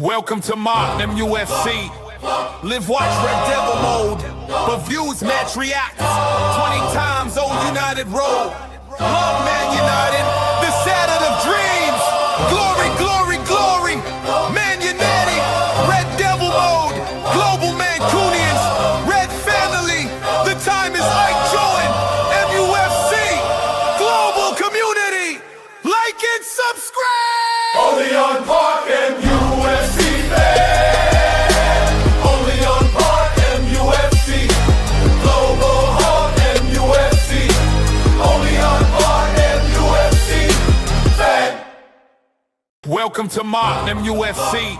Welcome to MarkN MUFC. LiveWatch RedDevilMode. But views match react. 20 times old United roll. Love Man United. The Saturn of dreams. Glory, glory, glory. Man United. RedDevilMode. Global Mancunians. Red family. The time is Ike Join. MUFC. Global community. Like and subscribe. Only on MarkN MUFC fan. Only on MarkN MUFC. Global Hawk MUFC. Only on MarkN MUFC fan. Welcome to MarkN MUFC.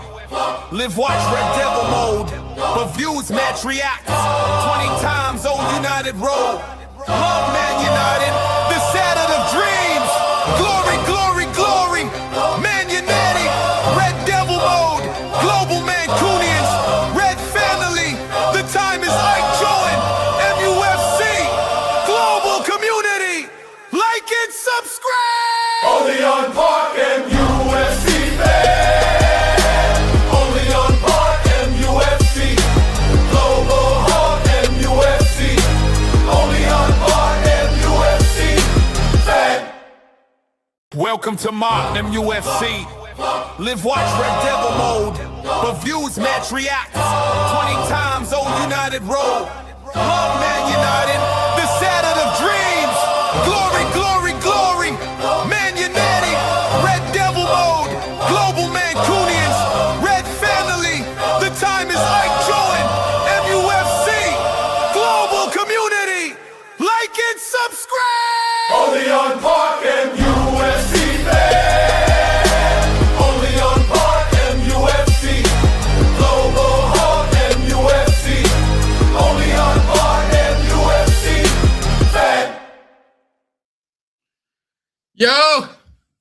LiveWatch RedDevilMode. But views match react. 20 times old United roll. Love Man United. The Saturn of dreams. Glory, glory, glory. Man United. RedDevilMode. Global Mancunians. Red family. The time is Ike Join. MUFC. Global community. Like and subscribe. Only on MarkN MUFC fan. Only on MarkN MUFC. Global Hawk MUFC. Only on MarkN MUFC fan. Welcome to MarkN MUFC. LiveWatch RedDevilMode. But views match react. 20 times old United roll. Love Man United. The Saturn of dreams. Glory, glory, glory. Man United. RedDevilMode. Global Mancunians. Red family. The time is Ike Join. MUFC. Global community. Like and subscribe. Only on MarkN MUFC fan. Only on MarkN MUFC. Global Hawk MUFC. Only on MarkN MUFC fan. Yo,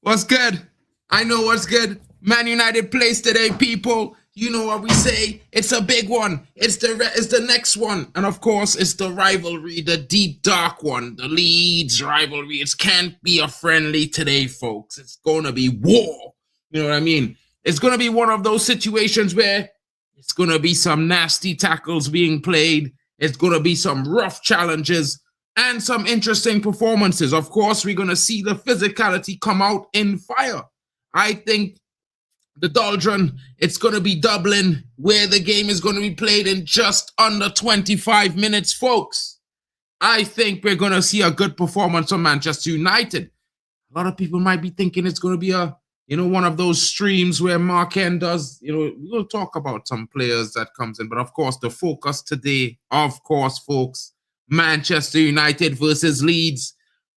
what's good? I know what's good. Man United plays today, people. You know what we say. It's a big one. It's the next one. And of course, it's the rivalry, the deep, dark one. The Leeds rivalry. It can't be a friendly today, folks. It's going to be war. You know what I mean? It's going to be one of those situations where it's going to be some nasty tackles being played. It's going to be some rough challenges and some interesting performances. Of course, we're going to see the physicality come out in fire. I think the Doldrum, it's going to be Dublin, where the game is going to be played in just under 25 minutes, folks. I think we're going to see a good performance from Manchester United. A lot of people might be thinking it's going to be one of those streams where MarkN does, we'll talk about some players that comes in. But of course, the focus today, of course, folks, Manchester United versus Leeds.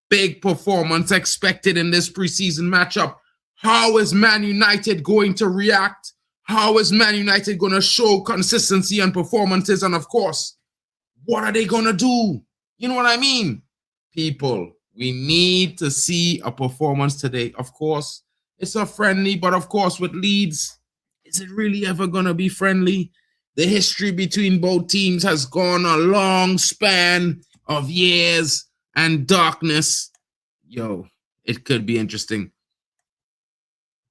Big performance expected in this preseason matchup. How is Man United going to react? How is Man United going to show consistency and performances? And of course, what are they going to do? You know what I mean? People, we need to see a performance today. Of course, it's a friendly, but of course, with Leeds, is it really ever going to be friendly? The history between both teams has gone a long span of years and darkness. Yo, it could be interesting.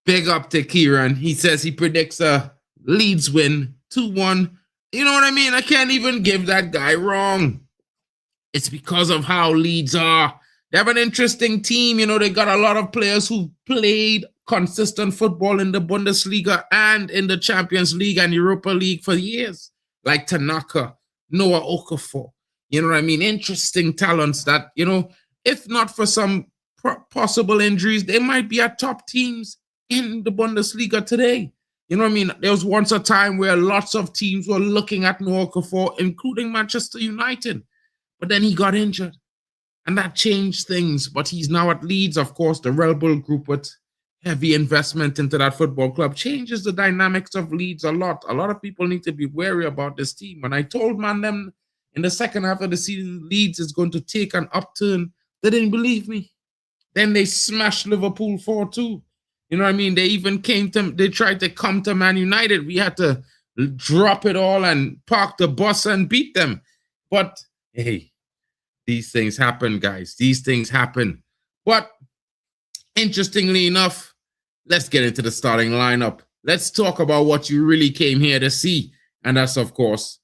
Big up to Kieran. He says he predicts a Leeds win 2-1. You know what I mean? I can't even give that guy wrong. It's because of how Leeds are. They have an interesting team. They got a lot of players who played consistent football in the Bundesliga and in the Champions League and Europa League for years. Like Tanaka, Noah Okafor. You know what I mean? Interesting talents that, if not for some possible injuries, they might be at top teams in the Bundesliga today. You know what I mean? There was once a time where lots of teams were looking at Noah Okafor, including Manchester United. But then he got injured. And that changed things. But he's now at Leeds, of course, the Red Bull group with heavy investment into that football club changes the dynamics of Leeds a lot. A lot of people need to be wary about this team. When I told them in the second half of the season, Leeds is going to take an upturn, they didn't believe me. Then they smashed Liverpool 4-2. You know what I mean? They tried to come to Man United. We had to drop it all and park the bus and beat them. But hey, these things happen, guys. These things happen. But interestingly enough, let's get into the starting lineup. let's talk about what you really came here to see. And that's, of course,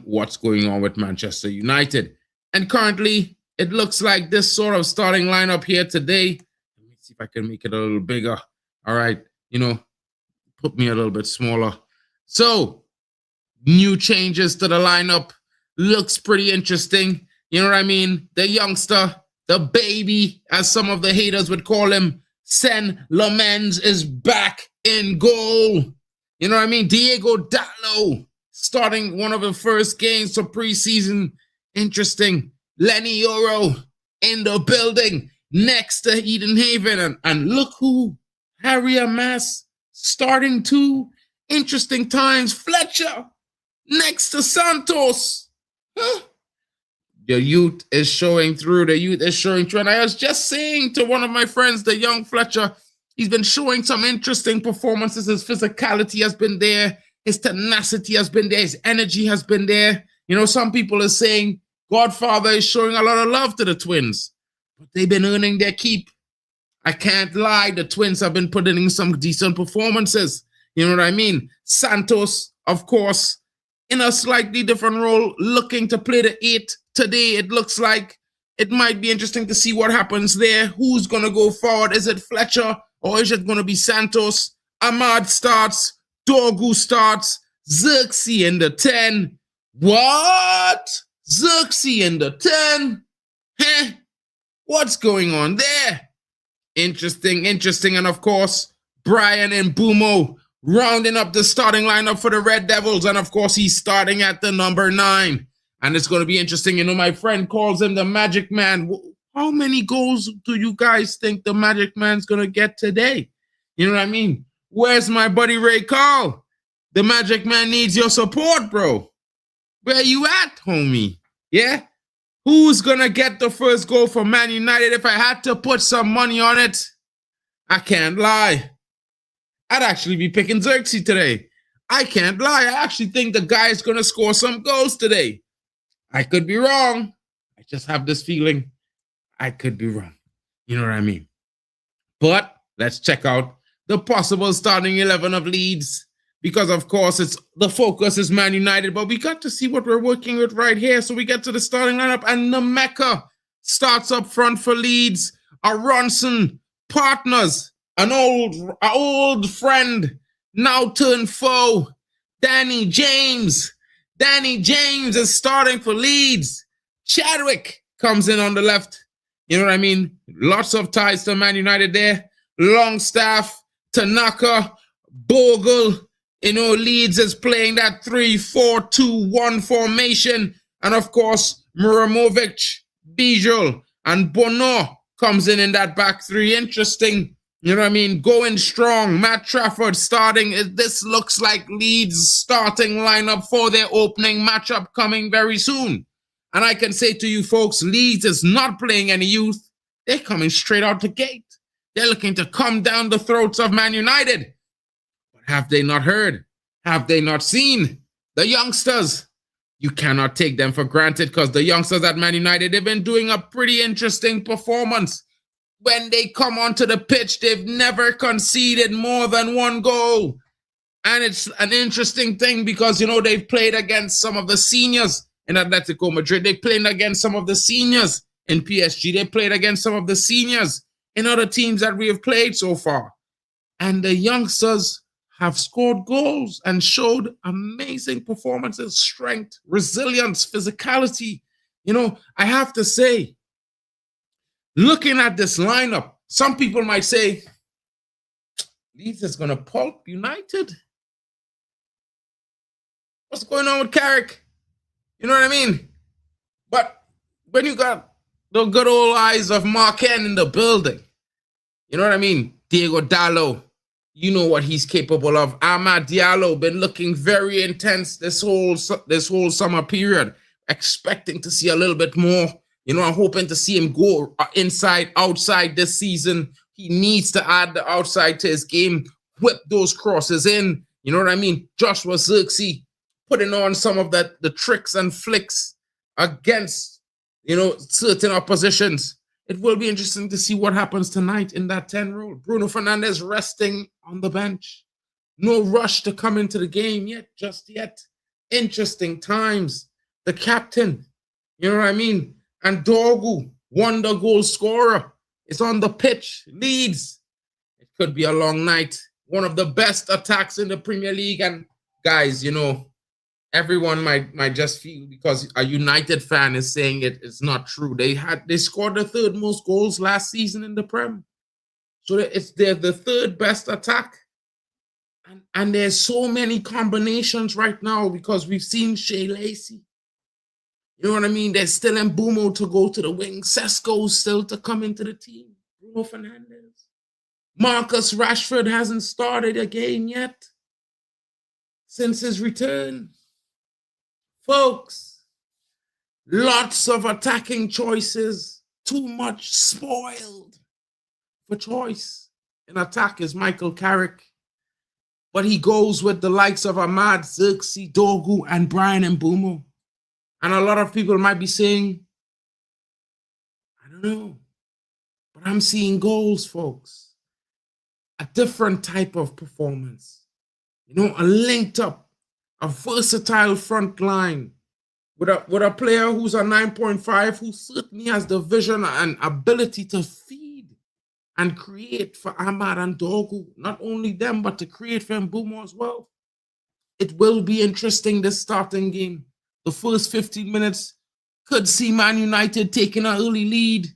what's going on with Manchester United. And currently, it looks like this sort of starting lineup here today. Let me see if I can make it a little bigger. All right, you know, put me a little bit smaller. So, new changes to the lineup. Looks pretty interesting. You know what I mean? The youngster, the baby, as some of the haters would call him, Sen Lamens is back in goal. You know what I mean? Diego Dalot starting one of the first games for preseason. Interesting. Lenny Yoro in the building next to Eden Haven. And look who, Harry Amass starting two. Interesting times. Fletcher next to Santos. Huh? The youth is showing through. The youth is showing through. And I was just saying to one of my friends, the young Fletcher, he's been showing some interesting performances. His physicality has been there. His tenacity has been there. His energy has been there. You know, some people are saying Godfather is showing a lot of love to the twins, but they've been earning their keep. I can't lie. The twins have been putting in some decent performances. You know what I mean? Santos, of course, in a slightly different role, looking to play the 8 today. It looks like it might be interesting to see what happens there. Who's going to go forward? Is it Fletcher or is it going to be Santos? Ahmad starts. Dorgu starts. Xerxes in the 10. What? Xerxes in the 10? Huh? What's going on there? Interesting. And of course, Bryan Mbeumo rounding up the starting lineup for the Red Devils. And of course, he's starting at the number 9. And it's going to be interesting. You know, my friend calls him the Magic Man. How many goals do you guys think the Magic Man's going to get today? You know what I mean? Where's my buddy Ray Carl? The Magic Man needs your support, bro. Where you at, homie? Yeah? Who's going to get the first goal for Man United? If I had to put some money on it, I can't lie. I'd actually be picking Xerxes today. I can't lie. I actually think the guy is going to score some goals today. I could be wrong. I just have this feeling I could be wrong. You know what I mean? But let's check out the possible starting 11 of Leeds. Because, of course, it's the focus is Man United. But we got to see what we're working with right here. So we get to the starting lineup. And Nameka starts up front for Leeds. Aronson, partners. An old friend, now turned foe, Danny James. Danny James is starting for Leeds. Chadwick comes in on the left. You know what I mean? Lots of ties to Man United there. Longstaff, Tanaka, Bogle. You know, Leeds is playing that 3-4-2-1 formation. And of course, Muramovic, Bijol, and Bono comes in that back three. Interesting. You know what I mean? Going strong. Matt Trafford starting. This looks like Leeds' starting lineup for their opening matchup coming very soon. And I can say to you folks, Leeds is not playing any youth. They're coming straight out the gate. They're looking to come down the throats of Man United. But have they not heard? Have they not seen? The youngsters. You cannot take them for granted because the youngsters at Man United, they've been doing a pretty interesting performance. When they come onto the pitch, they've never conceded more than one goal. And it's an interesting thing because, you know, they've played against some of the seniors in Atletico Madrid. They played against some of the seniors in PSG. They played against some of the seniors in other teams that we have played so far. And the youngsters have scored goals and showed amazing performances, strength, resilience, physicality. You know, I have to say, looking at this lineup, some people might say, Leeds is going to pulp United. What's going on with Carrick? You know what I mean? But when you got the good old eyes of MarkN in the building, you know what I mean? Diego Dalot, you know what he's capable of. Amad Diallo been looking very intense this whole summer period, expecting to see a little bit more. You know, I'm hoping to see him go inside, outside this season. He needs to add the outside to his game, whip those crosses in. You know what I mean? Joshua Xerxes putting on some of the tricks and flicks against, you know, certain oppositions. It will be interesting to see what happens tonight in that 10 role. Bruno Fernandes resting on the bench. No rush to come into the game yet, just yet. Interesting times. The captain, you know what I mean? And Dorgu, wonder goal scorer, is on the pitch. Leeds. It could be a long night. One of the best attacks in the Premier League. And guys, you know, everyone might just feel because a United fan is saying it's not true. They scored the third most goals last season in the Prem. So they're the third best attack. And there's so many combinations right now because we've seen Shea Lacey. You know what I mean? There's still Mbeumo to go to the wing. Sesko's still to come into the team. Bruno Fernandes. Marcus Rashford hasn't started again yet since his return. Folks, lots of attacking choices. Too much spoiled for choice. In attack is Michael Carrick. But he goes with the likes of Ahmad, Xerxes, Dorgu, and Bryan Mbeumo. And a lot of people might be saying, I don't know. But I'm seeing goals, folks. A different type of performance. You know, a linked up, a versatile front line with a player who's a 9.5 who certainly has the vision and ability to feed and create for Ahmad and Dorgu. Not only them, but to create for Mbeumo as well. It will be interesting, this starting game. The first 15 minutes could see Man United taking an early lead.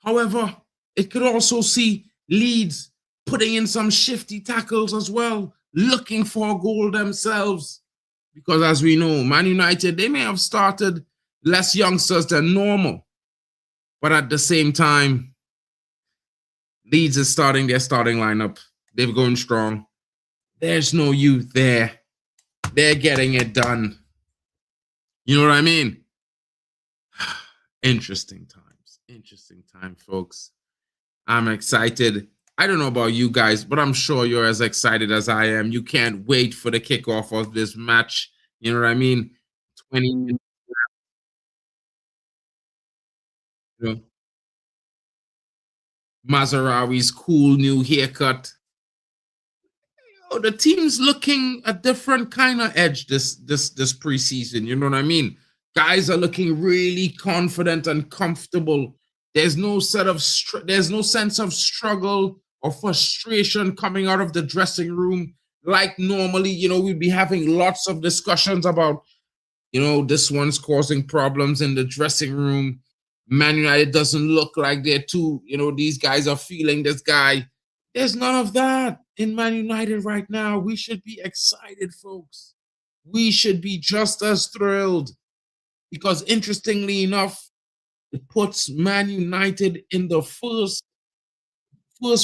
However, it could also see Leeds putting in some shifty tackles as well, looking for a goal themselves. Because as we know, Man United, they may have started less youngsters than normal. But at the same time, Leeds is starting their starting lineup. They're going strong. There's no youth there. They're getting it done. You know what I mean? Interesting times. Interesting time, folks. I'm excited. I don't know about you guys, but I'm sure you're as excited as I am. You can't wait for the kickoff of this match. You know what I mean? 20 minutes. You know, Mazarawi's cool new haircut. Oh, the team's looking a different kind of edge this preseason. You know what I mean? Guys are looking really confident and comfortable. There's no sense of struggle or frustration coming out of the dressing room like normally. You know, we'd be having lots of discussions about, you know, this one's causing problems in the dressing room. Man United doesn't look like they're too, you know, these guys are feeling this guy. There's none of that in Man United right now. We should be excited, folks. We should be just as thrilled because, interestingly enough, it puts Man United in the first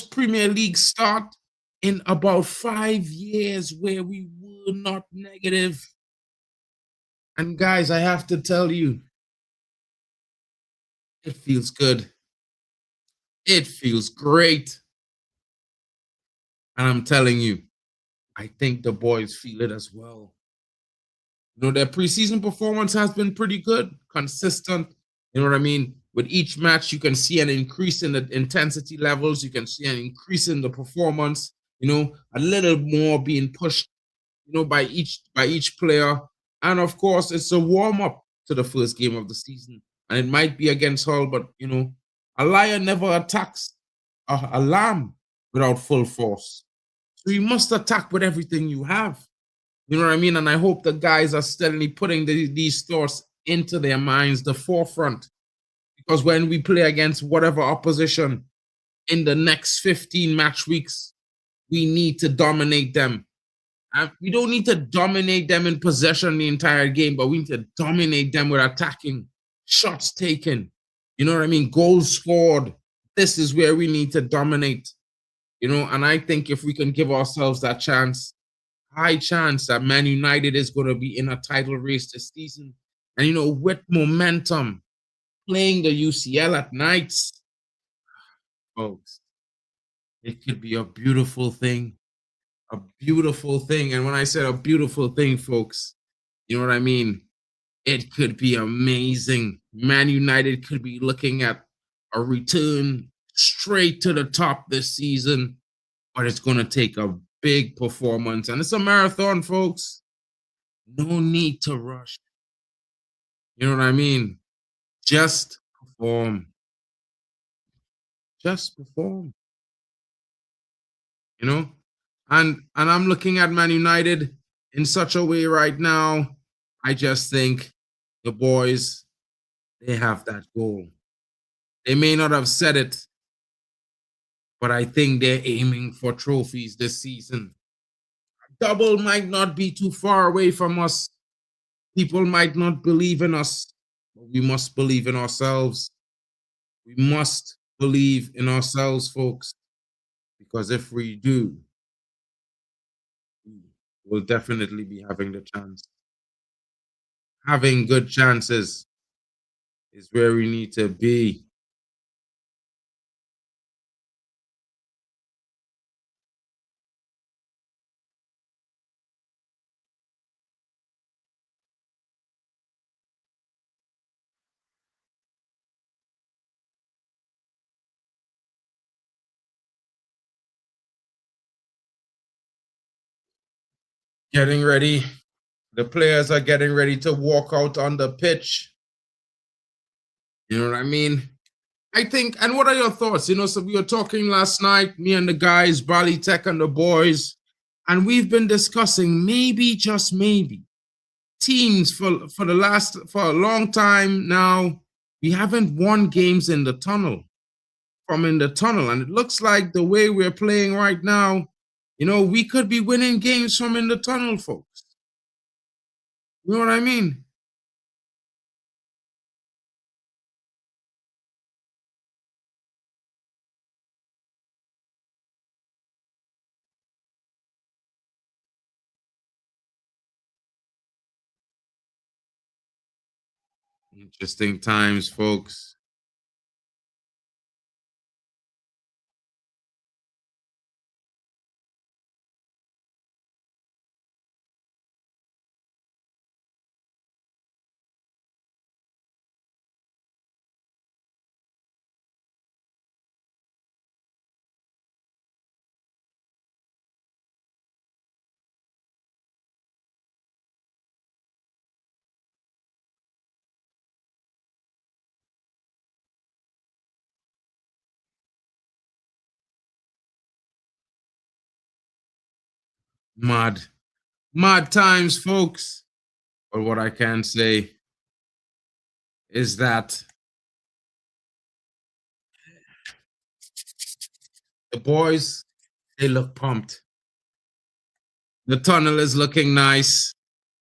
Premier League start in about 5 years where we were not negative. And guys, I have to tell you, it feels good. It feels great. And I'm telling you, I think the boys feel it as well. You know, their preseason performance has been pretty good, consistent. You know what I mean? With each match, you can see an increase in the intensity levels. You can see an increase in the performance, you know, a little more being pushed, you know, by each player. And of course, it's a warm-up to the first game of the season. And it might be against Hull, but, you know, a lion never attacks a lamb without full force. So you must attack with everything you have. You know what I mean? And I hope the guys are steadily putting these thoughts into their minds, the forefront. Because when we play against whatever opposition in the next 15 match weeks, we need to dominate them. And we don't need to dominate them in possession the entire game, but we need to dominate them with attacking, shots taken. You know what I mean? Goals scored. This is where we need to dominate. You know, and I think if we can give ourselves that chance, high chance that Man United is going to be in a title race this season. And, you know, with momentum, playing the UCL at nights, folks, it could be a beautiful thing. A beautiful thing. And when I said a beautiful thing, folks, you know what I mean? It could be amazing. Man United could be looking at a return straight to the top this season, but it's going to take a big performance. And it's a marathon, folks. No need to rush. You know what I mean? Just perform. Just perform. You know? And I'm looking at Man United in such a way right now. I just think the boys, they have that goal. They may not have said it, but I think they're aiming for trophies this season. Double might not be too far away from us. People might not believe in us, but we must believe in ourselves. We must believe in ourselves, folks, because if we do, we'll definitely be having the chance. Having good chances is where we need to be. Getting ready. The players are getting ready to walk out on the pitch. You know what I mean? I think, and what are your thoughts? You know, so we were talking last night, me and the guys, Bali Tech and the boys, and we've been discussing maybe, just maybe, teams for a long time now. We haven't won games in the tunnel, and it looks like the way we're playing right now, you know, we could be winning games from in the tunnel, folks. You know what I mean? Interesting times, folks. Mad, mad times, folks. But what I can say is that the boys, they look pumped. The tunnel is looking nice.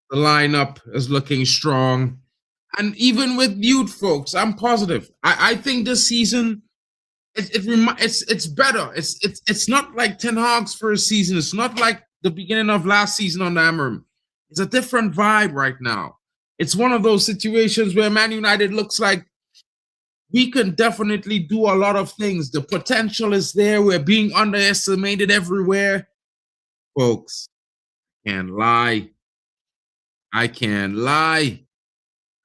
The lineup is looking strong. And even with youth folks, I'm positive. I think this season it's better. It's not like Ten Hag's first season. It's not like the beginning of last season on the Amarim. It's a different vibe right now. It's one of those situations where Man United looks like we can definitely do a lot of things. The potential is there. We're being underestimated everywhere. Folks, can't lie. I can't lie.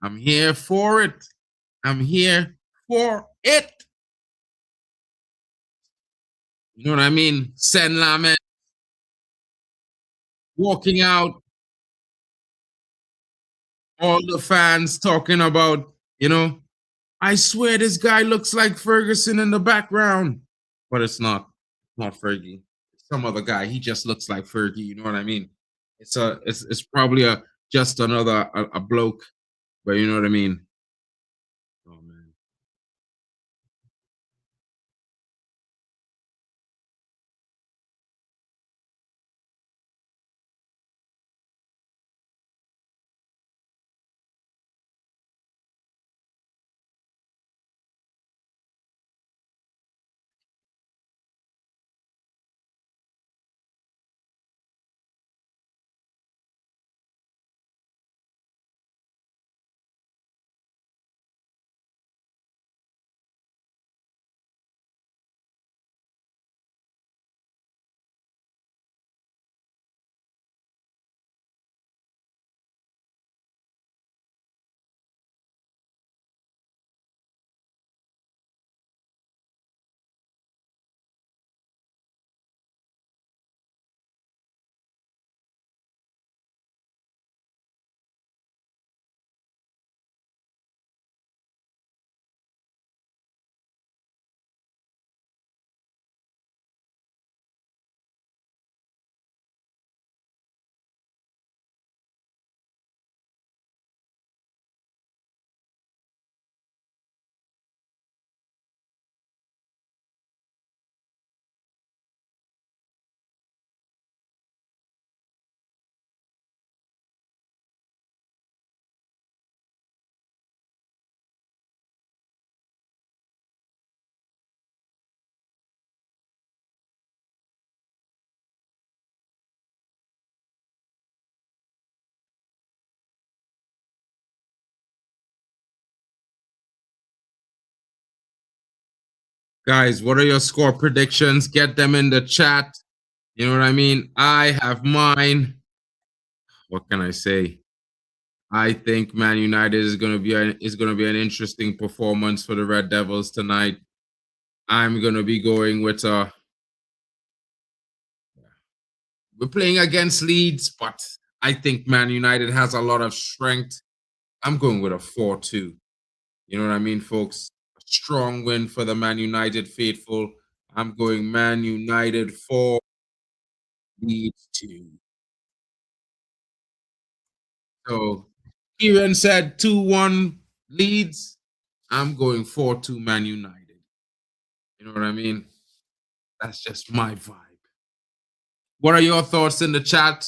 I'm here for it. I'm here for it. You know what I mean? Sen Lamen walking out, all the fans talking about, you know, I swear this guy looks like Ferguson in the background. But it's not. Not Fergie. It's some other guy. He just looks like Fergie. You know what I mean? It's probably just another a bloke, but you know what I mean? Oh man. Guys, what are your score predictions? Get them in the chat. You know what I mean? I have mine. What can I say? I think Man United is going to be an interesting performance for the Red Devils tonight. I'm going to be going with we're playing against Leeds, but I think Man United has a lot of strength. I'm going with a 4-2. You know what I mean, folks? A strong win for the Man United faithful. I'm going Man United 4, Leeds 2. So Kieran said 2-1 Leeds. I'm going 4-2 Man United. You know what I mean? That's just my vibe. What are your thoughts in the chat,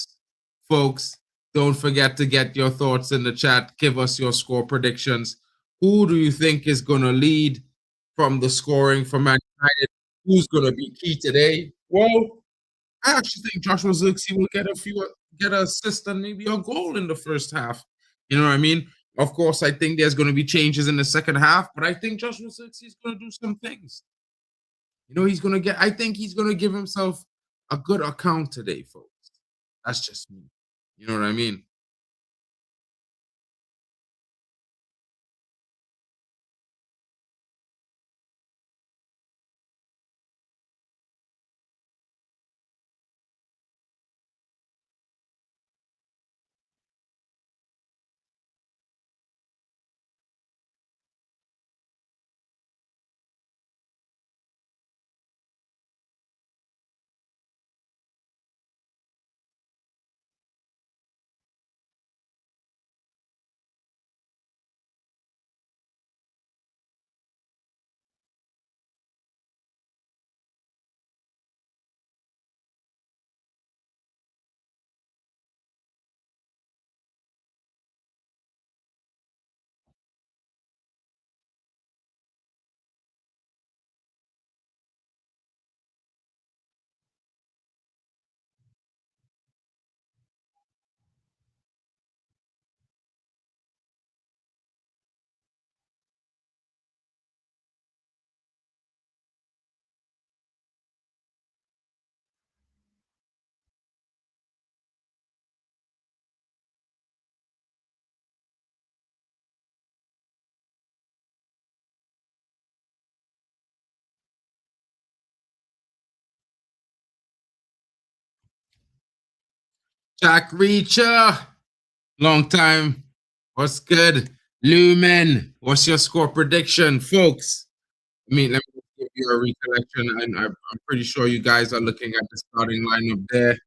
folks? Don't forget to get your thoughts in the chat. Give us your score predictions. Who do you think is going to lead from the scoring for Man United? Who's going to be key today? Well, I actually think Joshua Zirkzee will get an assist and maybe a goal in the first half. You know what I mean? Of course, I think there's going to be changes in the second half, but I think Joshua Zirkzee is going to do some things. You know, I think he's going to give himself a good account today, folks. That's just me. You know what I mean? Jack Reacher, long time. What's good? Lumen, what's your score prediction, folks? Let me give you a recollection, and I'm pretty sure you guys are looking at the starting lineup there.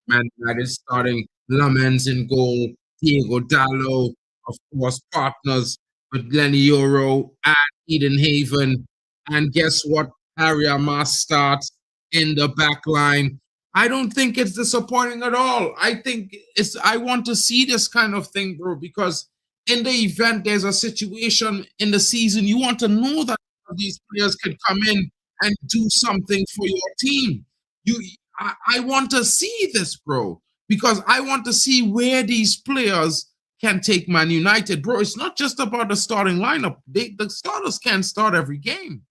Man United starting Lamens in goal, Diego Dallo, of course, partners with Lenny Euro and Eden Haven. And guess what? Harry Amas starts in the back line. I don't think it's disappointing at all. I want to see this kind of thing, bro, because in the event there's a situation in the season, you want to know that these players can come in and do something for your team. I want to see this, bro, because I want to see where these players can take Man United, bro. It's not just about the starting lineup. The starters can't start every game.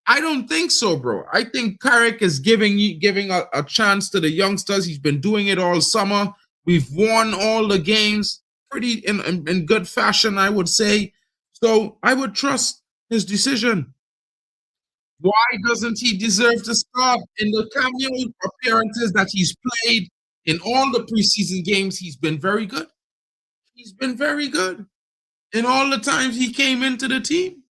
I don't think so, bro. I think Carrick is giving a chance to the youngsters. He's been doing it all summer. We've won all the games pretty in good fashion, I would say. So I would trust his decision. Why doesn't he deserve to start in the cameo appearances that he's played in all the preseason games? He's been very good. He's been very good in all the times he came into the team.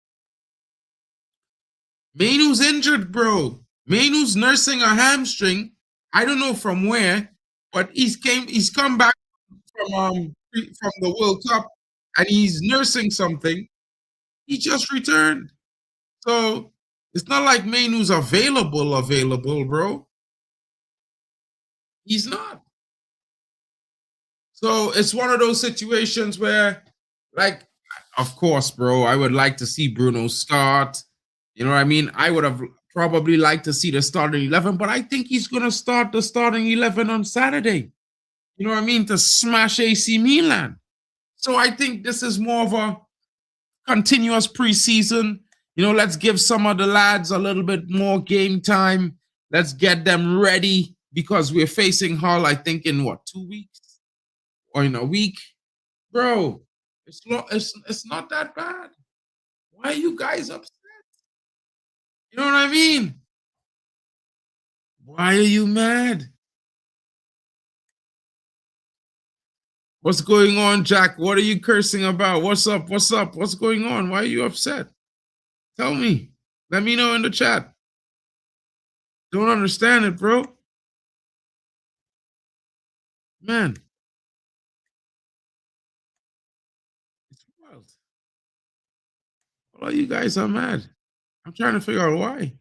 Mainoo's injured, bro. Mainoo's nursing a hamstring. I don't know from where, but he's come back from the World Cup and he's nursing something. He just returned. So it's not like Mainoo's available, bro. He's not. So it's one of those situations where, like, of course, bro, I would like to see Bruno start. You know what I mean? I would have probably liked to see the starting 11, but I think he's going to start the starting 11 on Saturday. You know what I mean? To smash AC Milan. So I think this is more of a continuous preseason. let's give some of the lads a little bit more game time. Let's get them ready because we're facing Hull, I think, in what, 2 weeks or in a week, bro. It's not that bad. Why are you guys upset? You know what I mean? Why are you mad? What's going on, Jack? What are you cursing about? What's up? What's up? What's going on? Why are you upset? Tell me. Let me know in the chat. Don't understand it, bro. Man. It's wild. All you guys are mad. I'm trying to figure out why.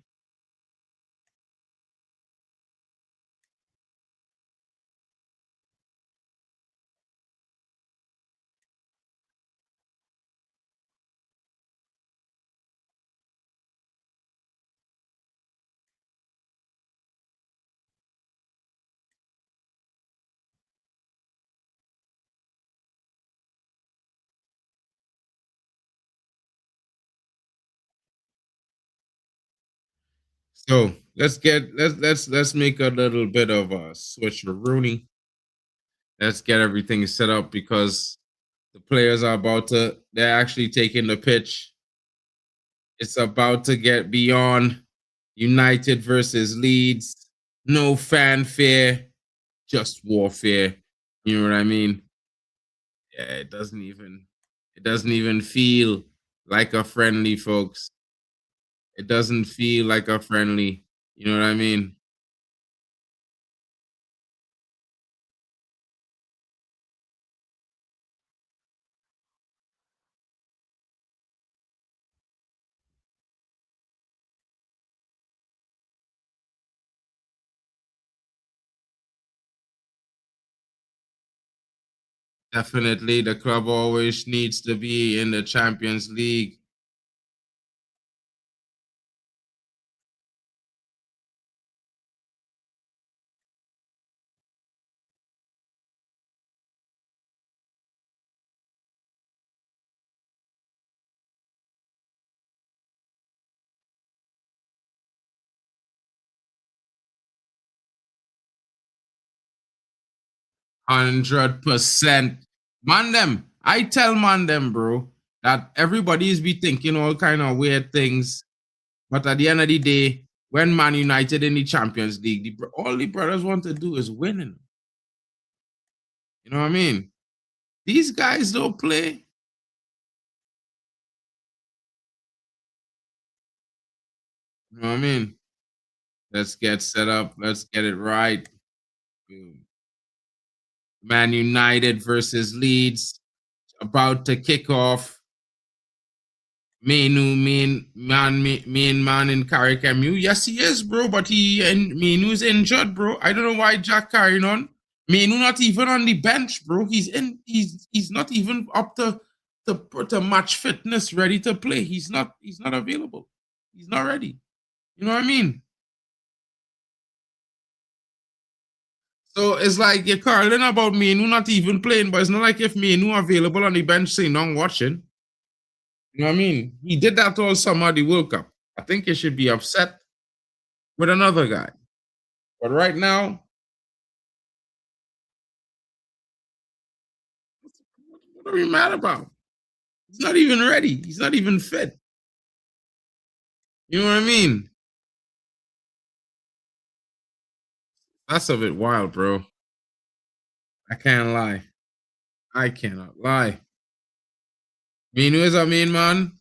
So let's make a little bit of a switch to Rooney. Let's get everything set up because the players are they're actually taking the pitch. It's about to get beyond United versus Leeds. No fanfare, just warfare. You know what I mean? Yeah, it doesn't even feel like a friendly, folks. It doesn't feel like a friendly. You know what I mean? Definitely, the club always needs to be in the Champions League. $100%. Man them. I tell man them, bro, that everybody's be thinking all kind of weird things. But at the end of the day, when Man United in the Champions League, all the brothers want to do is winning. You know what I mean? These guys don't play. You know what I mean? Let's get set up. Let's get it right. Man United versus Leeds about to kick off. Mainoo, man in Carrick MU. Yes, he is, bro. But Mainoo's injured, bro. I don't know why Jack carrying on. Mainoo not even on the bench, bro. He's not even up to match fitness, ready to play. He's not available. He's not ready. You know what I mean? So it's like you're calling about Mainoo not even playing, but it's not like if Mainoo available on the bench saying no, I'm watching. You know what I mean? He did that all summer the World Cup. I think you should be upset with another guy. But right now, what are we mad about? He's not even ready. He's not even fit. You know what I mean? That's a bit wild, bro. I can't lie. I cannot lie. Mainoo is our main man,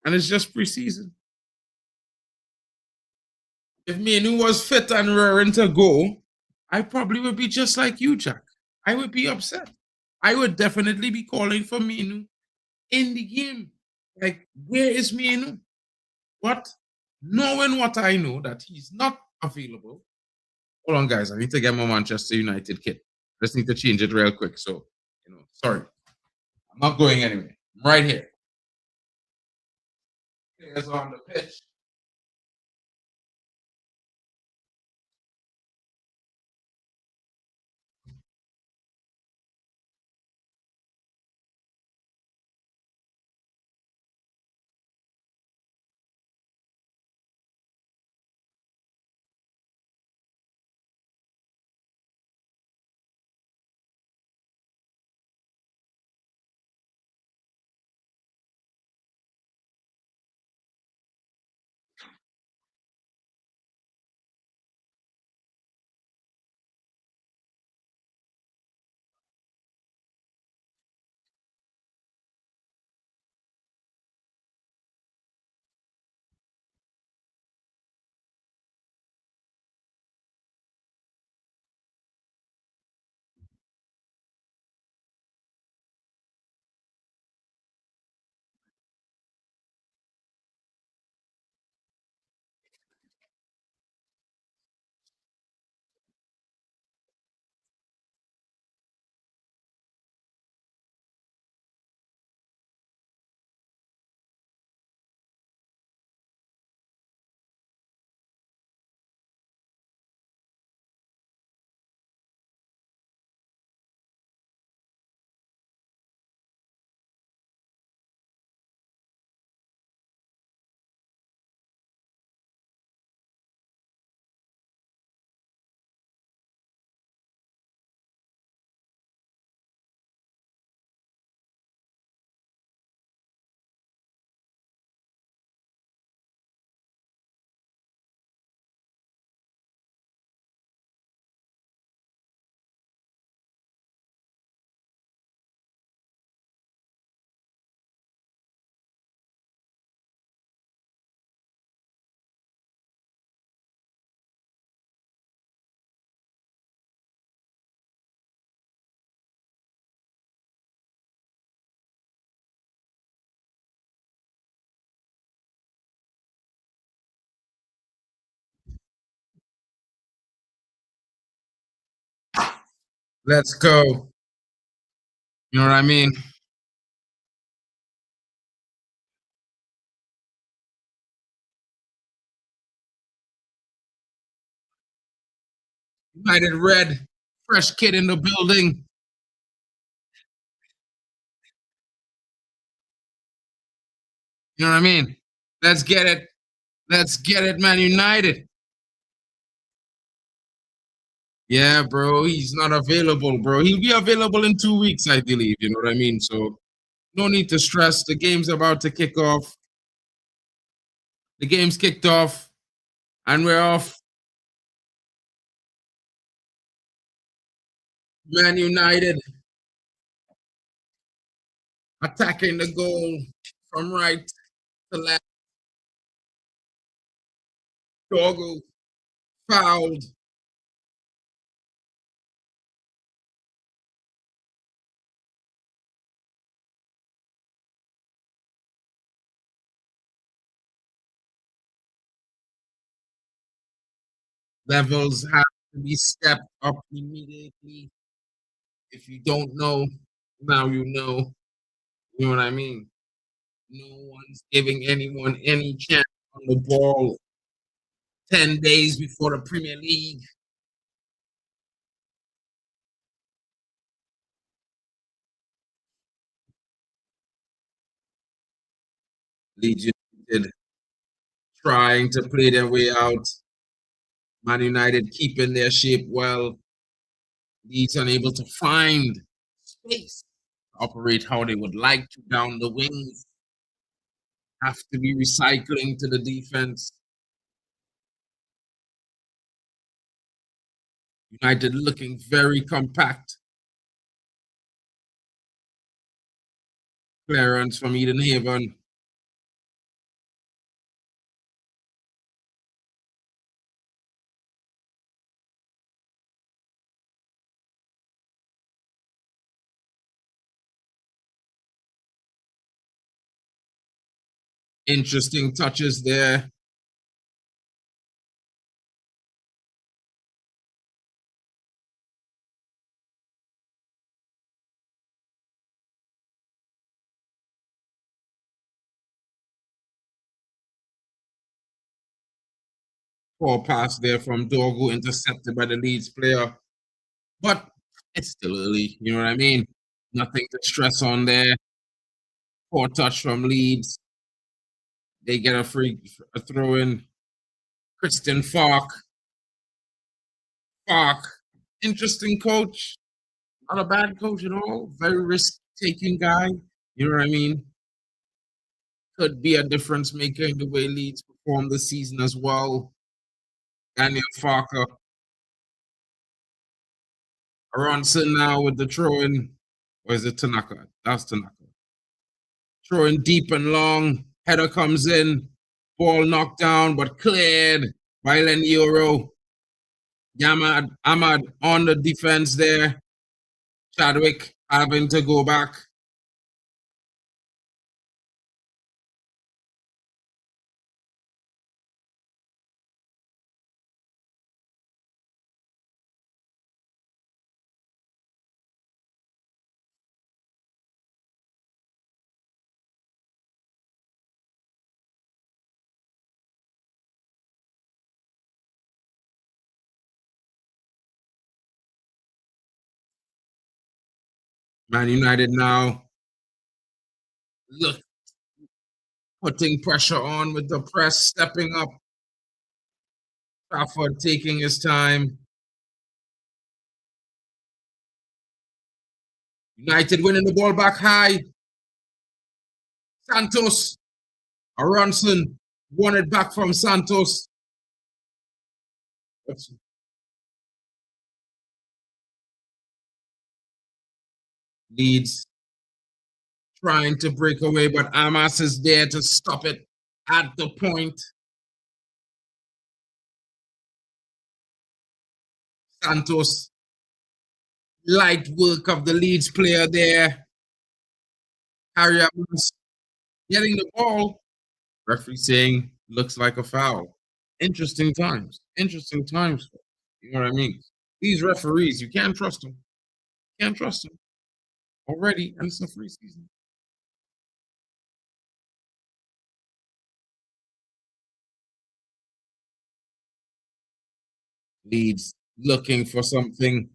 and it's just preseason. If Mainoo was fit and raring to go, I probably would be just like you, Jack. I would be upset. I would definitely be calling for Mainoo in the game. Like, where is Mainoo? But knowing what I know, that he's not available. Hold on, guys. I need to get my Manchester United kit. Just need to change it real quick. So, sorry. I'm not going anywhere. I'm right here. Players on the pitch. Let's go. You know what I mean? United Red, fresh kid in the building. You know what I mean? Let's get it. Let's get it, Man United. Yeah, bro. He's not available, bro. He'll be available in 2 weeks, I believe. You know what I mean? So no need to stress. The game's about to kick off. The game's kicked off, and we're off. Man United attacking the goal from right to left. Doggo fouled. Levels have to be stepped up immediately. If you don't know, now you know. You know what I mean? No one's giving anyone any chance on the ball 10 days before the Premier League. Leeds United trying to play their way out. Man United keeping their shape well. Leeds unable to find space to operate how they would like to down the wings. Have to be recycling to the defense. United looking very compact. Clearance from Eden Haven. Interesting touches there. Poor pass there from Dorgu, intercepted by the Leeds player. But it's still early, you know what I mean? Nothing to stress on there. Poor touch from Leeds. They get a throw in. Christian Falk. Falk, interesting coach. Not a bad coach at all. Very risk-taking guy. You know what I mean? Could be a difference maker in the way Leeds perform this season as well. Daniel Farker. Aronson now with the throw-in. Or is it Tanaka? That's Tanaka. Throwing deep and long. Header comes in. Ball knocked down, but cleared by Lenioro. Ahmad on the defense there. Chadwick having to go back. Man United now look putting pressure on with the press, stepping up. Rashford taking his time. United winning the ball back high. Santos. Aronson won it back from Santos. Leeds trying to break away, but Amas is there to stop it at the point. Santos, light work of the Leeds player there. Harry Amas getting the ball. Referee saying looks like a foul. Interesting times. Interesting times. You know what I mean? These referees, you can't trust them. Can't trust him already, and it's a free season. Leeds looking for something.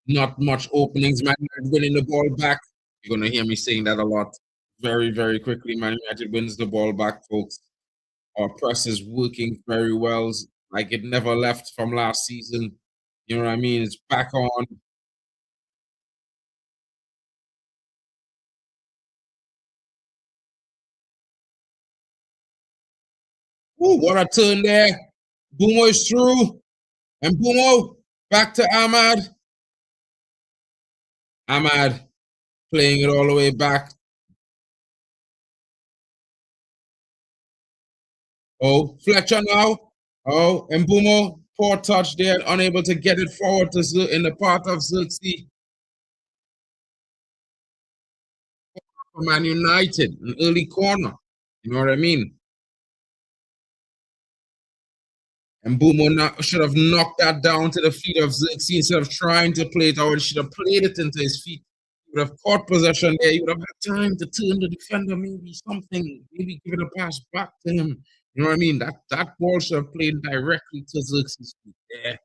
Not much openings. Man United winning the ball back. You're gonna hear me saying that a lot. Very, very quickly. Man United wins the ball back, folks. Our press is working very well, like it never left from last season. You know what I mean? It's back on. Ooh, what a turn there. Mbeumo is through. And Mbeumo back to Ahmad. Ahmad playing it all the way back. Oh, Fletcher now. Oh, and Mbeumo, poor touch there, unable to get it forward to in the path of Xerxes. Man United, an early corner. You know what I mean? And Mbeumo should have knocked that down to the feet of Xerxes instead of trying to play it out. He should have played it into his feet. He would have caught possession there. He would have had time to turn the defender, maybe something, maybe give it a pass back to him. You know what I mean? That ball should have played directly to Xerxes' feet there.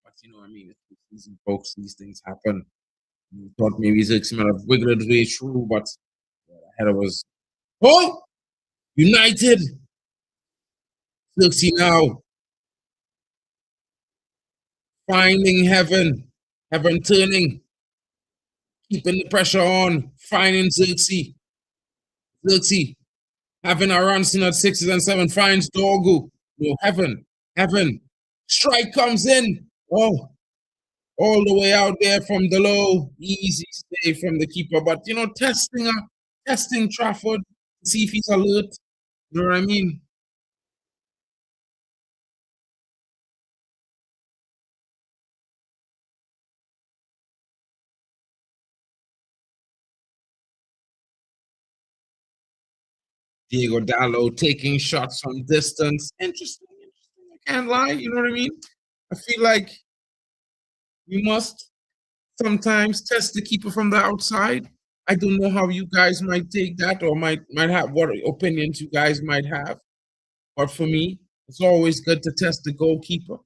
But you know what I mean? It's easy, folks. These things happen. We thought maybe Xerxes might have wiggled his way through, but the header was. Oh! United! Xerxes now finding heaven, heaven turning, keeping the pressure on, finding Xerxes. Xerxes having a run at 6s and 7, finds Dorgu. No, heaven, heaven. Strike comes in. Oh, all the way out there from the low. Easy stay from the keeper. But, you know, testing Trafford, see if he's alert. You know what I mean? Diego Dallo taking shots from distance. Interesting. I can't lie. You know what I mean? I feel like you must sometimes test the keeper from the outside. I don't know how you guys might take that or might have what opinions you guys might have. But for me, it's always good to test the goalkeeper.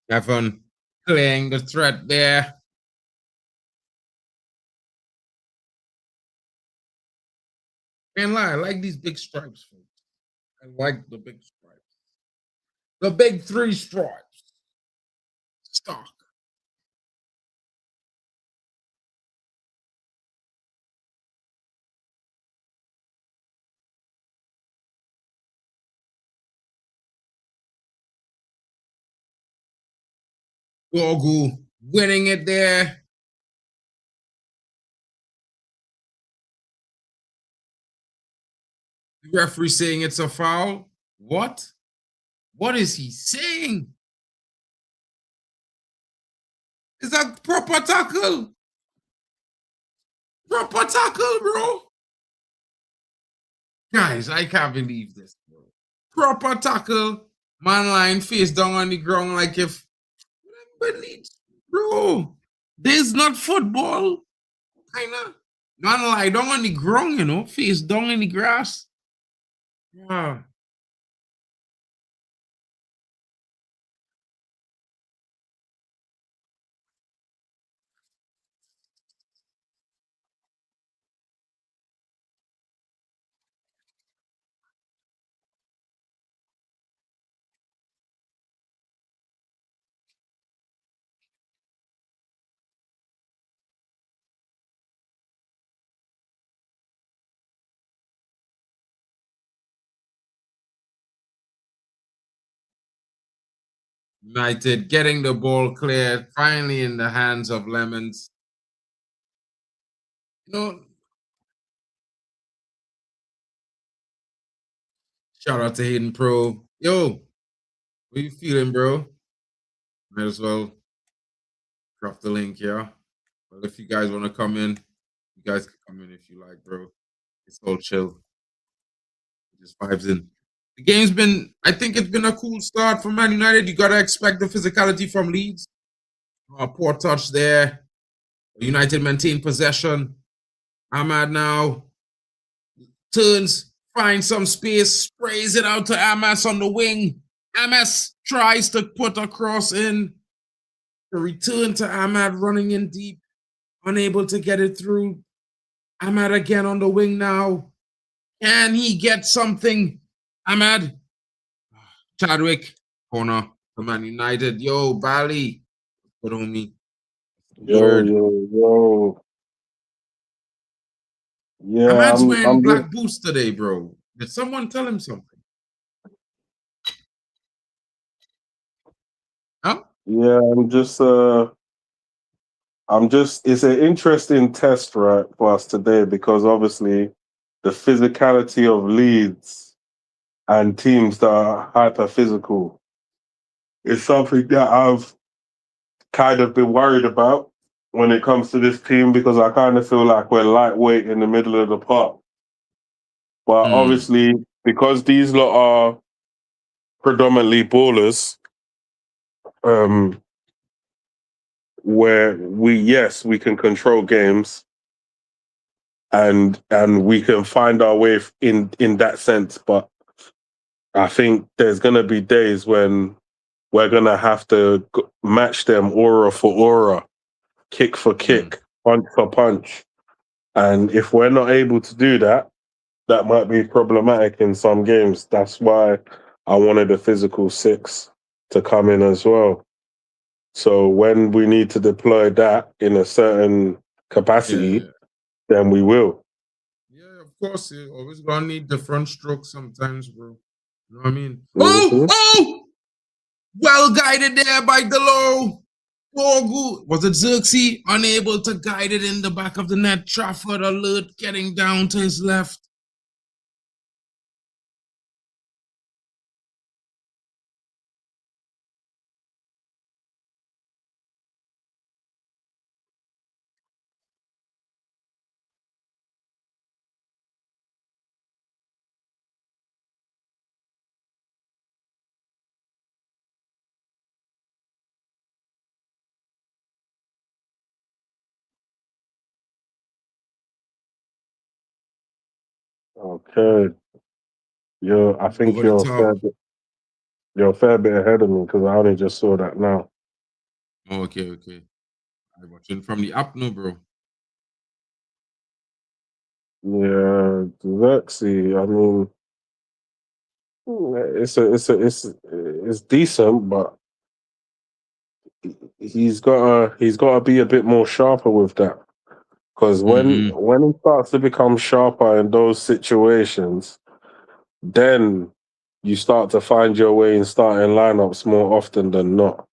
Kevin clearing the threat there. Can't lie, I like these big stripes, folks. I like the big stripes. The big 3 stripes. Stock. Gogu winning it there. The referee saying it's a foul. What? What is he saying? It's a proper tackle. Proper tackle, bro. Guys, I can't believe this, bro. Proper tackle. Man lying face down on the ground like if bro. This is not football. Kinda. Man lie down on the ground, you know, face down in the grass. Yeah. United getting the ball cleared, finally in the hands of Lemons. You know, shout out to Hayden Pro. Yo, what you feeling, bro? Might as well drop the link here. But if you guys want to come in, you guys can come in if you like, bro. It's all chill. Just vibes in. The game's been, I think it's been a cool start for Man United. You got to expect the physicality from Leeds. Poor touch there. United maintain possession. Ahmad now turns, finds some space, sprays it out to Amas on the wing. Amas tries to put a cross in. The return to Ahmad running in deep, unable to get it through. Ahmad again on the wing now. Can he get something? Ahmad. Chadwick. Corner for Man United. Yo, Bali. Put on me. Yo. Yeah, Ahmad's wearing I'm black boots today, bro. Did someone tell him something? Huh? Yeah, it's an interesting test, right, for us today because obviously the physicality of Leeds and teams that are hyper physical is something that I've kind of been worried about when it comes to this team because I kind of feel like we're lightweight in the middle of the park. But obviously, because these lot are predominantly ballers, where we can control games and we can find our way in that sense, but I think there's gonna be days when we're gonna have to match them aura for aura, kick for kick, punch for punch, and if we're not able to do that, that might be problematic in some games. That's why I wanted a physical six to come in as well. So when we need to deploy that in a certain capacity, then we will. Yeah, of course. You always gonna need the front stroke sometimes, bro. You know what I mean? Mhm. Oh! Well guided there by Delo. Dorgu. Was it Xerxes? Unable to guide it in the back of the net. Trafford alert getting down to his left. Okay. I think Over the top. you're a fair bit ahead of me because I only just saw that now. Okay. I'm watching from the app now, bro. Yeah, Xerxes, I mean, it's decent, but he's gotta be a bit more sharper with that. Because when he starts to become sharper in those situations, then you start to find your way in starting lineups more often than not.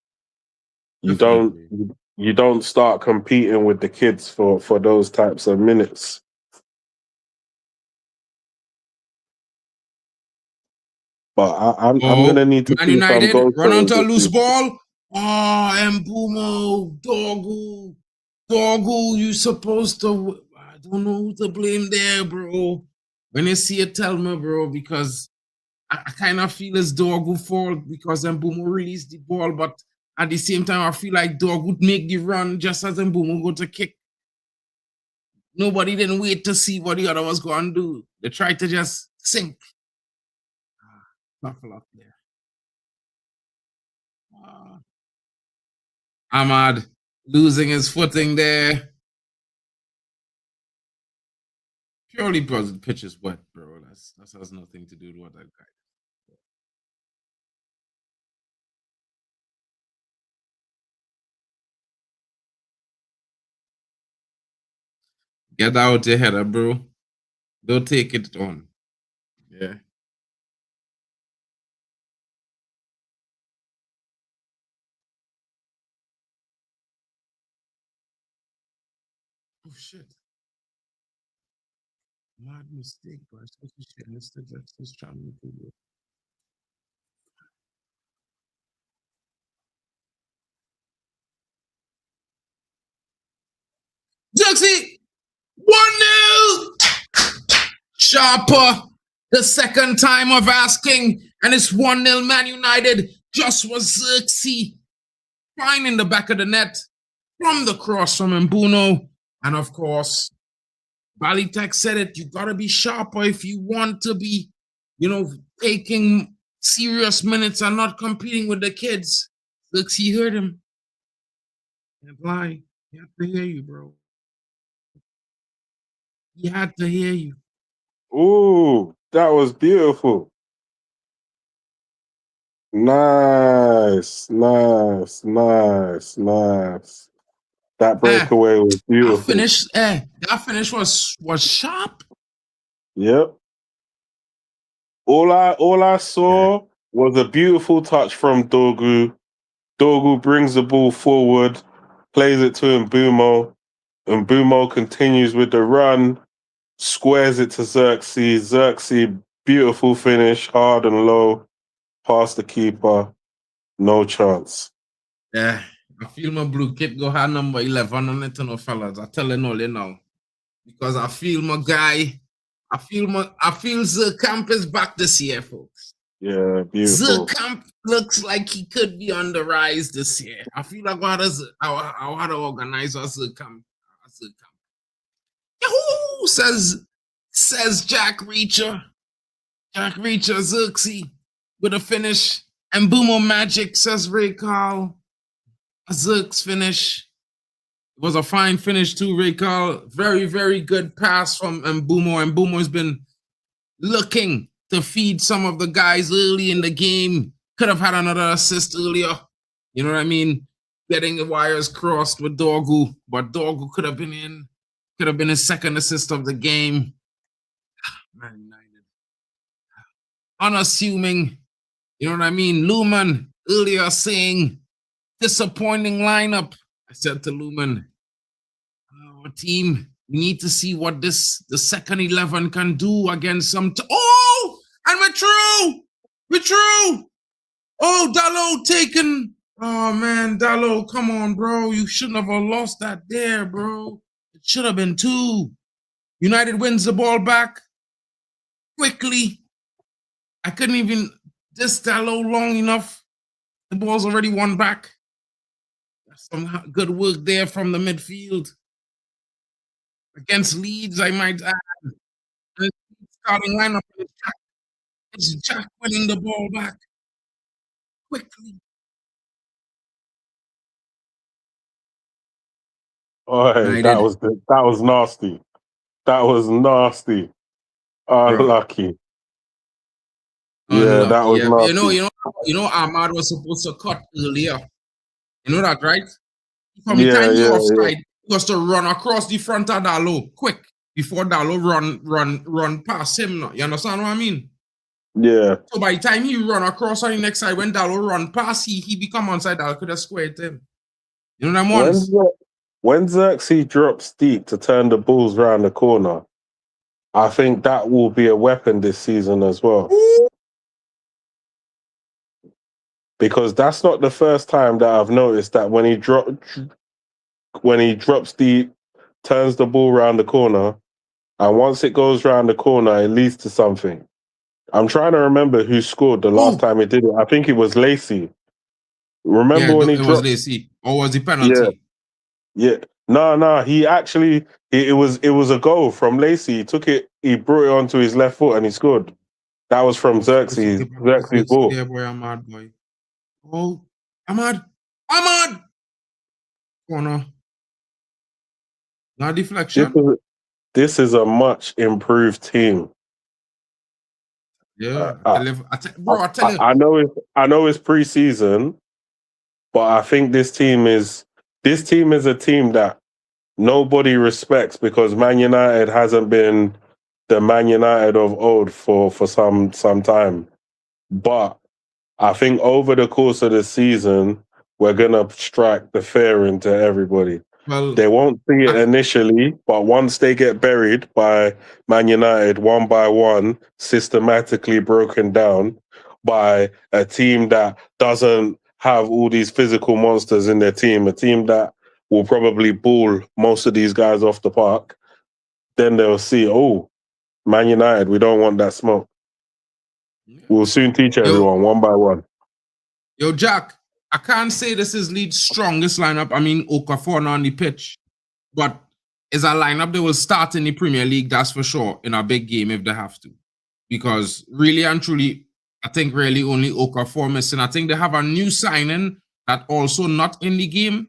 Definitely. You don't start competing with the kids for those types of minutes. But I'm gonna need to Man see some United goal run scorers onto a this loose season. ball. Mbeumo, Dorgu, you supposed to. I don't know who to blame there, bro. When you see it, tell me, bro, because I kind of feel it's Dorgu fault because Mbeumo released the ball, but at the same time, I feel like Dorgu would make the run just as Mbeumo go to kick. Nobody didn't wait to see what the other was going to do. They tried to just sink. Not a lot there. Ahmad losing his footing there. Purely because the pitch is wet, bro. That has nothing to do with what that guy. Get out your header, bro. Don't take it on. Yeah. Oh shit. Mad mistake, bro. It's supposed to be shit. Let's just try and do it. Juxie! 1-0! Sharper, the second time of asking, and it's 1-0 Man United. Just was Xerxes fine in the back of the net from the cross from Mbeumo. And of course, Balitech said it, you gotta be sharper if you want to be, taking serious minutes and not competing with the kids. Xerxes heard him. Can't lie. He had to hear you, bro. He had to hear you. Ooh, that was beautiful. Nice. That breakaway was beautiful. That finish was sharp. Yep. All I saw was a beautiful touch from Dorgu. Dorgu brings the ball forward, plays it to Mbeumo. Mbeumo continues with the run, squares it to Xerxes. Xerxes, beautiful finish, hard and low, past the keeper, no chance. Yeah, I feel my blue kit go hard number 11 on it, no fellas. I tell you all you now. Because I feel my guy, I feel Zerkamp is back this year, folks. Yeah, beautiful. Zerkamp looks like he could be on the rise this year. I feel like I had to organize our Zerkamp. Yahoo! Says Jack Reacher. Jack Reacher, Xerxes with a finish. And Mbeumo magic, says Ray Carl. A Xerxes finish. It was a fine finish too, Ray Carl. Very, very good pass from Mbeumo. Mbeumo has been looking to feed some of the guys early in the game. Could have had another assist earlier. You know what I mean? Getting the wires crossed with Dorgu. But Dorgu could have been in. Could have been his second assist of the game. Man United. Unassuming. You know what I mean? Luman earlier saying disappointing lineup. I said to Luman, our team, we need to see what the second 11 can do against some. Oh, and we're true. Oh, Dallo taken. Oh man, Dallo, come on, bro. You shouldn't have lost that there, bro. It should have been 2. United wins the ball back quickly. I couldn't even Dallo long enough. The ball's already won back. Some good work there from the midfield. Against Leeds, I might add. The starting lineup is Jack winning the ball back quickly. Oh, that was nasty. That was nasty. Unlucky. Yeah, that was nasty. You know, Ahmad was supposed to cut earlier. You know that, right? From the time you're offside, he was to run across the front of Dallo quick before Dallo run past him. Now. You understand what I mean? Yeah. So by the time he run across on the next side, when Dallo run past, he become onside. Dallo could have squared him. You know what I mean? When Xerxes drops deep to turn the balls around the corner, I think that will be a weapon this season as well. Because that's not the first time that I've noticed that when he drops deep, turns the ball around the corner, and once it goes around the corner, it leads to something. I'm trying to remember who scored the last time he did it. I think it was Lacey. Remember when he dropped? It was Lacey. Or was it penalty? Yeah. No. He actually it was a goal from Lacey. He took it, he brought it onto his left foot and he scored. That was from Xerxes ball. Yeah, boy, Ahmad, boy. Oh, Ahmad! Corner. Not deflection. This is a much improved team. Yeah, I tell you. I know it's preseason, but I think this team is a team that nobody respects because Man United hasn't been the Man United of old for some time. But I think over the course of the season, we're gonna strike the fear into everybody. Well, They won't see it initially, but once they get buried by Man United one by one, systematically broken down by a team that doesn't have all these physical monsters in their team, a team that will probably ball most of these guys off the park, then they'll see, oh, Man United, we don't want that smoke. We'll soon teach everyone one by one. Yo, Jack, I can't say this is Leeds' strongest lineup. I mean, Okafor on the pitch, but it's a lineup they will start in the Premier League, that's for sure, in a big game if they have to. Because really and truly, I think really only Okafor missing. I think they have a new signing that also not in the game,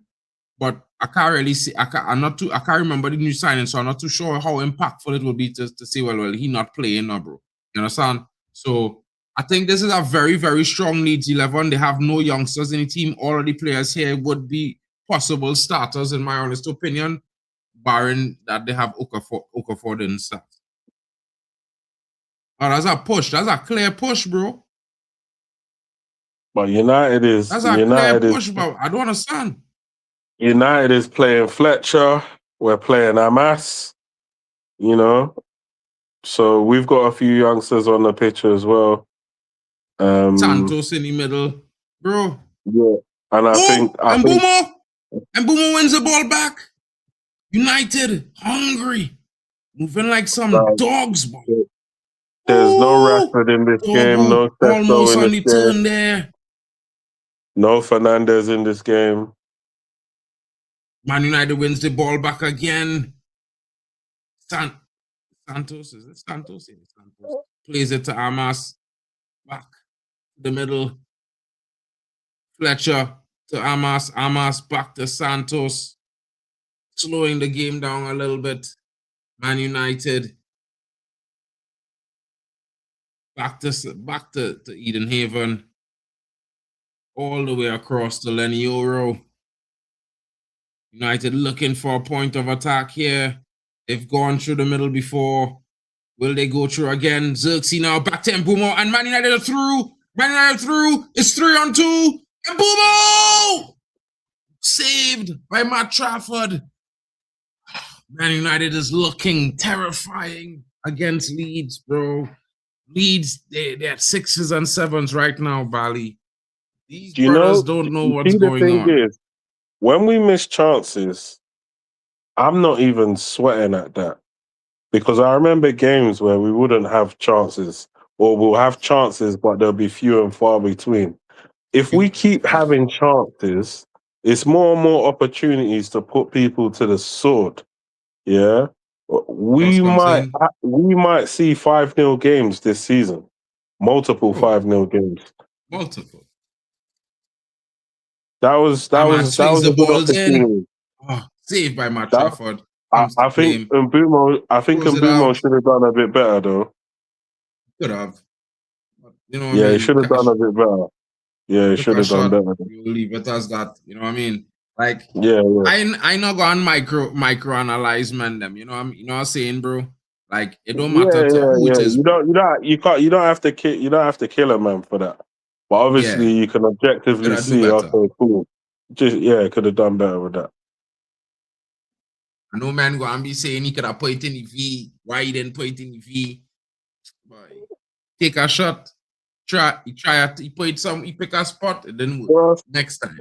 but I can't really see. I can't remember the new signing, so I'm not too sure how impactful it will be to say, well, he not playing now, bro. You understand? So I think this is a very, very strong Leeds 11. They have no youngsters in the team. All of the players here would be possible starters, in my honest opinion, barring that they have Okafor didn't start. Oh, that's a push. That's a clear push, bro. But United is... That's a clear push, bro. I don't understand. United is playing Fletcher. We're playing Amas. You know? So we've got a few youngsters on the pitch as well. Santos in the middle. Bro. Yeah. And I think... Mbeumo wins the ball back. United, hungry. Moving like some dogs, bro. There's no Rashford in this game. No almost on the this turn game. there. No Fernandez in this game. Man United wins the ball back again. Santos, is it Santos? Yeah, Santos. Plays it to Amas. Back the middle. Fletcher to Amas. Amas back to Santos. Slowing the game down a little bit. Man United. Back to Eden Haven. All the way across to Lenny Euro. United looking for a point of attack here. They've gone through the middle before. Will they go through again? Xerxes now back to Mbeumo, and Man United are through. Man United through. It's 3-on-2. Mbeumo! Saved by Matt Trafford. Man United is looking terrifying against Leeds, bro. Leeds, they're at 6s and 7s right now, Bali. These brothers don't know what's going on. Is, when we miss chances, I'm not even sweating at that. Because I remember games where we wouldn't have chances, or we'll have chances, but they'll be few and far between. If we keep having chances, it's more and more opportunities to put people to the sword. Yeah, we might see 5-0 games this season, multiple 5-0 games. Multiple. That was a good opportunity. Saved by Matt Trafford. I think Mbeumo should have done a bit better though. Could have. You know, he should have done a bit better. Yeah, he should have done better. You leave it as that. You know what I mean? Like, yeah. I not gonna micro analyze man them. You know what I'm saying, bro? Like, it don't matter who it is. You don't have to kill a man for that. But obviously you can objectively see, okay, cool. Could have done better with that. I know man go and be saying he could have put it in the V. Why he didn't put it in the V? Boy, take a shot. He pick a spot, it didn't work. Next time.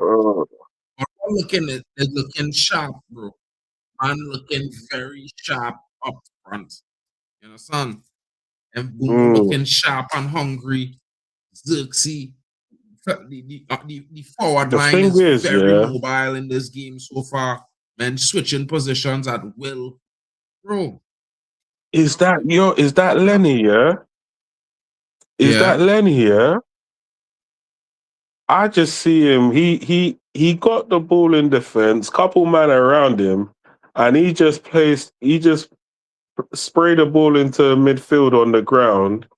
They're looking sharp, bro. Man looking very sharp up front. You understand? And Boom looking sharp and hungry. Xerxes. The forward line is very mobile in this game so far. Men switching positions at will. Bro. Is that Lenny, yeah? That Lenny, yeah? I just see him. He got the ball in defense, couple man around him, and he just sprayed the ball into midfield on the ground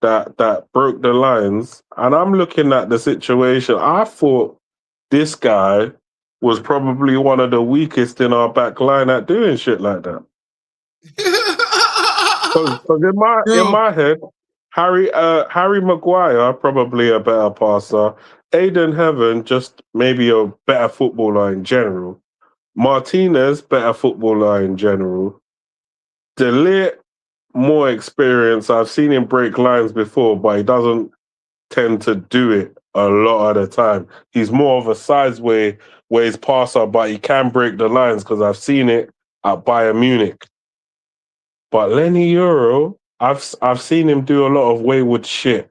that broke the lines. And I'm looking at the situation. I thought this guy was probably one of the weakest in our back line at doing shit like that. Because in my head, Harry Maguire, probably a better passer. Aiden Heaven, just maybe a better footballer in general. Martínez, better footballer in general. De Ligt, more experience. I've seen him break lines before, but he doesn't tend to do it a lot of the time. He's more of a sideway ways passer, but he can break the lines because I've seen it at Bayern Munich. But Lenny Euro, I've seen him do a lot of wayward shit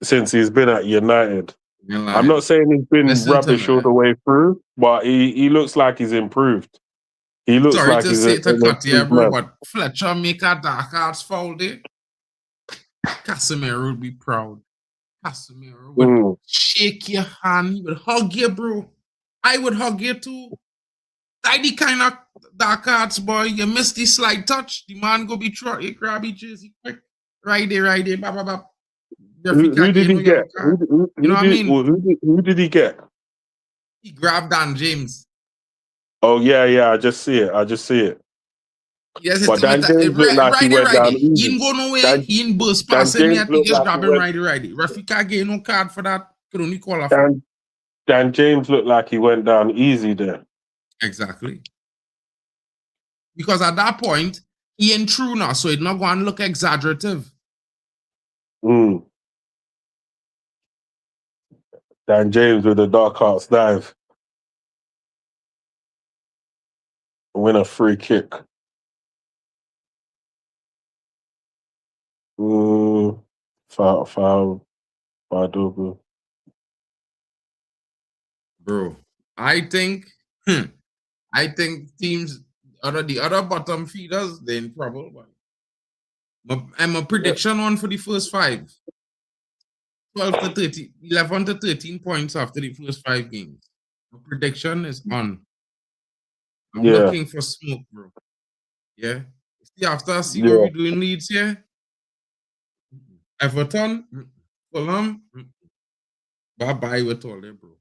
since he's been at United. I'm not saying he's been Listen to rubbish me. all the way through, but he looks like he's improved. He looks Sorry like to he's say to an cut here, improved bro, man. but Fletcher make a dark arts foul there. Casemiro would be proud. Casemiro would shake your hand. He would hug you, bro. I would hug you too. I the kind of dark arts, boy. You miss the slight touch. The man go be try grab his jersey quick. Right there, bah, bah, bah. Who did he get? You know what I mean? Who did he get? He grabbed Dan James. Oh yeah, I just see it. Yes, But Dan James looked like he went down He easy. didn't go nowhere. He didn't burst Dan past him James yet. He looked just like grabbed he him went- righty. Referee can't get no card for that. Could only qualify. Dan James looked like he went down easy there. Exactly. Because at that point, he ain't true now, so it's not going to look exaggerative. Dan James with a dark arts dive. Win a free kick. Foul. Double. Bro, I think teams, the other bottom feeders, they're in trouble. I'm a prediction one for the first 5. 12 to 13, 11 to 13 points after the first 5 games. My prediction is on. I'm looking for smoke, bro. Yeah. See, after I see what we're doing Leeds here, Everton, Fulham, bye-bye with all that, bro.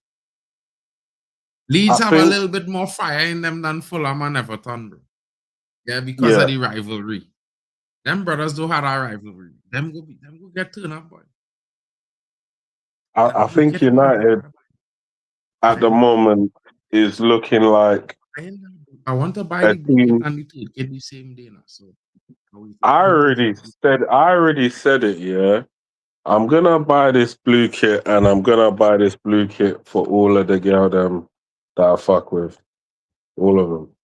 Leeds have a little bit more fire in them than Fulham and Everton, bro. Yeah, because of the rivalry. Them brothers don't have a rivalry. Them go get turned up, boy. I think United at the moment is looking like I want to buy the blue kit and the third kit the same day now. So I already said it, yeah. I'm gonna buy this blue kit and I'm gonna buy this blue kit for all of the girl them that I fuck with. All of them.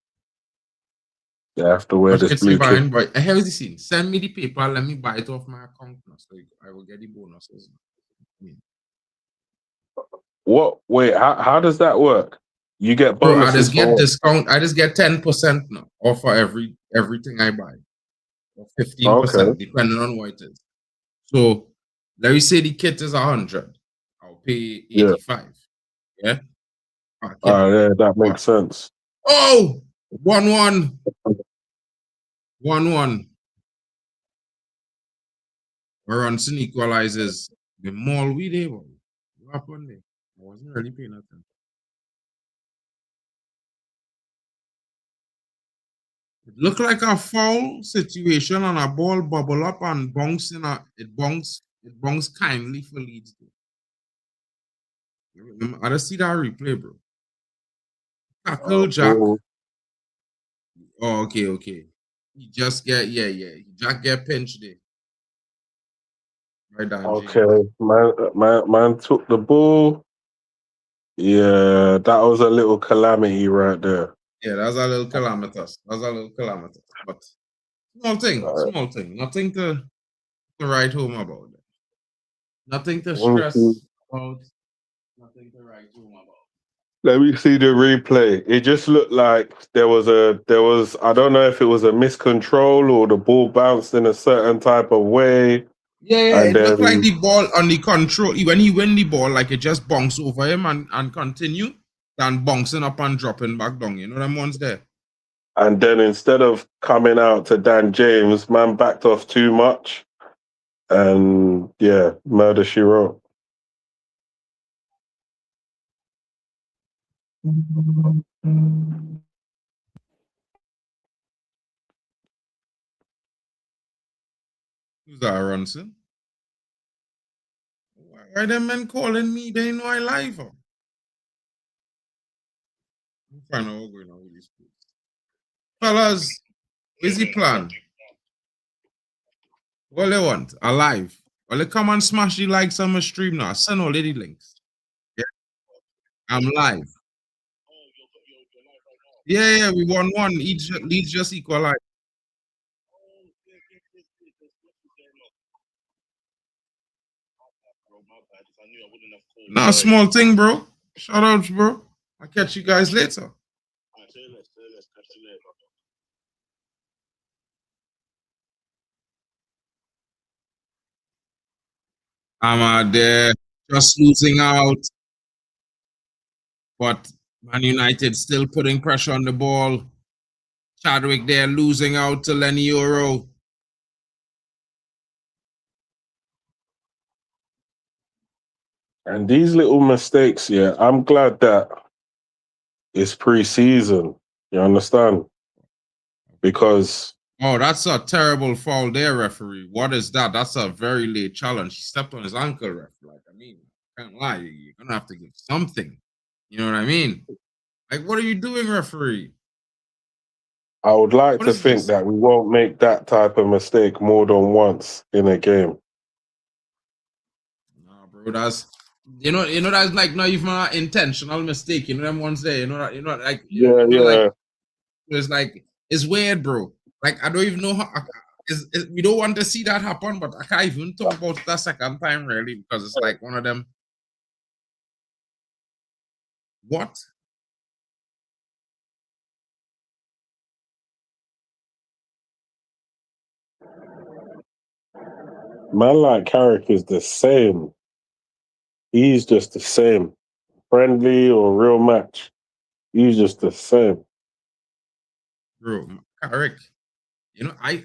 They have to wear this blue kit. Boy. Here's the scene. Send me the paper, let me buy it off my account now, so I will get the bonuses. What? Wait, how does that work? You get bonuses. Bro, I just get discount. I just get 10% now off for everything I buy. Or 15%, depending on what it is. So let me say the kit is 100. I'll pay 85. Yeah. That makes sense. Oh, 1-1. 1-1. Ronson equalizes. The mall we there, boy. What happened there? I wasn't really paying attention. It looked like a foul situation and a ball bubble up and bounce in it bounce kindly for Leeds. I just see that replay, bro. Tackle Jack. Oh, okay. He just get Jack get pinched there. Right down. Okay, man took the ball. Yeah, that was a little calamity right there. Yeah, that's a little calamitous. But small thing. Nothing to write home about. Nothing to stress about. Nothing to write home about. Let me see the replay. It just looked like there was I don't know if it was a miscontrol or the ball bounced in a certain type of way. Yeah, it looked like the ball on the control. When he win the ball, like it just bounced over him and continue, than bouncing up and dropping back down. You know them ones there. And then instead of coming out to Dan James, man backed off too much. And yeah, murder she wrote. Who's that, Ronson? Why them men calling me? They know I live. Find out what's going on with these people. Fellas, busy plan. What they want? Alive. Well, they come and smash the likes on my stream now. Send all the links. Yeah. I'm live. Yeah, we won one. Leeds just equalized. Nah, small thing, bro. Shout out, bro. I'll catch you guys later. I'm out there just losing out, but Man United still putting pressure on the ball. Chadwick there losing out to Lenny Euro. And these little mistakes, yeah, I'm glad that it's pre-season. You understand? Because Oh, that's a terrible foul there, referee. What is that? That's a very late challenge. He stepped on his ankle, ref. Like, I mean, can't lie. You're gonna have to give something. You know what I mean? Like, what are you doing, referee? I would like What to is think this? that we won't make that type of mistake more than once in a game. Nah, bro, that's that's like not even an intentional mistake. You know them ones there. Like like it's like it's weird, bro. Like I don't even know how. We don't want to see that happen, but I can't even talk about it that second time really because it's like one of them. What? Man like Carrick is the same. He's just the same. Friendly or real match. He's just the same. Bro, Carrick. You know, I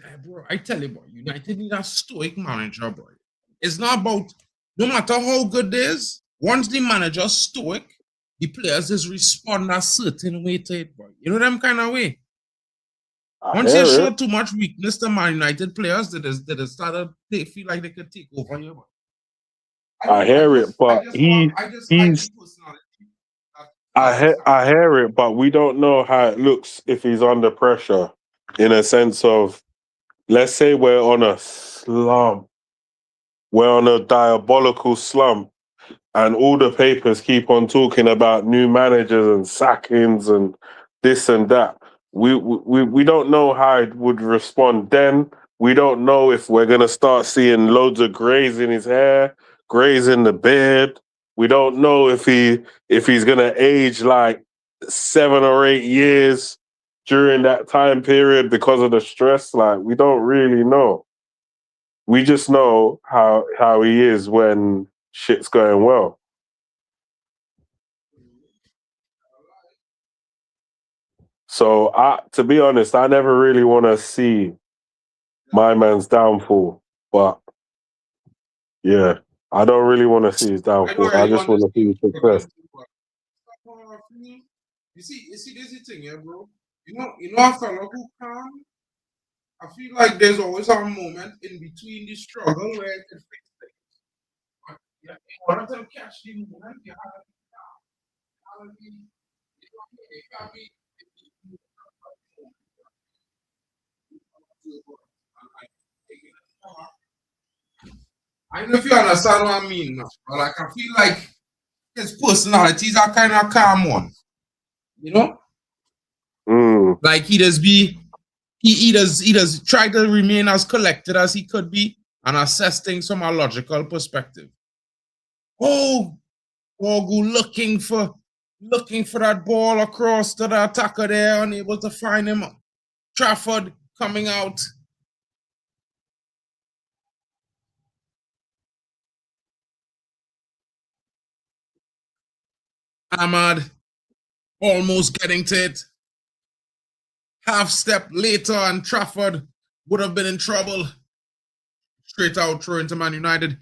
tell you, boy, United need a stoic manager, boy. It's not about no matter how good it is. Once the manager's stoic, the players just respond a certain way to it, boy. You know them kind of way. Once you show too much weakness to Man United players, they started they feel like they could take over you. I hear it, but I hear it, but we don't know how it looks if he's under pressure. In a sense of, let's say we're on a slump, we're on a diabolical slump, and all the papers keep on talking about new managers and sackings and this and that. We don't know how it would respond then. We don't know if we're gonna start seeing loads of grays in his hair, grays in the beard. We don't know if he's gonna age like 7 or 8 years during that time period because of the stress. Like we don't really know. We just know how he is when shit's going well. So, to be honest, I never really want to see my man's downfall. But yeah, I don't really want to see his downfall. I just want to see his success. You see, this is the thing, yeah, bro. You know, a fellow who calm. I feel like there's always a moment in between the struggle where it can fix things. But yeah, in order to catch the moment, you have to be, it can't be. I don't know if you understand what I mean, but like I feel like his personalities are kind of calm one. You know? Like he does try to remain as collected as he could be and assess things from a logical perspective. Oh, Bogu looking for that ball across to the attacker there, unable to find him. Trafford coming out. Ahmad almost getting to it. Half step later, and Trafford would have been in trouble. Straight out throw into Man United.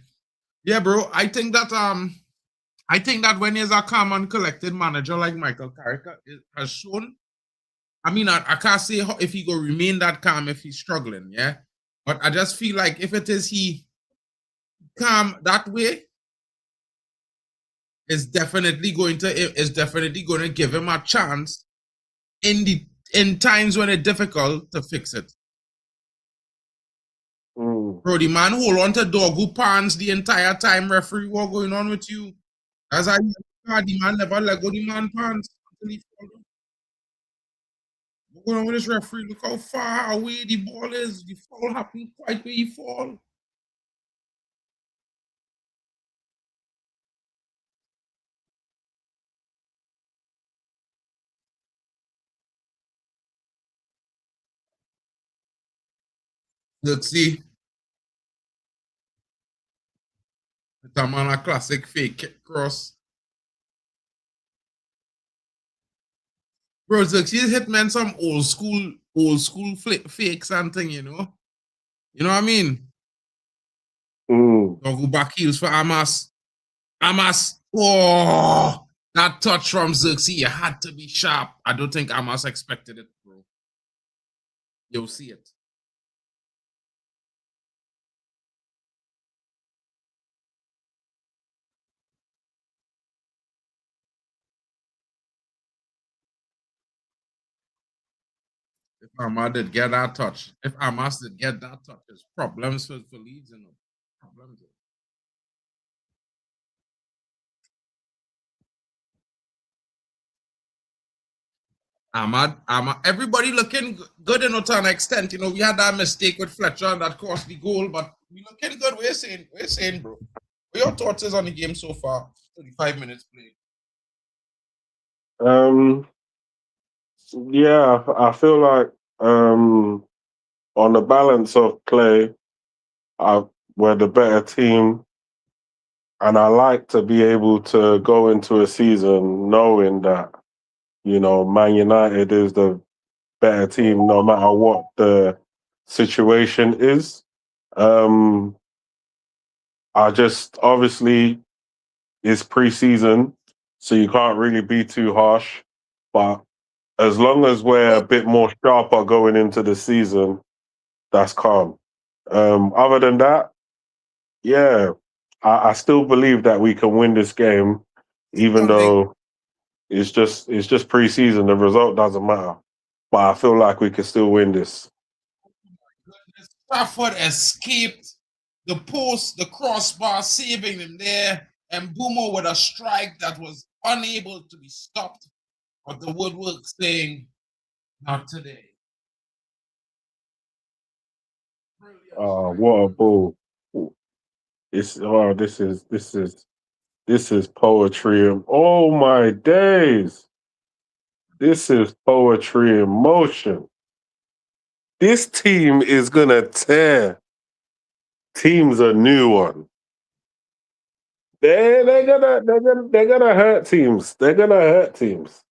Yeah, bro. I think that when there's a calm and collected manager like Michael Carrick has shown. I mean, I can't say if he go remain that calm if he's struggling, yeah. But I just feel like if it is he calm that way, is definitely going to give him a chance in times when it's difficult to fix it. Bro, the man hold on to doggo pants the entire time. Referee, what going on with you? As I the man never let go the man pants until he fall down. What's going on with this referee? Look how far away the ball is. The fall happened quite where he fall. Look, see. That man a classic fake kick cross. Bro, look, she's hit man some old school fakes and thing, you know? You know what I mean? Don't go back heels for Amas. Amas, oh, that touch from Xerxes, you had to be sharp. I don't think Amas expected it, bro. You'll see it. If Amas did get that touch, there's problems for Leeds, you know. Problems. Ahmad, everybody looking good enough to an extent. You know, we had that mistake with Fletcher and that cost the goal, but we looking good. We're saying, bro. What your thoughts is on the game so far? 35 minutes played. Yeah, I feel like on the balance of play, we're the better team, and I like to be able to go into a season knowing that, you know, Man United is the better team no matter what the situation is. I just, obviously, it's pre-season, so you can't really be too harsh, but as long as we're a bit more sharper going into the season, that's calm. Other than that, yeah, I still believe that we can win this game, even though it's just pre-season. The result doesn't matter, but I feel like we can still win this. Rashford escaped the post, the crossbar, saving him there, and Mbeumo with a strike that was unable to be stopped. But the woodwork saying, not today. What a ball! This is poetry. Oh my days! This is poetry in motion. This team is gonna tear teams a new one. They're gonna hurt teams. They're gonna hurt teams.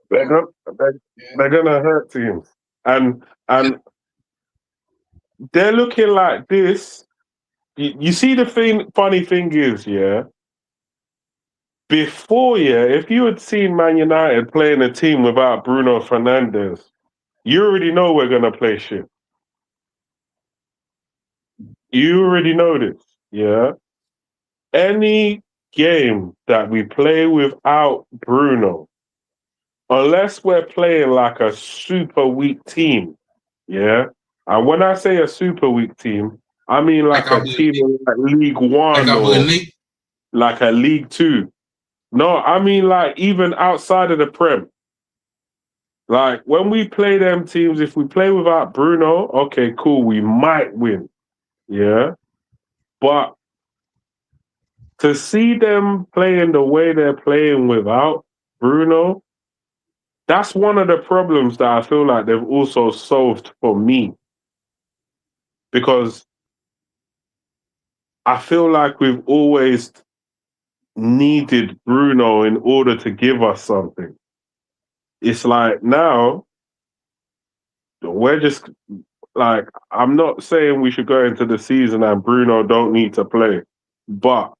They're gonna hurt teams. And they're looking like this. You see, the funny thing is, yeah, before, yeah, if you had seen Man United playing a team without Bruno Fernandes, you already know we're gonna play shit. You already know this, yeah. Any game that we play without Bruno, unless we're playing like a super weak team, yeah. And when I say a super weak team, I mean like a team in like League One or like a League Two. No, I mean like even outside of the Prem. Like when we play them teams, if we play without Bruno, okay, cool, we might win. Yeah. But to see them playing the way they're playing without Bruno, that's one of the problems that I feel like they've also solved for me. Because I feel like we've always needed Bruno in order to give us something. It's like now, we're just like, I'm not saying we should go into the season and Bruno don't need to play, but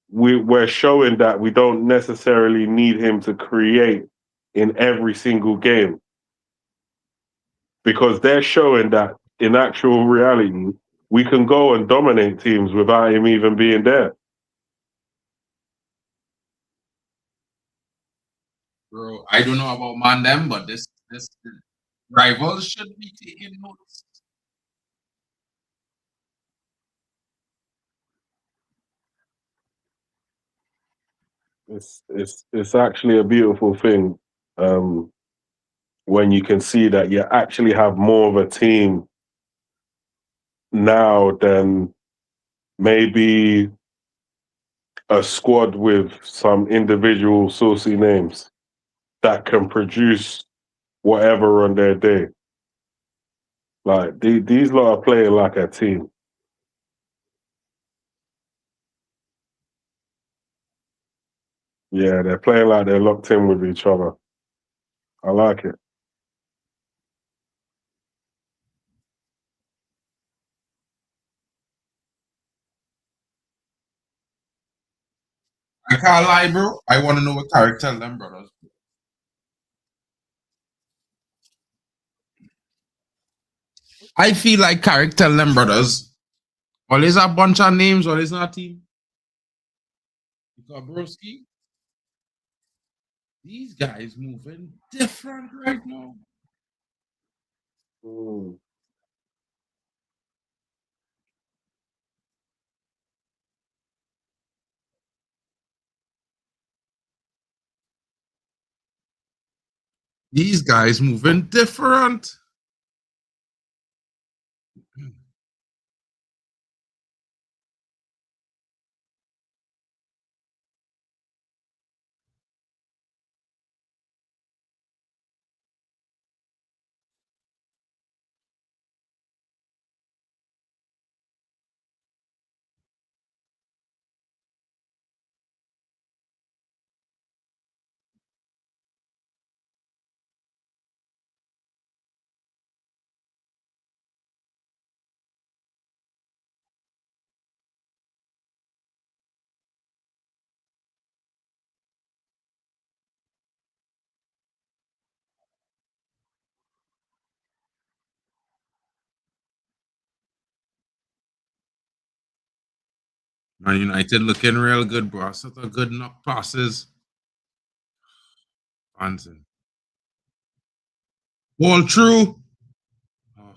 we're showing that we don't necessarily need him to create in every single game. Because they're showing that in actual reality, we can go and dominate teams without him even being there. Bro, I don't know about man them, but this rivals should be taking notes. It's actually a beautiful thing when you can see that you actually have more of a team now than maybe a squad with some individual saucy names that can produce whatever on their day. Like these lot are playing like a team. Yeah, they're playing like they're locked in with each other. I like it. I can't lie, bro. I want to know what Carrick tell them brothers. I feel like Carrick tell them brothers, well, there's a bunch of names, well, it's not a team. Because broski, these guys moving different right now. Mm. These guys moving different. Man United looking real good, bro. Such a good knock passes. Fancy. Ball through. Oh.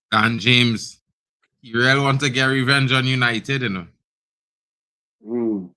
Dan James, you really want to get revenge on United, you know? Mm.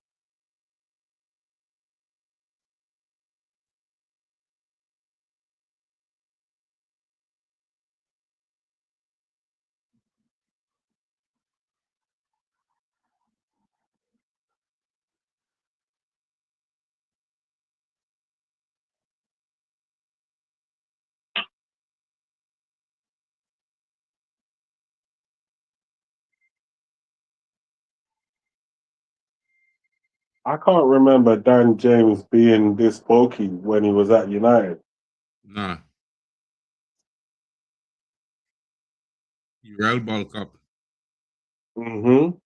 I can't remember Dan James being this bulky when he was at United. Nah. You real bulk up. Mm-hmm.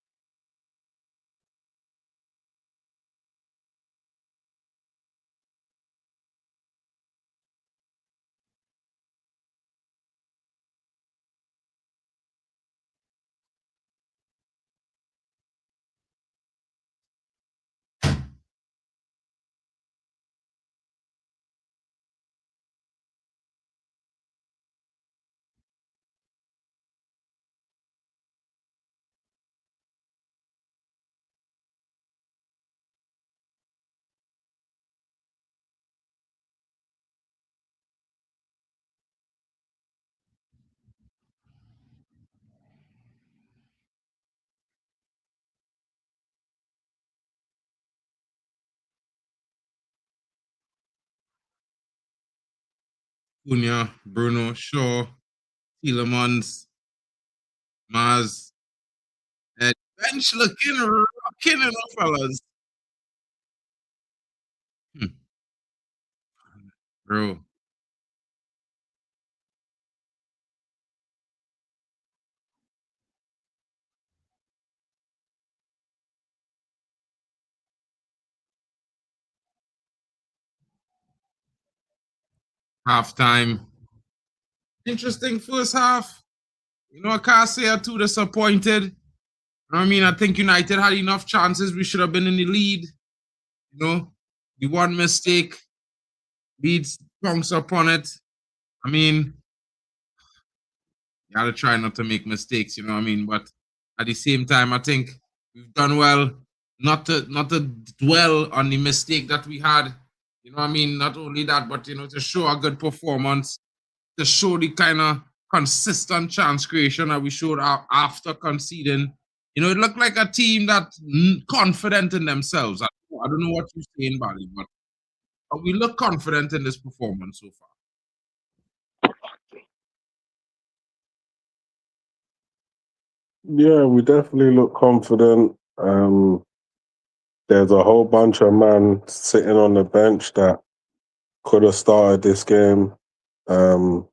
Cunha, Bruno, Shaw, Tielemans, Maz, and bench looking rocking, you know, fellas. Bro. Halftime. Interesting first half. You know, I can't say I'm too disappointed. I mean, I think United had enough chances. We should have been in the lead. You know, the one mistake, Leeds bounce upon it. I mean, you gotta try not to make mistakes, you know what I mean? But at the same time, I think we've done well not to dwell on the mistake that we had. You know what I mean? Not only that, but to show a good performance, to show the kind of consistent chance creation that we showed after conceding. It looked like a team that's confident in themselves. I don't know what you're saying, Bali, but we look confident in this performance so far. Yeah, we definitely look confident. There's a whole bunch of men sitting on the bench that could have started this game. And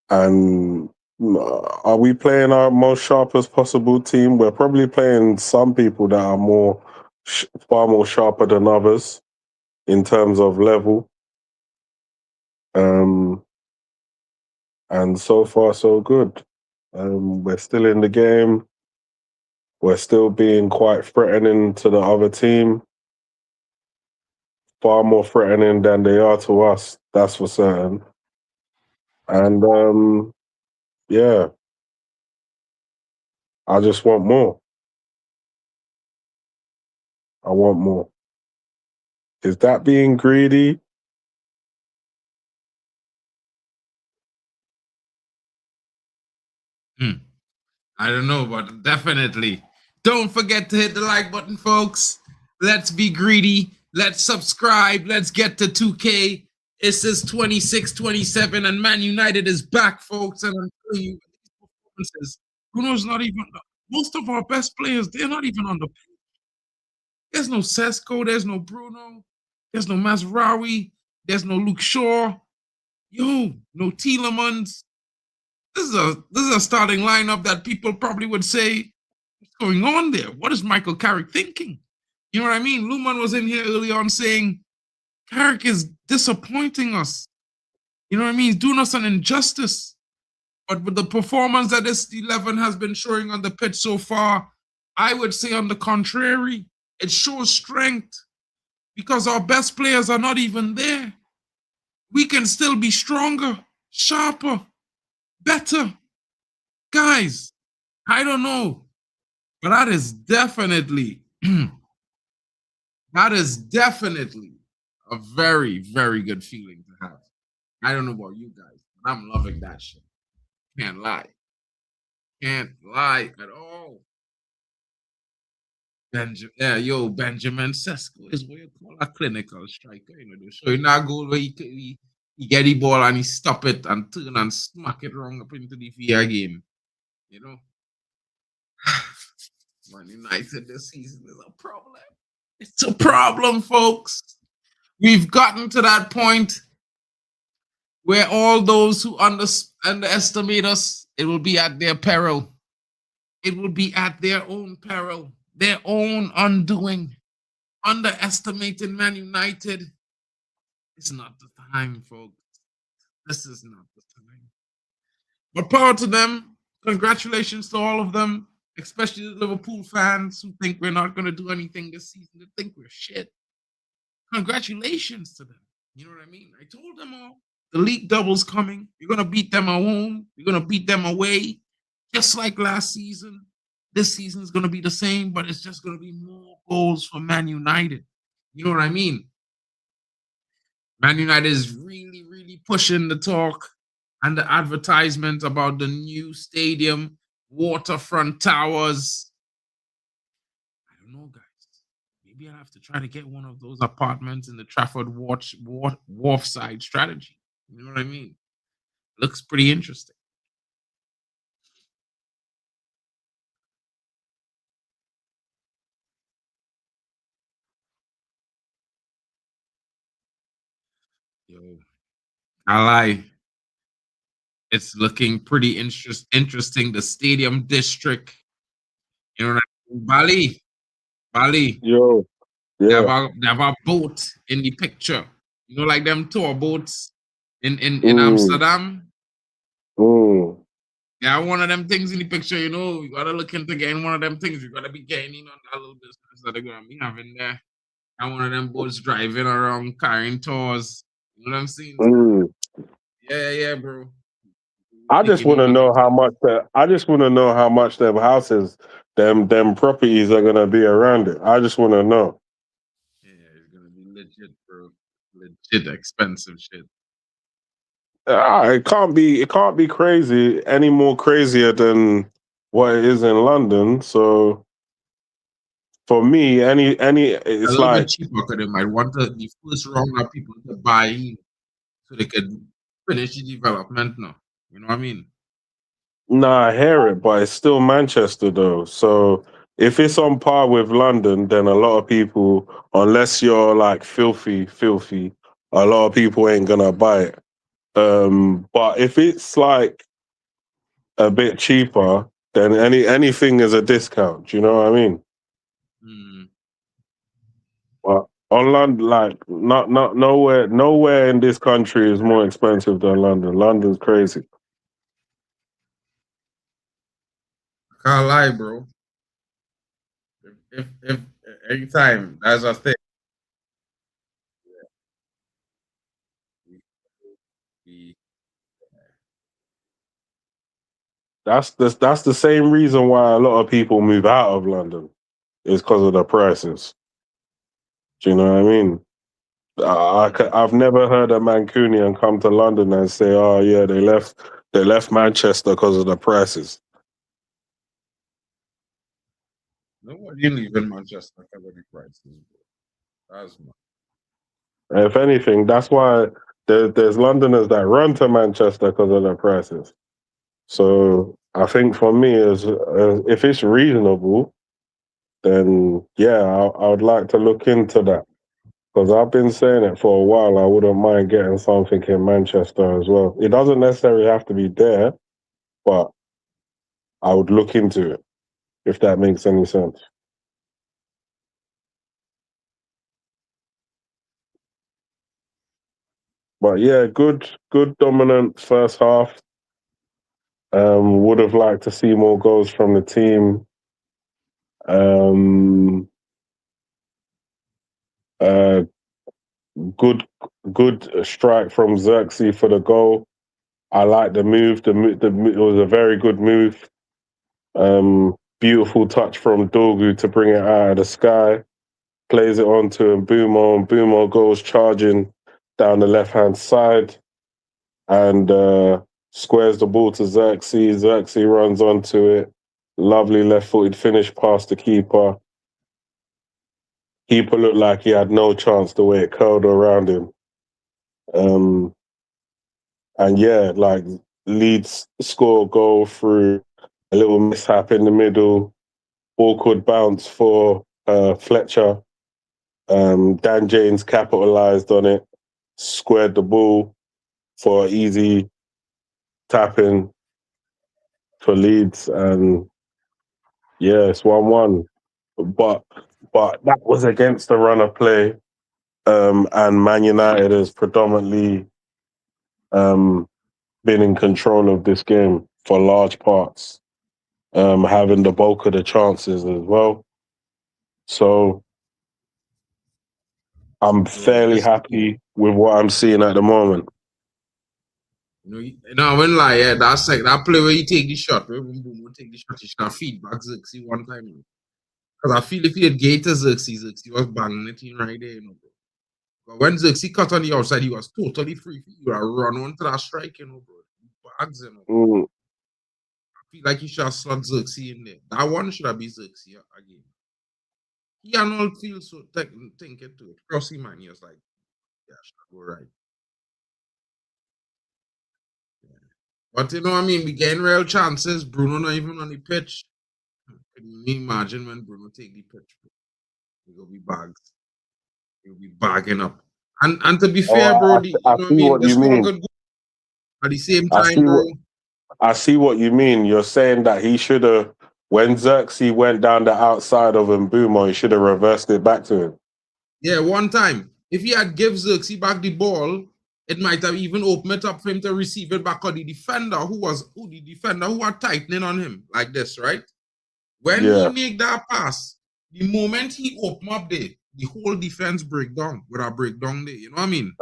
are we playing our most sharpest possible team? We're probably playing some people that are far more sharper than others in terms of level. And so far, so good. We're still in the game. We're still being quite threatening to the other team. Far more threatening than they are to us. That's for certain. And yeah, I just want more. I want more. Is that being greedy? I don't know, but definitely. Don't forget to hit the like button, folks. Let's be greedy. Let's subscribe. Let's get to 2K. It says 26, 27, and Man United is back, folks. And I'm telling you, these performances, Bruno's not even, most of our best players, they're not even on the pitch. There's no Sesko, there's no Bruno, there's no Mazraoui, there's no Luke Shaw, no Tielemans. This is a starting lineup that people probably would say, what's going on there? What is Michael Carrick thinking? You know what I mean? Luman was in here early on saying Carrick is disappointing us. You know what I mean? He's doing us an injustice. But with the performance that this 11 has been showing on the pitch so far, I would say on the contrary, it shows strength because our best players are not even there. We can still be stronger, sharper, better. Guys, I don't know. But that is definitely that is definitely a very, very good feeling to have. I don't know about you guys, but I'm loving that shit. Can't lie. Can't lie at all. Benjamin Sesko is what you call a clinical striker. So he not go where he get the ball and he stop it and turn and smack it wrong up into the VR game. You know? Man United this season is a problem. It's a problem, folks. We've gotten to that point where all those who underestimate us, it will be at their peril. It will be at their own peril, their own undoing. Underestimating Man United. It's not the time, folks. This is not the time. But power to them. Congratulations to all of them, especially the Liverpool fans who think we're not going to do anything this season. They think we're shit. Congratulations to them. You know what I mean? I told them all. The league double's coming. You're going to beat them at home. You're going to beat them away. Just like last season. This season's going to be the same, but it's just going to be more goals for Man United. You know what I mean? Man United is really, really pushing the talk and the advertisement about the new stadium, waterfront towers. I don't know, guys. Maybe I'll have to try to get one of those apartments in the Trafford Wharf side strategy. You know what I mean? Looks pretty interesting. I lie. It's looking pretty interesting. The stadium district, you know, Bali. Yo, yeah. They have a boat in the picture. You know, like them tour boats in Mm, Amsterdam. mm. Yeah, one of them things in the picture, you know, you gotta look into getting one of them things. You gotta be getting on that little business that they're gonna be having there. And one of them boats driving around carrying tours. You know what I'm saying? Mm. Yeah, bro. I just Taking want to over know the how place. much I just want to know how much them houses, them properties are gonna be around it. I just want to know. Yeah, it's gonna be legit, bro. Legit expensive shit. It can't be crazy any more crazier than what it is in London. So for me, A it's little bit like cheaper because they might want the first round of people to buy in so they could finish the development now. You know what I mean? nah, I hear it, but it's still Manchester though. So if it's on par with London, then a lot of people, unless you're like filthy, a lot of people ain't gonna buy it. But if it's like a bit cheaper, then anything is a discount. Do you know what I mean? Mm. But on London, like not nowhere in this country is more expensive than London. London's crazy. Can't lie, bro. If anytime that's a thing. We- That's the same reason why a lot of people move out of London is because of the prices. Do you know what I mean? I've never heard a Mancunian come to London and say, "Oh yeah, they left Manchester because of the prices." Nobody live in Manchester because of the prices, bro. That's my If anything, that's why there's Londoners that run to Manchester because of the prices. So I think for me, as if it's reasonable, then yeah, I would like to look into that because I've been saying it for a while. I wouldn't mind getting something in Manchester as well. It doesn't necessarily have to be there, but I would look into it if that makes any sense. But yeah, good dominant first half. Would have liked to see more goals from the team. Um, uh, good good strike from Xerxes for the goal. I like the move. It was a very good move. Beautiful touch from Dorgu to bring it out of the sky. Plays it on to Mbeumo, and Mbeumo goes charging down the left-hand side and squares the ball to Xerxes. Xerxes runs onto it. Lovely left-footed finish past the keeper. Keeper looked like he had no chance the way it curled around him. Um, and yeah, like Leeds score a goal through a little mishap in the middle. Awkward bounce for Fletcher. Dan James capitalized on it, squared the ball for easy tapping for Leeds, and yeah, it's 1-1. But that was against the run of play, and Man United has predominantly um, been in control of this game for large parts, having the bulk of the chances as well. So I'm bro. fairly This happy with what I'm seeing at the moment. I wouldn't lie, yeah, that's like that play where you take the shot, where boom boom will take the shot, you should have feedback Xerxes one time. Because I feel if he had gate to Xerxes was banging it in right there, you know, bro. But when Xerxes cut on the outside, he was totally free. He would have run onto that strike, you know, bro. Bags, you know. Mm. I feel like he should have slot Xerxes in there. That one should have been Xerxes again. He and all feel so thinking to it. Crossy man, he was like, yeah, should go right. Yeah. But you know what I mean? We getting real chances. Bruno not even on the pitch. Can you imagine when Bruno take the pitch? He will be bags. He'll be bagging up. And to be Oh, fair, bro, you I know what I see mean? what This you one mean. good. At the same I time, see bro. I see what you mean. You're saying that he should have, when Xerxes went down the outside of Mbeumo, he should have reversed it back to him. Yeah, one time. If he had give Xerxes back the ball, it might have even opened it up for him to receive it back. Or the defender who had tightening on him like this, right? When he Yeah. make that pass, the moment he open up there, the whole defense break down with a breakdown there. You know what I mean?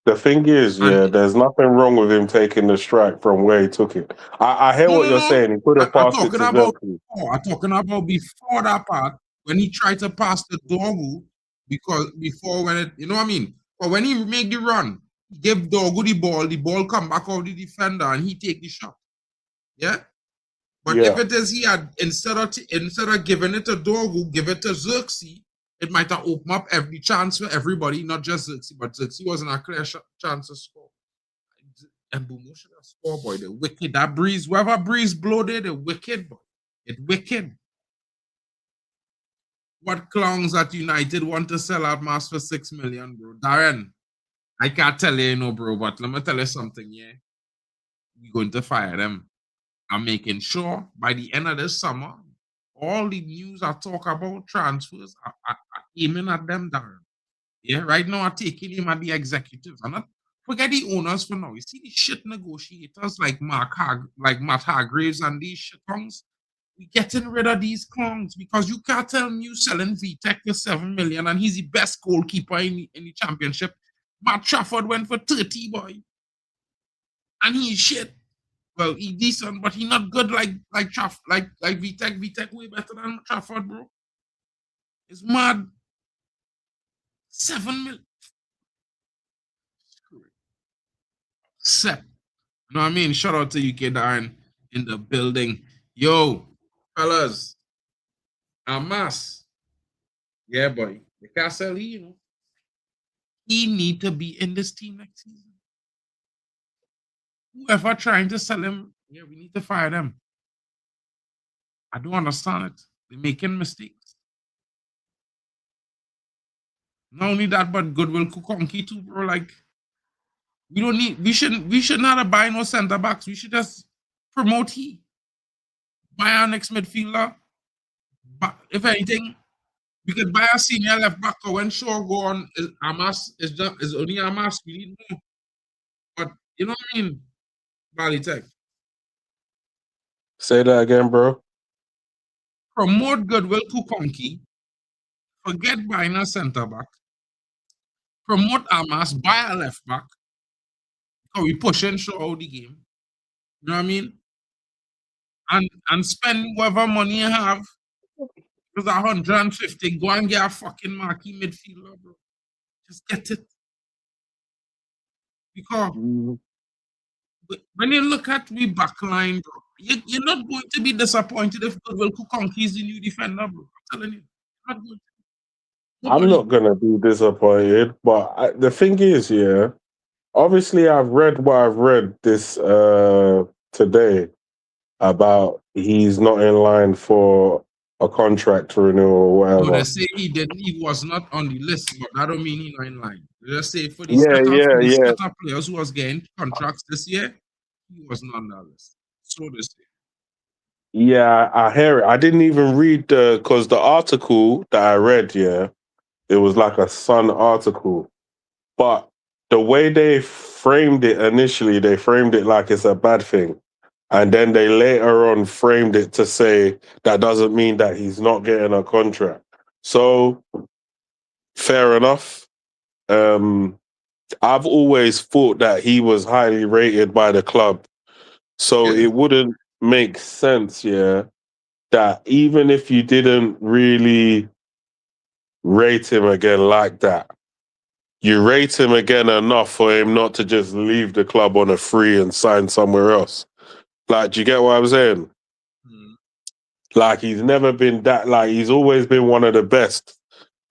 The thing is, yeah, And there's nothing wrong with him taking the strike from where he took it. I hear no, what no, you're no. saying. He could have I'm passed it talking to about Xerxes. I'm talking about before that part when he tried to pass the Dorgu because before when it, you know what I mean? But when he make the run, he give Dorgu the ball come back out the defender and he take the shot. Yeah. But if Yeah. it is he had instead of giving it to Dorgu, give it to Xerxes, it might have opened up every chance for everybody, not just Xerxes, but Xerxes wasn't a clear chance to score. And Mbeumo should have scored, boy. The wicked, that breeze, whoever breeze blow there, the wicked, boy. It wicked. What clowns at United want to sell out mass for 6 million, bro? Darren, I can't tell you, bro, but let me tell you something, yeah. We're going to fire them. I'm making sure by the end of this summer, all the news I talk about transfers are aiming at them, Darren. Yeah, right now I'm taking him at the executives. I'm not forget the owners for now. You see the shit negotiators like Matt Hargraves and these shit tongues. We getting rid of these clowns because you can't tell me you selling VTech for 7 million and he's the best goalkeeper in the championship. Matt Trafford went for 30, boy. And he's shit. Well, he's decent, but he's not good like VTech. VTech way better than Trafford, bro. It's mad. 7 million. Set. You know what I mean? Shout out to UK Darren in the building. Yo, fellas. Amas. Yeah, boy. The castle, he need to be in this team next season. Whoever trying to sell him, yeah, we need to fire them. I don't understand it. They're making mistakes. Not only that, but Goodwill Kukonki too, bro. Like, we should not have buy no center backs. We should just promote he. Buy our next midfielder. But if anything, we could buy a senior left back. When Shaw go on, Amas is only Amas. We need more. But you know what I mean? Bali Tech. Say that again, bro. Promote Goodwill Kukonki. Forget buying a centre back. Promote Amas, buy a left back. Because we pushing Shaw out the game. You know what I mean? And spend whatever money you have. Because 150, go and get a fucking marquee midfielder, bro. Just get it. Because when you look at we backline, bro, you're not going to be disappointed if Goodwill Kukonki is the new defender, bro. I'm telling you. Not going to. I'm not going to be disappointed. But the thing is, yeah, obviously I've read what I've read this today about he's not in line for a contract renewal or No, whatever. they say he was not on the list, but that don't mean he's not in line. They just say for the set of players who was getting contracts this year, he was not on that list. So they say. Yeah, I hear it. I didn't even read because the article that I read, yeah, it was like a Sun article. But the way they framed it initially, they framed it like it's a bad thing. And then they later on framed it to say that doesn't mean that he's not getting a contract. So, fair enough. I've always thought that he was highly rated by the club. So Yeah. it wouldn't make sense, yeah, that even if you didn't really rate him again like that, you rate him again enough for him not to just leave the club on a free and sign somewhere else. Like, do you get what I'm saying? Like, he's never been that, like, he's always been one of the best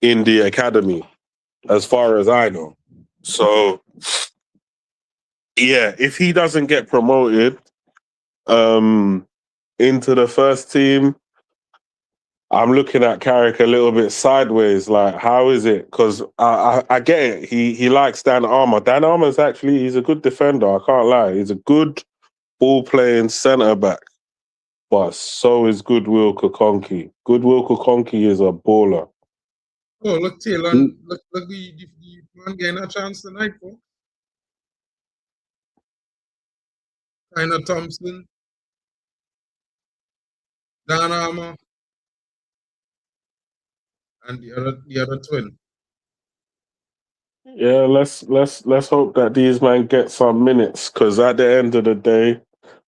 in the academy, as far as I know. So, yeah, if he doesn't get promoted into the first team, I'm looking at Carrick a little bit sideways. Like, how is it? Because I get it. He likes Dan Armour. Dan Armour's actually, he's a good defender. I can't lie. He's a good ball playing centre back. But so is Goodwill Kokonki. Goodwill Kokonki is a baller. Oh, look, Taylor, look, the man getting a chance tonight, bro. Tyler Thompson, Dan Armour, and the other twin. Yeah, let's hope that these men get some minutes, because at the end of the day,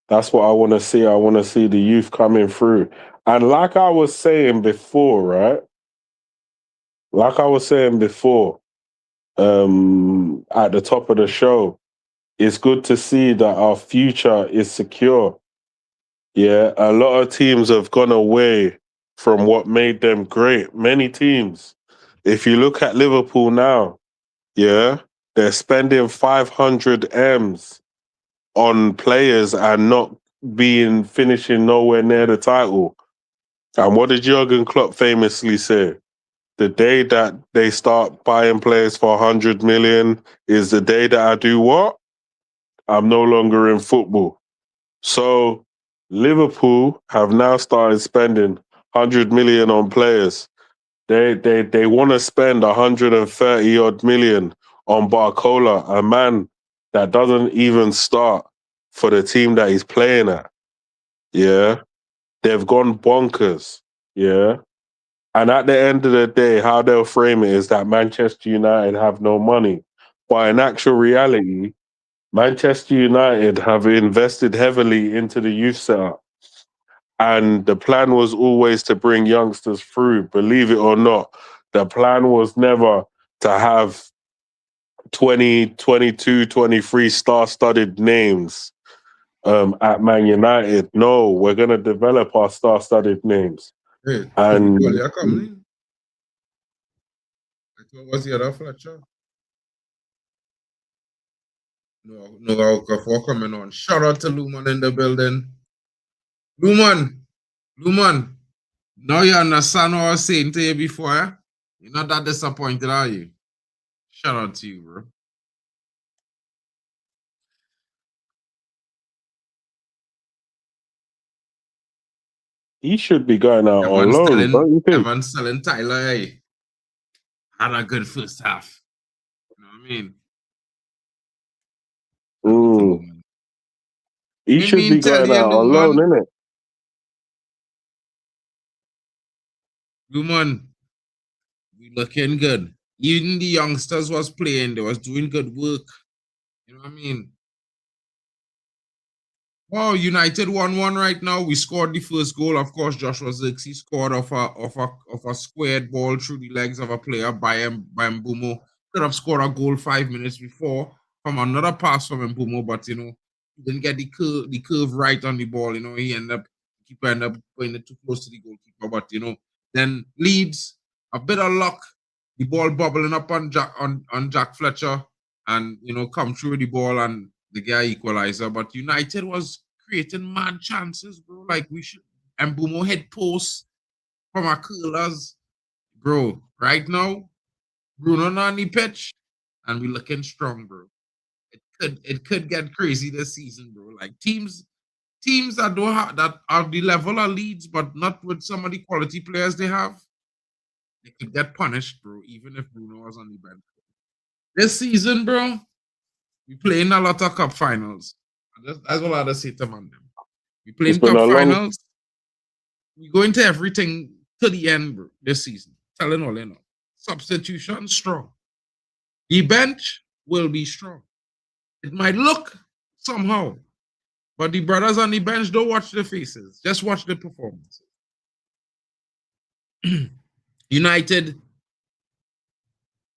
that's what I want to see. I want to see the youth coming through. And like I was saying before, right? Like I was saying before, at the top of the show, it's good to see that our future is secure. Yeah, a lot of teams have gone away from what made them great. Many teams. If you look at Liverpool now, yeah, they're spending 500 M's on players and not finishing nowhere near the title. And what did Jurgen Klopp famously say? The day that they start buying players for 100 million is the day that I do what? I'm no longer in football. So Liverpool have now started spending 100 million on players. They want to spend 130 odd million on Barcola, a man that doesn't even start for the team that he's playing at. Yeah. They've gone bonkers. Yeah. And at the end of the day, how they'll frame it is that Manchester United have no money. But in actual reality, Manchester United have invested heavily into the youth setup. And the plan was always to bring youngsters through, believe it or not. The plan was never to have 20, 22, 23 star-studded names at Man United. No, we're going to develop our star-studded names. Hey, And you're coming. I thought was the other Fletcher. No, Okafor coming on. Shout out to Luman in the building. Luman. Now you understand what I was saying to you before, eh? You're not that disappointed, are you? Shout out to you, bro. he should be going out on loan, don't you think? Everyone's selling Tyler, eh? Had a good first half. You know what I mean? He should be going out on loan, innit? Luman, we looking good. Even the youngsters was playing, they was doing good work. You know what I mean? Oh, United 1-1 right now. We scored the first goal. Of course, Joshua Zirkzee scored off a squared ball through the legs of a player by Mbeumo. Could have scored a goal 5 minutes before from another pass from Mbeumo, but you know, he didn't get the curve right on the ball. You know, keeper ended up putting it too close to the goalkeeper. But you know, then Leeds, a bit of luck, the ball bubbling up on Jack Fletcher, and you know, come through the ball and the guy equalizer. But United was creating mad chances, bro. Like we should. And Mbeumo hit posts from our curlers, bro. Right now, Bruno not on the pitch, and we looking strong, bro. It could get crazy this season, bro. Like teams that don't have that are the level of Leeds, but not with some of the quality players they have, they could get punished, bro. Even if Bruno was on the bench. This season, bro, we playing a lot of cup finals. That's all I had to say to man. We playing cup finals. We go into everything to the end, bro, this season. Telling all you know. Substitution strong. The bench will be strong. It might look somehow, but the brothers on the bench don't watch the faces. Just watch the performances. United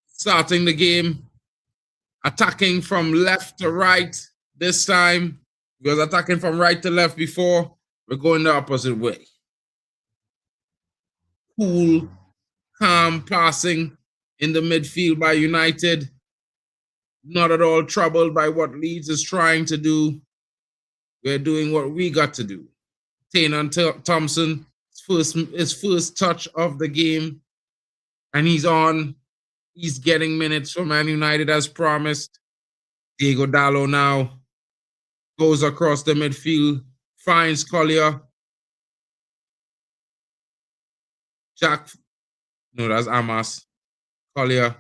starting the game, attacking from left to right this time. We was attacking from right to left before. We're going the opposite way. Cool, calm passing in the midfield by United. Not at all troubled by what Leeds is trying to do. We're doing what we got to do. Taylor Thompson, first touch of the game, and he's on. He's getting minutes for Man United as promised. Diego Dallo now goes across the midfield, finds Collier. No, that's Amos. Collier.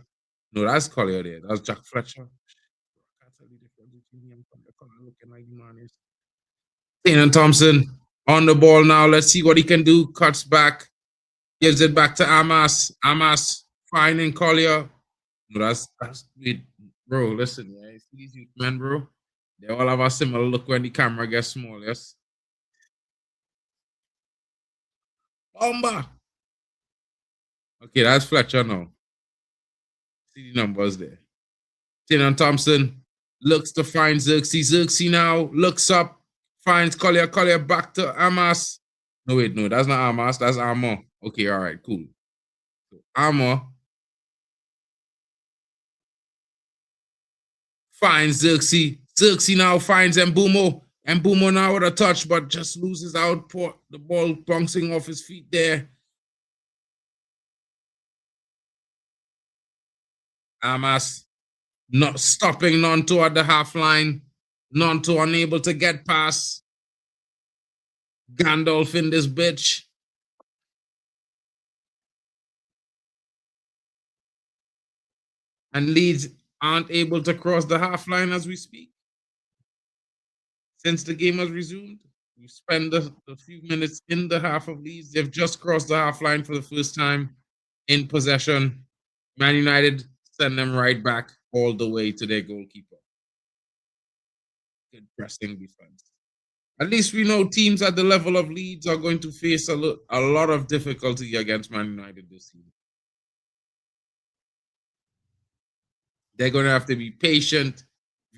No, that's Collier there. That's Jack Fletcher. I can't tell you the difference between him and Collier looking like the man is. Tannen Thompson on the ball now. Let's see what he can do. Cuts back. Gives it back to Amos. Amos finding Collier. No, that's bro, listen, yeah. It's these youth men, bro. They all have a similar look when the camera gets small, yes? Bomba. Okay, that's Fletcher now. See the numbers there. Tannen Thompson looks to find Xerxes. Xerxes now looks up, finds Collier. Collier back to Amos. No, wait, no, that's not Amos. That's Armour. Okay, all right, cool. So Armour finds Xerxes. Xerxes now finds Mbeumo. Mbeumo now with a touch, but just loses out. The ball bouncing off his feet there. Amos not stopping Nonto at the half line. Nonto unable to get past Gandalf in this bitch. And Leeds aren't able to cross the half line as we speak. Since the game has resumed, we spend a few minutes in the half of Leeds. They've just crossed the half line for the first time in possession. Man United send them right back all the way to their goalkeeper. Good pressing defense. At least we know teams at the level of Leeds are going to face a lot of difficulty against Man United this season. They're going to have to be patient,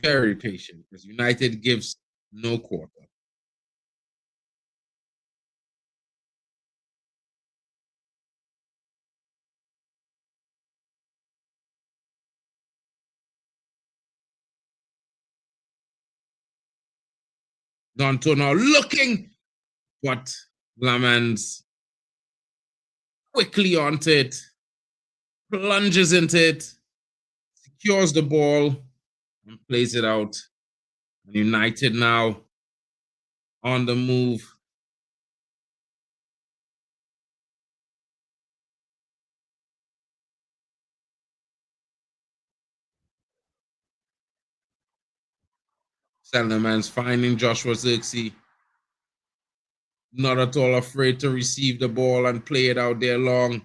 very patient, because United gives no quarter. Nonto now looking, but Lamans quickly onto it, plunges into it, secures the ball, and plays it out. And United now on the move. Sellerman's finding Joshua Xerxes. Not at all afraid to receive the ball and play it out there long.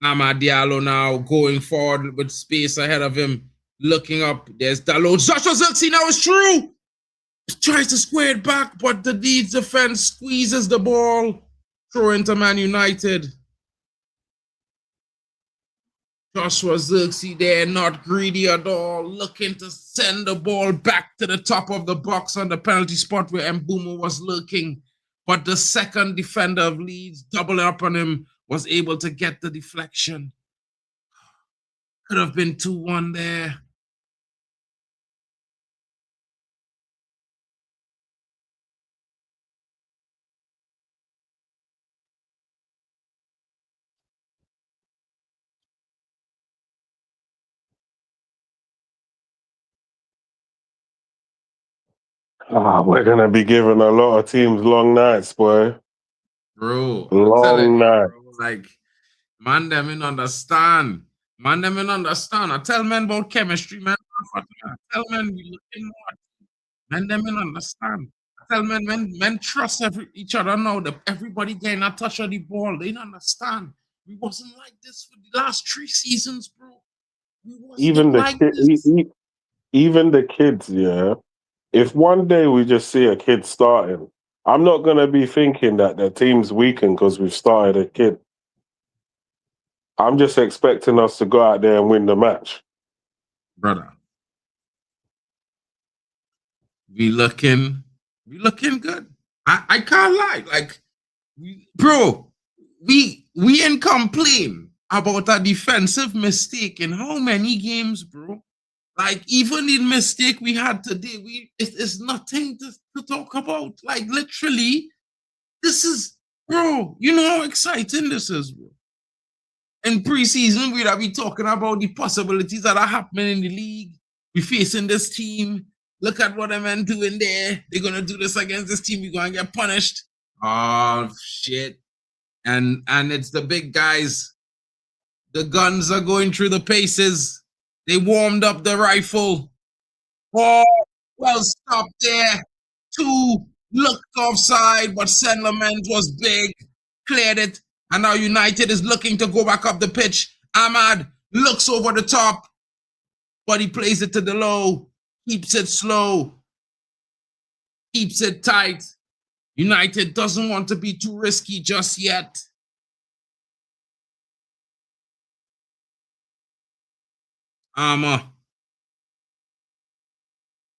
Amad Diallo now going forward with space ahead of him. Looking up. There's Dallo. Joshua Xerxes now is true. Tries to square it back, but the Leeds defense squeezes the ball. Throw into Man United. Joshua Xerxes there, not greedy at all, looking to send the ball back to the top of the box on the penalty spot where Mbeumo was lurking. But the second defender of Leeds, doubling up on him, was able to get the deflection. Could have been 2-1 there. We're gonna be giving a lot of teams long nights, boy. Bro, long night. Bro, like, man, them in understand. Man, them in understand. I tell men about chemistry, man. I tell men we looking more. Men, them in understand. I tell men trust each other now. Everybody getting a touch of the ball. They don't understand. We wasn't like this for the last 3 seasons, bro. We wasn't Even the kids, yeah. If one day we just see a kid starting, I'm not going to be thinking that the team's weakened because we've started a kid. I'm just expecting us to go out there and win the match. Brother. We looking good. I can't lie. Like, bro, we ain't complain about a defensive mistake in how many games, bro? Like, even the mistake we had today, it's nothing to talk about. Like, literally, this is Bro, you know how exciting this is, bro. In preseason, we'd be talking about the possibilities that are happening in the league. We're facing this team. Look at what I'm doing there. They're gonna do this against this team. We're gonna get punished. Oh shit. And it's the big guys. The guns are going through the paces. They warmed up the rifle. Oh, well stopped there. 2 looked offside, but Senlement was big, cleared it, and now United is looking to go back up the pitch. Ahmad looks over the top, but he plays it to the low, keeps it slow, keeps it tight. United doesn't want to be too risky just yet.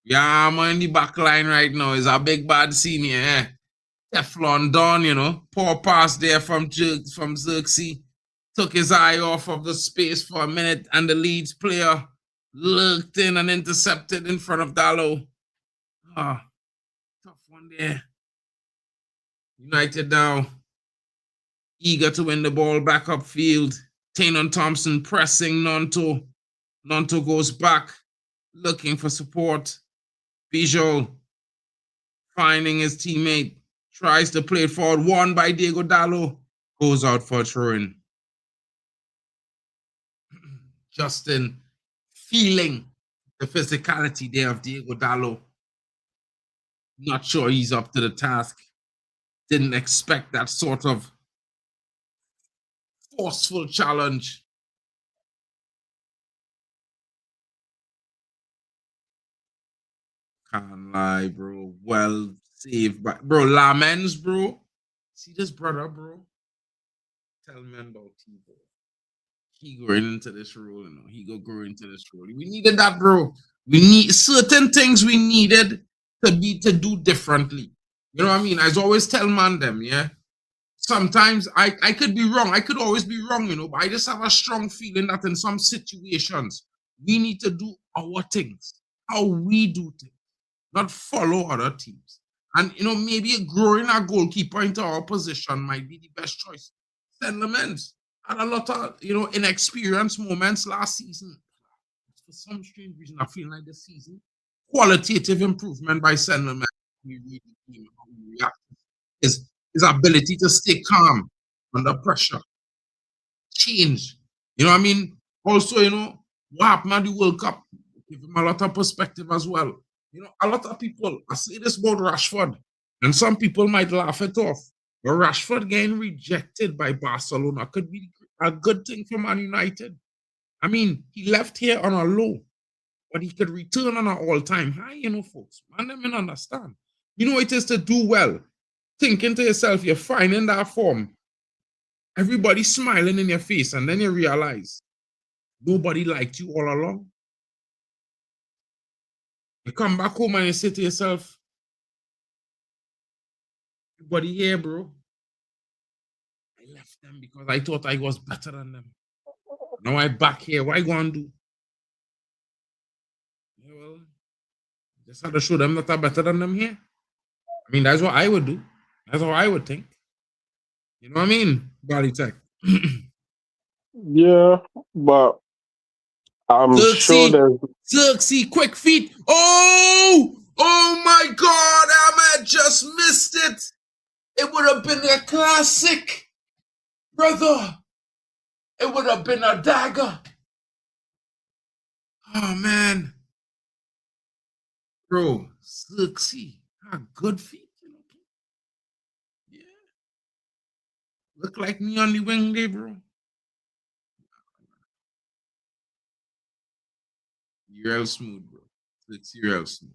Yeah, I'm in the back line right now. Is a big bad senior. Eh? Teflon Don, you know. Poor pass there from Xerxes. Took his eye off of the space for a minute, and the Leeds player looked in and intercepted in front of Dallo. Ah, tough one there. United now eager to win the ball back upfield. Tanon Thompson pressing Nonto. Nonto goes back, looking for support. Visual finding his teammate, tries to play it forward. Won by Diego Dallo, goes out for a throw-in. Justin feeling the physicality there of Diego Dallo. Not sure he's up to the task. Didn't expect that sort of forceful challenge. Can't lie, bro. Well saved by bro. Lamens, bro. See this brother, bro. Tell me about T-Ball. He going into this role, you know. He go grow into this role. We needed that, bro. We need certain things we needed to do differently. You know what I mean? I always tell man them, yeah. Sometimes I could be wrong. I could always be wrong, you know, but I just have a strong feeling that in some situations we need to do our things, how we do things, not follow other teams. And you know, maybe growing a goalkeeper into our position might be the best choice. Sentiments had a lot of inexperienced moments last season. For some strange reason, I feel like this season, qualitative improvement by Sentiments. We really react. His ability to stay calm under pressure. Change. You know what I mean? Also, what happened at the World Cup give him a lot of perspective as well. A lot of people, I say this about Rashford, and some people might laugh it off, but Rashford getting rejected by Barcelona could be a good thing for Man United. I mean, he left here on a low, but he could return on an all-time high, folks. Man, them don't understand. It is to do well. Thinking to yourself, you're fine in that form. Everybody smiling in your face, and then you realize nobody liked you all along. You come back home and you say to yourself, everybody here, bro, I left them because I thought I was better than them. Now I'm back here. What I going to do? Yeah, well, just have to show them that I'm better than them here. I mean, that's what I would do. That's what I would think. You know what I mean? Body tech. Yeah, but I'm sure there's Xerxes, quick feet. Oh my God, Ahmed just missed it. It would have been a classic, brother. It would have been a dagger. Oh man. Bro, Xerxes, good feet. Yeah. Look like me on the wing there, bro. You're real smooth, bro. It's real smooth.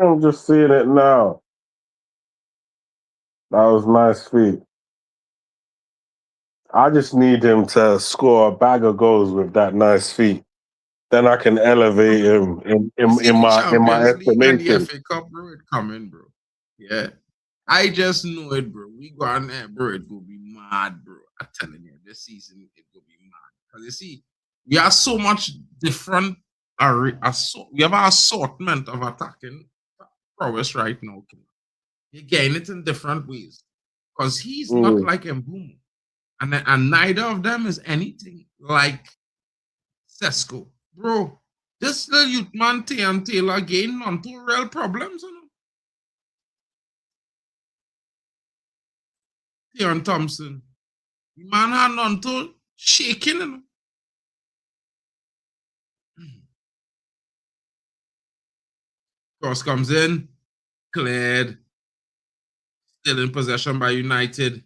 I'm just seeing it now. That was nice feet. I just need him to score a bag of goals with that nice feet. Then I can elevate him in my estimation. The FA Cup, bro, it coming, bro. Yeah. I just know it, bro. We go on there, bro. It will be mad, bro. I'm telling you, this season it will be mad. Because you see, we have so much different. We have an assortment of attacking prowess right now. You're getting it in different ways. Because he's not Mm. like Mbeumo. And neither of them is anything like Sesko. Bro, this little youth man and Taylor getting onto real problems, you know. Theon Thompson. The man had onto shaking, you know. Cross comes in, cleared, still in possession by United.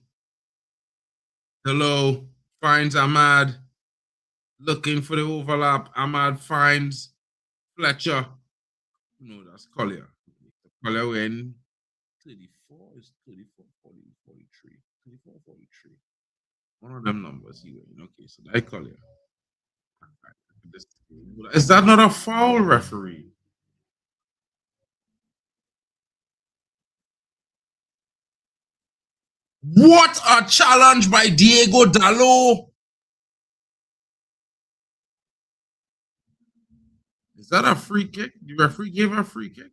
Hello, finds Ahmad, looking for the overlap. Ahmad finds Fletcher. No, that's Collier. Collier win 34 is 34, 40, 43. 34, 43. One of them numbers he win. Okay, so that Collier. Is that not a foul, referee? What a challenge by Diego Dalot. Is that a free kick? The referee gave a free kick.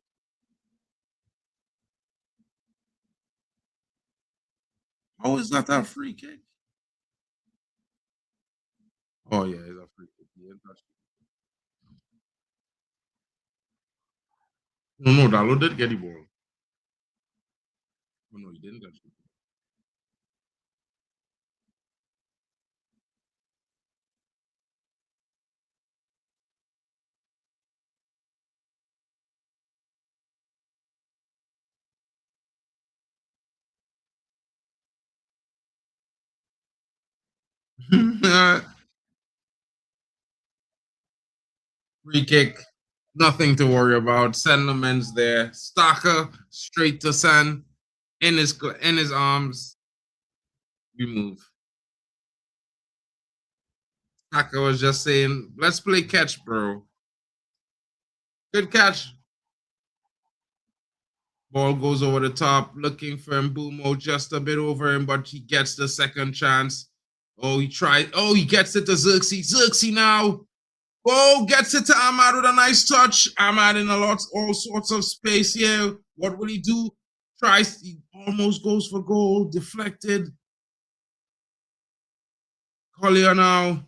How is that a free kick? Oh, yeah, it's a free kick. No, Dalot did get the ball. Oh, no, he didn't touch it. Free kick, nothing to worry about. Senderman's there. Starker straight to Sen in his arms. We move. Starker was just saying, "Let's play catch, bro." Good catch. Ball goes over the top, looking for Mbeumo, just a bit over him, but he gets the second chance. Oh, he tried. Oh, he gets it to Xerxes. Xerxes now. Oh, gets it to Ahmad with a nice touch. Ahmad in all sorts of space here. What will he do? Tries, he almost goes for goal, deflected. Collier now.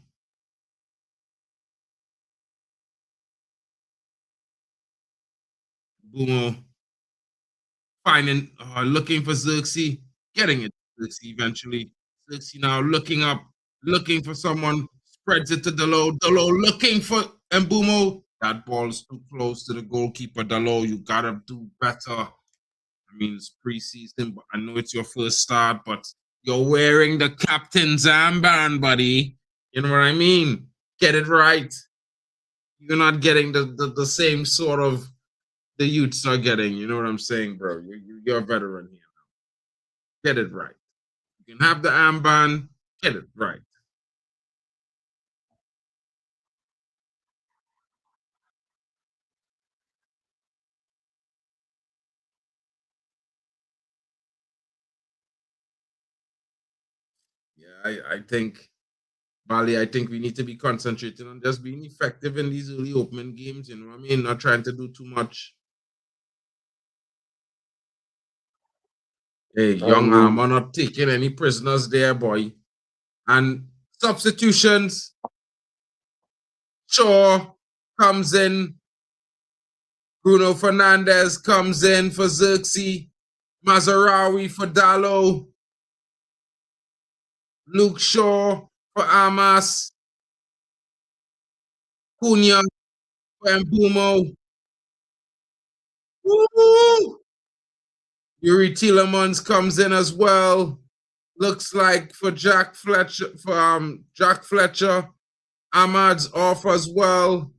Mbeumo finding, looking for Xerxes, getting it to Xerxes eventually. Xerxes now looking up, looking for someone, spreads it to Dalot. Dalot looking for Mbeumo. That ball's too close to the goalkeeper. Dalot, you gotta do better. I mean, it's preseason, but I know it's your first start, but you're wearing the captain's armband, buddy. You know what I mean? Get it right. You're not getting the same sort of the youths are getting. You know what I'm saying, bro? You're a veteran here. Get it right. You can have the armband. Get it right. Yeah, I think, Bali, I think we need to be concentrating on just being effective in these early opening games. You know what I mean? Not trying to do too much. Hey, young Armour not taking any prisoners there, boy. And substitutions. Shaw comes in. Bruno Fernandes comes in for Xerxes. Mazarawi for Dalot. Luke Shaw for Amas. Cunha for Mbeumo. Woo! Yuri Tielemans comes in as well. Looks like for Jack Fletcher, Jack Fletcher. Ahmad's off as well.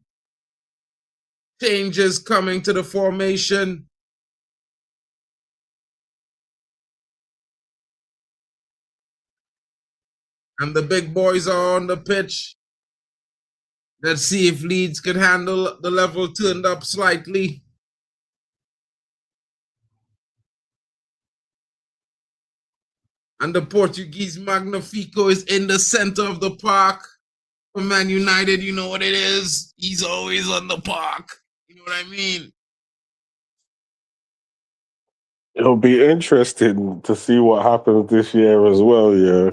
Changes coming to the formation. And the big boys are on the pitch. Let's see if Leeds can handle the level turned up slightly. And the Portuguese Magnifico is in the center of the park. For Man United, you know what it is. He's always on the park. You know what I mean? It'll be interesting to see what happens this year as well, yeah.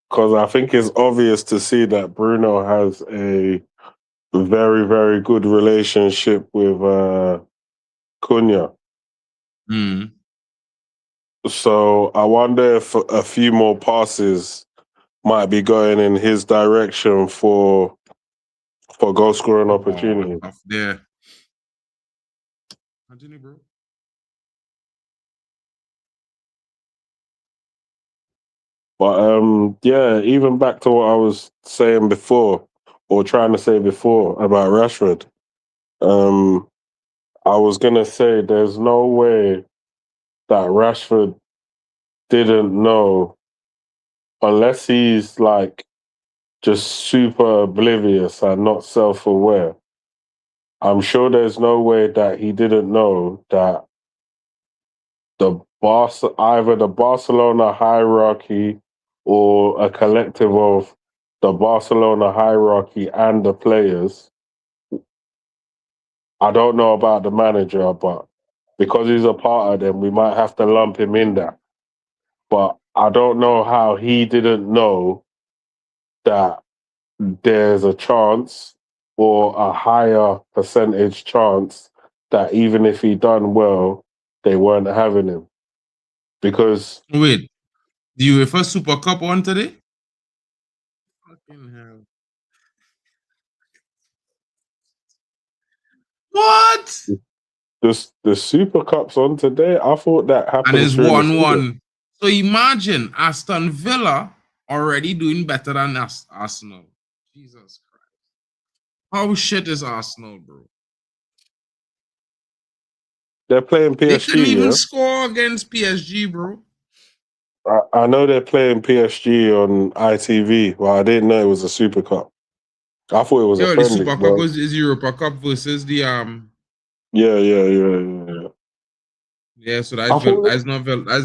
Because I think it's obvious to see that Bruno has a very, very good relationship with Cunha. Mm. So I wonder if a few more passes might be going in his direction for goal scoring Oh, opportunity. tough there. Continue, bro. But yeah, even back to what I was saying before, or trying to say before about Rashford. I was gonna say there's no way that Rashford didn't know unless he's like just super oblivious and not self-aware. I'm sure there's no way that he didn't know that either the Barcelona hierarchy or a collective of the Barcelona hierarchy and the players. I don't know about the manager, but because he's a part of them, we might have to lump him in there. But I don't know how he didn't know that there's a chance or a higher percentage chance that even if he done well, they weren't having him. Because Wait, the UEFA Super Cup on today? Fucking hell. What? the Super Cup's on today. I thought that And happened it's during the season. 1-1. So imagine Aston Villa already doing better than Arsenal. Jesus Christ. How shit is Arsenal, bro? They're playing They couldn't PSG, even yeah? score against PSG, bro. I know they're playing PSG on ITV, but I didn't know it was a Super Cup. I thought it was a Yo, the friendly. Super Cup Well, is Europa Cup versus the yeah. yeah, so I thought that's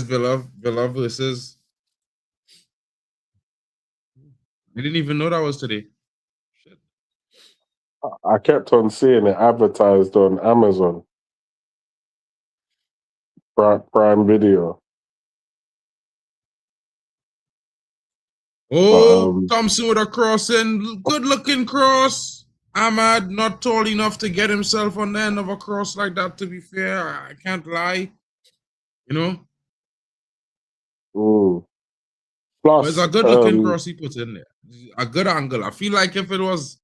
Villa versus. I didn't even know that was today. Shit. I kept on seeing it advertised on Amazon Prime Video. But Oh, Thompson with a crossing, good looking cross. Ahmad not tall enough to get himself on the end of a cross like that. To be fair, I can't lie. You know, mm. but it's a Plus, good looking cross he put in there. A good angle. I feel like if it was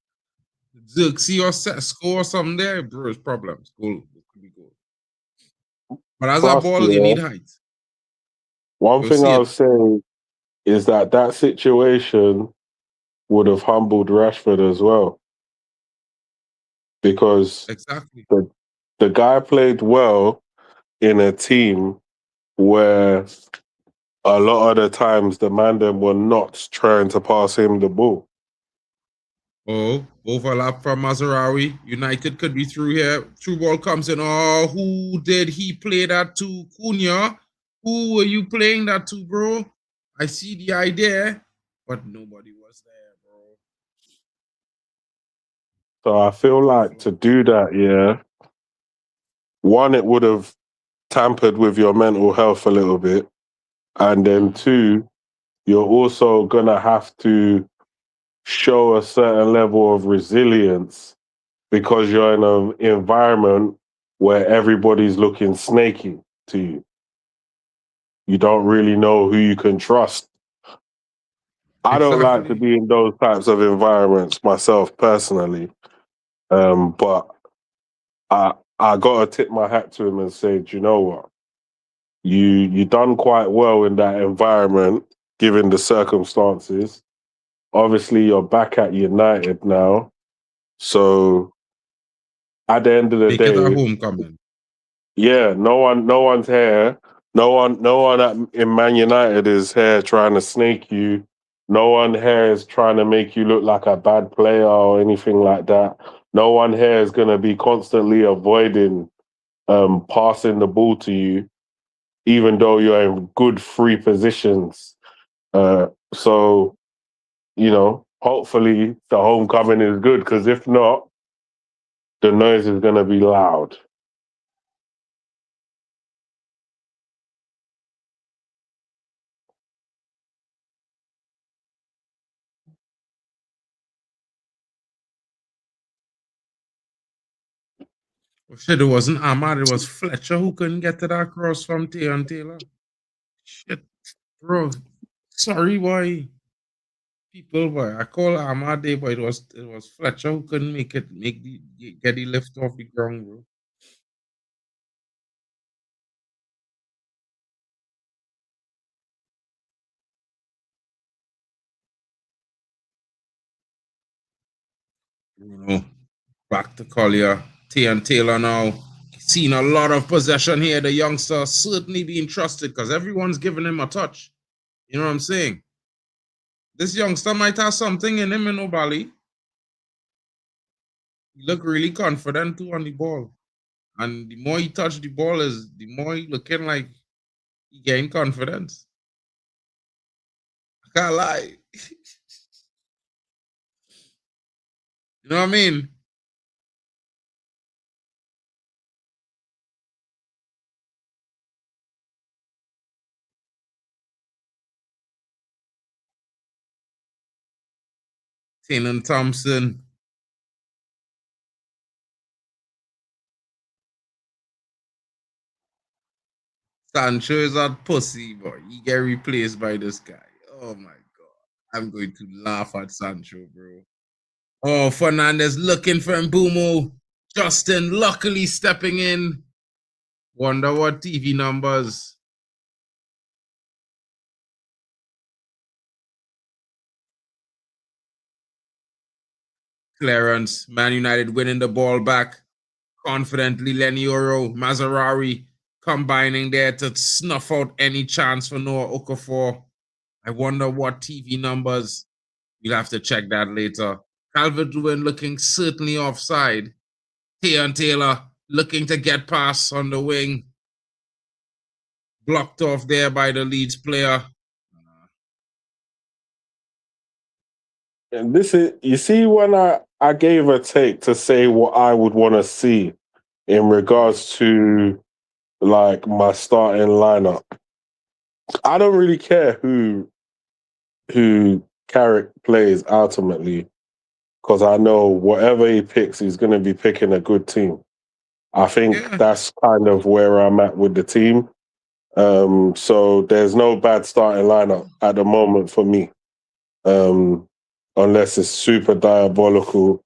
Xerxes or set score or something there, bro, it's problems. Goal. It could be goal. But as a ball, you yeah, need height. one You'll thing see I'll it. say is that situation would have humbled Rashford as well because Exactly. the guy played well in a team where a lot of the times the man them were not trying to pass him the ball. Oh, overlap from Mazarawi. United could be through here. Through ball comes in. Oh, who did he play that to? Cunha. Who were you playing that to, bro? I see the idea, but nobody was there, bro. So I feel like to do that, yeah, one, it would have tampered with your mental health a little bit. And then two, you're also going to have to show a certain level of resilience because you're in an environment where everybody's looking snaky to you. You don't really know who you can trust. I don't like to Exactly. be in those types of environments myself personally, but I gotta tip my hat to him and say, do you know what? You done quite well in that environment, given the circumstances. Obviously, you're back at United now, so at the end of the Make it a day, homecoming. yeah, no one's here. No one in Man United is here trying to snake you. No one here is trying to make you look like a bad player or anything like that. No one here is going to be constantly avoiding passing the ball to you, even though you're in good free positions. So, hopefully the homecoming is good because if not, the noise is going to be loud. Oh, shit, it wasn't Ahmad, it was Fletcher who couldn't get to that cross from Taylor. Shit, bro. Sorry, boy. People, boy. I call Ahmad there, but it was Fletcher who couldn't get the lift off the ground, bro. Bruno. Back to Collier. Taylor now. Seen a lot of possession here. The youngster certainly being trusted because everyone's giving him a touch. You know what I'm saying? This youngster might have something in him, Bali. He look really confident too on the ball. And the more he touch the ball, the more he looking like he gain confidence. I can't lie. You know what I mean? Tannen Thompson. Sancho is a pussy, boy. He get replaced by this guy. Oh my god. I'm going to laugh at Sancho, bro. Oh, Fernandez looking for Mbeumo. Justin luckily stepping in. Wonder what TV numbers. Clearance. Man United winning the ball back. Confidently, Lenioro, Mazzarari combining there to snuff out any chance for Noah Okafor. I wonder what TV numbers. We'll have to check that later. Calvert-Lewin looking certainly offside. Taylor looking to get past on the wing. Blocked off there by the Leeds player. And this is, you see, when I gave a take to say what I would want to see in regards to like my starting lineup, I don't really care who Carrick plays ultimately, because I know whatever he picks, he's going to be picking a good team. I think that's kind of where I'm at with the team. So there's no bad starting lineup at the moment for me, unless it's super diabolical.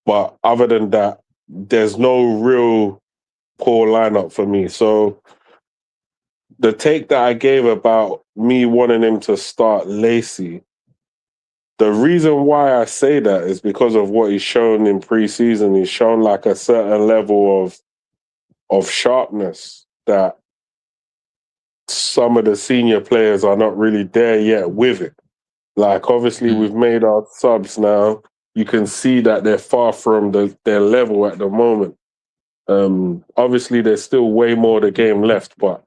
But other than that, there's no real poor lineup for me. So the take that I gave about me wanting him to start Lacey, the reason why I say that is because of what he's shown in pre-season. He's shown like a certain level of sharpness that some of the senior players are not really there yet with it. Like, obviously, we've made our subs now. You can see that they're far from their level at the moment. Obviously, there's still way more of the game left, but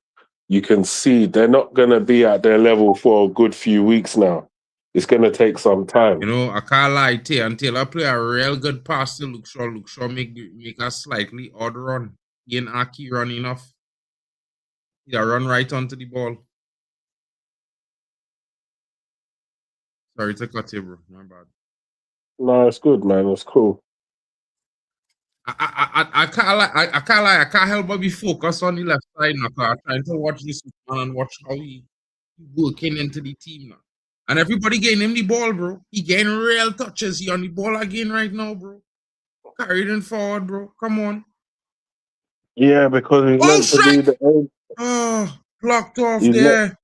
you can see they're not going to be at their level for a good few weeks now. It's going to take some time. You know, I can't lie, Taylor play a real good pass to Luke Shaw. Luke Shaw make a slightly odd run. He and Aki run enough. He run right onto the ball. Sorry to cut you, bro. My bad. No, it's good, man. It's cool. I can't lie. I can't help but be focused on the left side now. I'm trying to watch this man and watch how he working into the team now. And everybody getting him the ball, bro. He getting real touches. He on the ball again right now, bro. Carried him forward, bro. Come on. Yeah, because he's meant to be the blocked off there,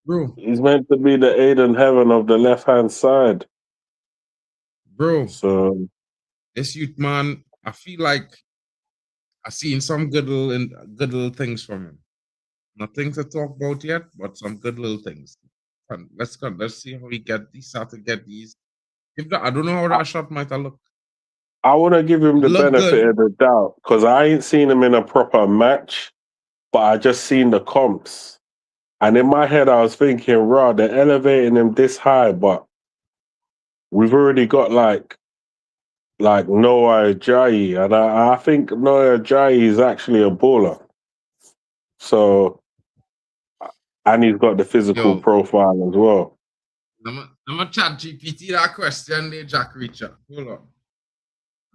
bro. He's meant to be the Aiden Heaven of the left-hand side, bro. So this youth man, I feel like I've seen some good little things from him. Nothing to talk about yet, but some good little things. Let's see how he start to get these. I don't know how that shot might have looked. I want to give him the benefit of the doubt because I ain't seen him in a proper match, but I just seen the comps. And in my head, I was thinking, raw, they're elevating him this high, but we've already got like Noah Ajayi, and I think Noah Ajayi is actually a baller. So, and he's got the physical profile as well. I'm gonna chat GPT that question there, Jack Reacher. Hold on.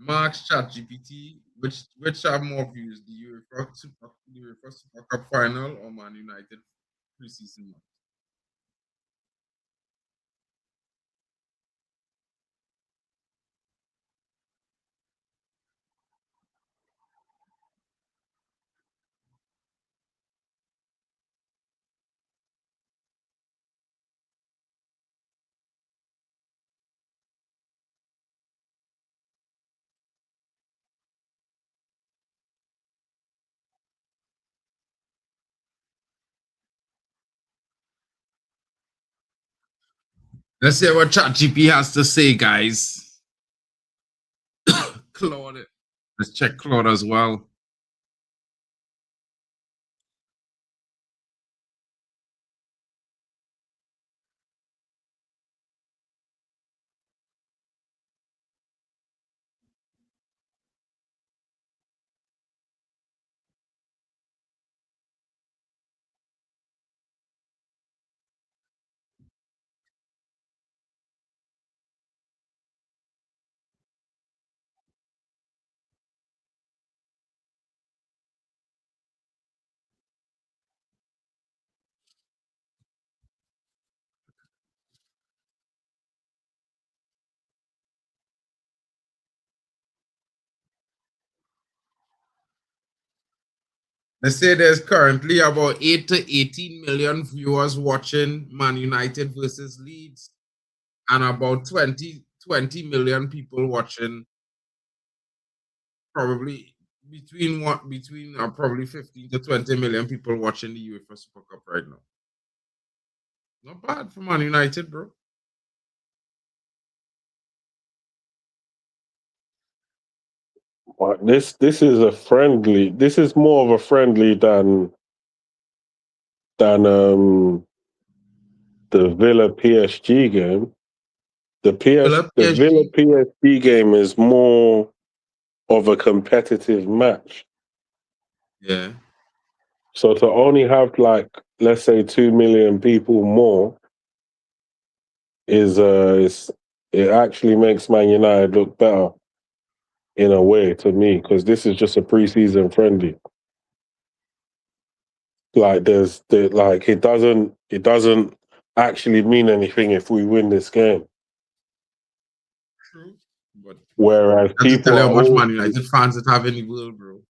Mark's chat GPT. Which have more views, the UEFA Super Cup final or Man United preseason match? Let's see what ChatGPT has to say, guys. Claude. Let's check Claude as well. They say there's currently about 8 to 18 million viewers watching Man United versus Leeds, and about 20 million people watching, probably between probably 15 to 20 million people watching the UEFA Super Cup right now. Not bad for Man United, bro. But this is a friendly. This is more of a friendly than the Villa PSG game. The Villa PSG game is more of a competitive match. Yeah. So to only have like, let's say 2 million people more is it actually makes Man United look better in a way to me, because this is just a preseason friendly. Like it doesn't actually mean anything if we win this game. True. But Whereas I have to people tell you are how much all, Man United fans that have in the world, bro.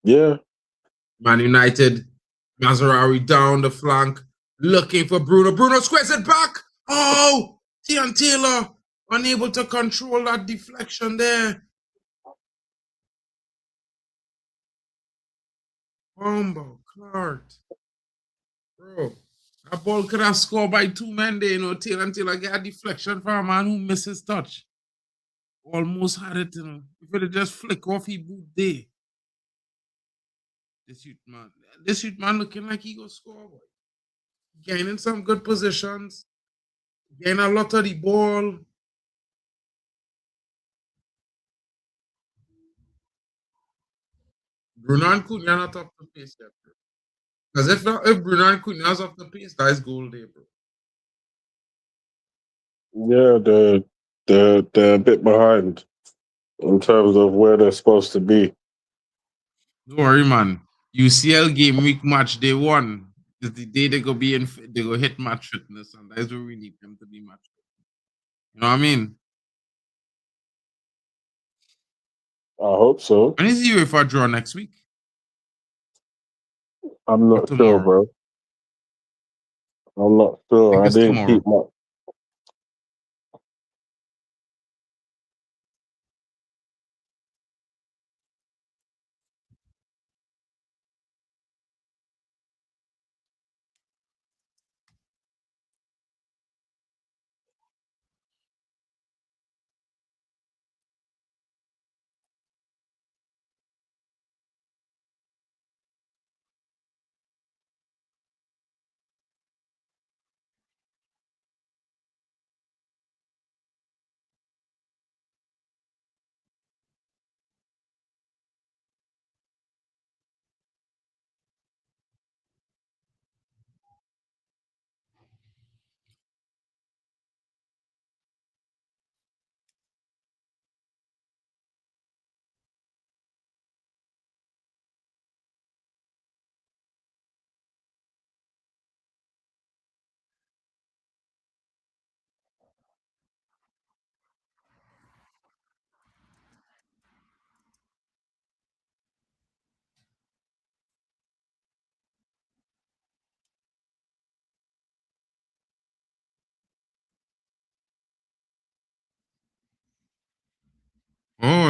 yeah, Man United, Mazraoui down the flank, looking for Bruno. Bruno squares it back. Oh, Tian Taylor unable to control that deflection there. Bumbo Clark, bro. That ball could have scored by 2 men there, Taylor get a deflection from a man who missed his touch. Almost had it, If it just flick off, he boot there. This youth man looking like he go score, boy. Gaining some good positions, gain a lot of the ball. Bruno and Cunha not up the pace yet, bro. Because if Bruno and Cunha's off the pace, that's goal day, bro. yeah, they're a bit behind in terms of where they're supposed to be. Don't worry, man. UCL game week match day 1 is the day they go hit match fitness, and that's where we need them to be match fit. You know what I mean? I hope so. When is the UEFA draw next week? I'm Or not sure, tomorrow? bro. I'm not I sure. think I it's didn't tomorrow. keep my.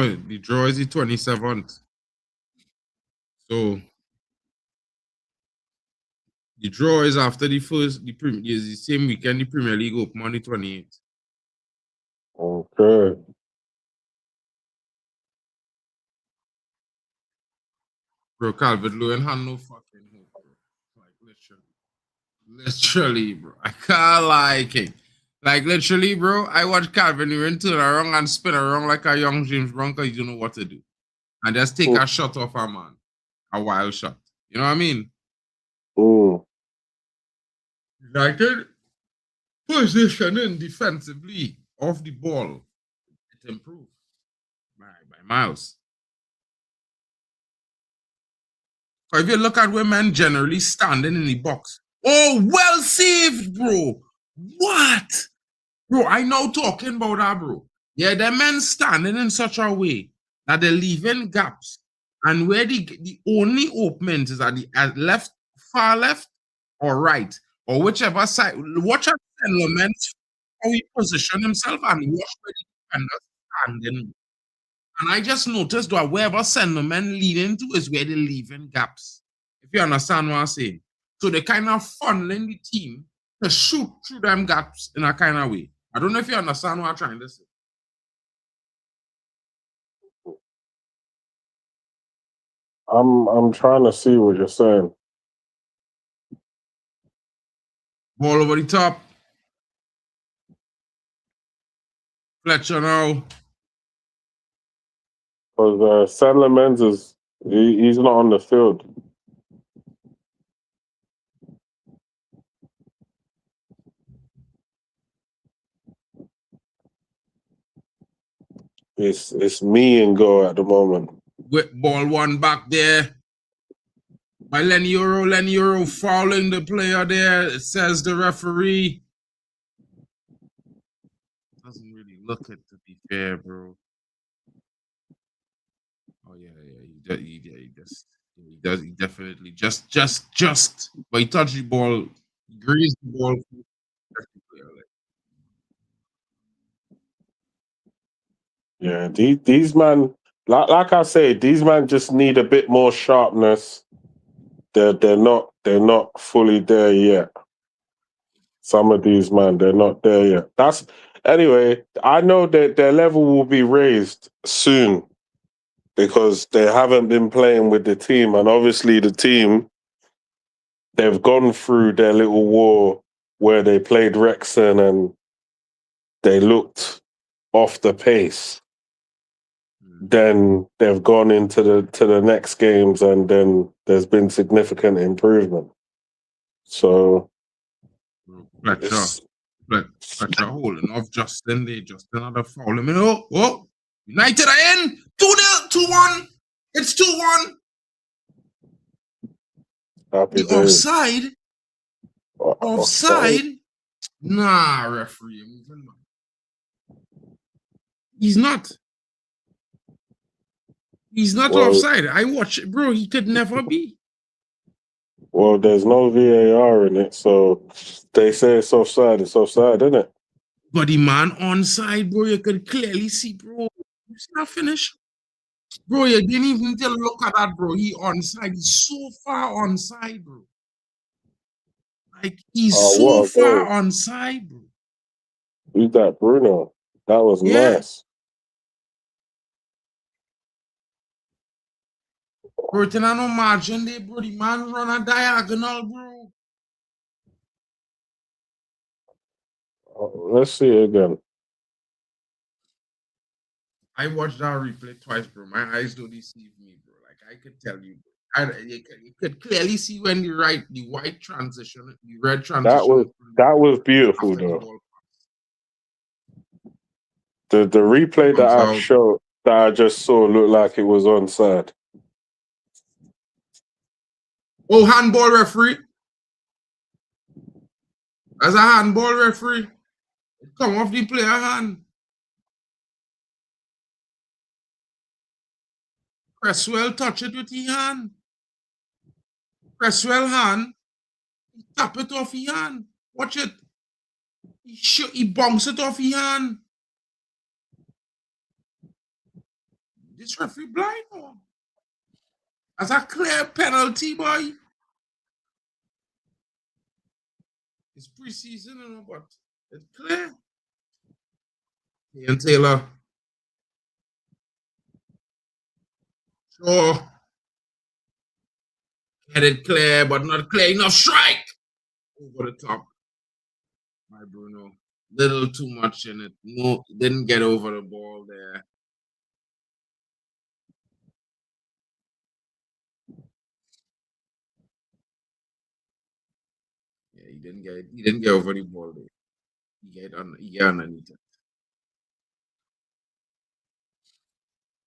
No, the draw is the 27th. So the draw is after the first, is the same weekend the Premier League open on the 28th. Okay. Bro, Calvert-Lewin had no fucking hope, bro. Like, literally, bro. I can't like it. Like, literally, bro, I watch Calvert-Lewin turn around and spin around like a young James Brown because you don't know what to do. And just take a shot off a man. A wild shot. You know what I mean? United positioning defensively off the ball. It improved by miles. If you look at where men generally standing in the box, oh, well saved, bro. What? Bro, I know talking about that, bro. Yeah, the men standing in such a way that they're leaving gaps. And where the only openings is at the left, far left, or right, or whichever side. Watch out, men, how he position himself and watch where the defenders standing. And I just noticed that wherever men leading to is where they're leaving gaps. If you understand what I'm saying. So they're kind of funneling the team to shoot through them gaps in a kind of way. I don't know if you understand what I'm trying to say. I'm trying to see what you're saying. Ball over the top. Fletcher now. Because Sandler Menz he's not on the field. It's me and go at the moment. With ball one back there. By Lenny Euro fouling the player there, it says the referee. Doesn't really look it, to be fair, bro. Oh yeah, he definitely just. But he touched the ball, grazed the ball. Yeah, these man, like I say, these man just need a bit more sharpness. They're not fully there yet. Some of these man, they're not there yet. That's anyway. I know that their level will be raised soon because they haven't been playing with the team, and obviously the team, they've gone through their little war where they played Wrexham and they looked off the pace. Then they've gone into the next games, and then there's been significant improvement. So Fletcher holding off Justin. Just another foul. I mean, oh, United are in 2-0, 2-1. It's 2-1. happy The days. offside. Nah, referee. He's not. He's not offside. I watch it, bro. He could never be. Well, there's no VAR in it, so they say it's offside. It's offside, isn't it? But the man onside, bro, you could clearly see, bro. It's not finished. Bro, you didn't even tell look at that, bro. He onside. He's so far onside, bro. Like, he's so far onside, bro. Who's that, Bruno? That was nice. Bro, it's not no margin there, bro. The man run a diagonal, bro. Let's see it again. I watched that replay twice, bro. My eyes don't deceive me, bro. Like, I could tell you, bro. You could clearly see when the white transition, the red transition. That was beautiful, though. The replay that I just saw looked like it was onside. Oh, handball referee. As a handball referee. Come off the player hand. Cresswell touch it with his hand. Cresswell hand. He tap it off his hand. Watch it. He bounce it off his hand. This referee blind or? That's a clear penalty, boy. It's preseason, you know, but it's clear. Ian Taylor. Sure. Headed clear, but not clear enough. Strike! Over the top. My Bruno. Little too much in it. No, didn't get over the ball there. Yeah, he didn't get over the ball there. He get underneath it.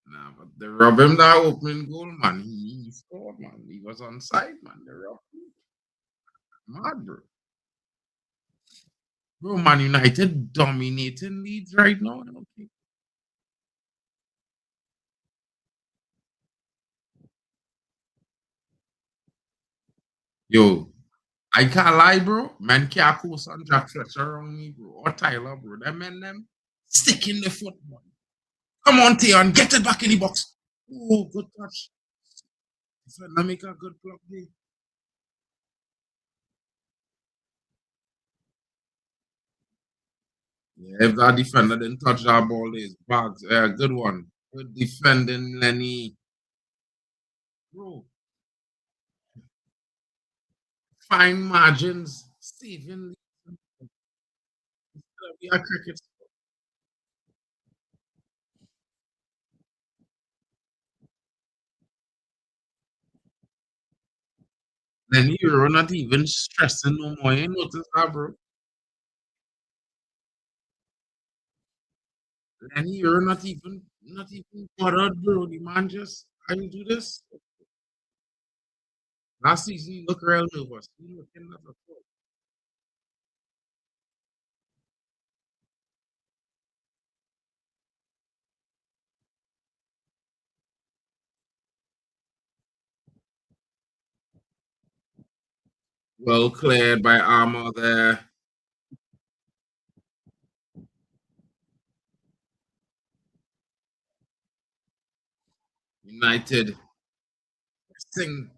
Nah, but they robbed him that opening goal, man. He scored, man. He was on side, man. They robbed him. Mad, bro. Bro, Man United dominating Leeds right now. Okay. Yo, I can't lie, bro. Man can't post on Jack Fletcher around me, bro. Or Tyler, bro. Them sticking the foot, man. Come on, Theon. Get it back in the box. Oh, good touch. Defender make a good block there. Yeah, if that defender didn't touch that ball, there's bags. Yeah, good one. Good defending, Lenny. Bro, fine margins. Saving. We are cricket. Lenny, you're not even stressing no more. You notice that, bro? Lenny, you're not even bothered, bro. The man just, how you do this? Last season, you look real nervous. You looking at the floor. Well cleared by Armour there. United pressing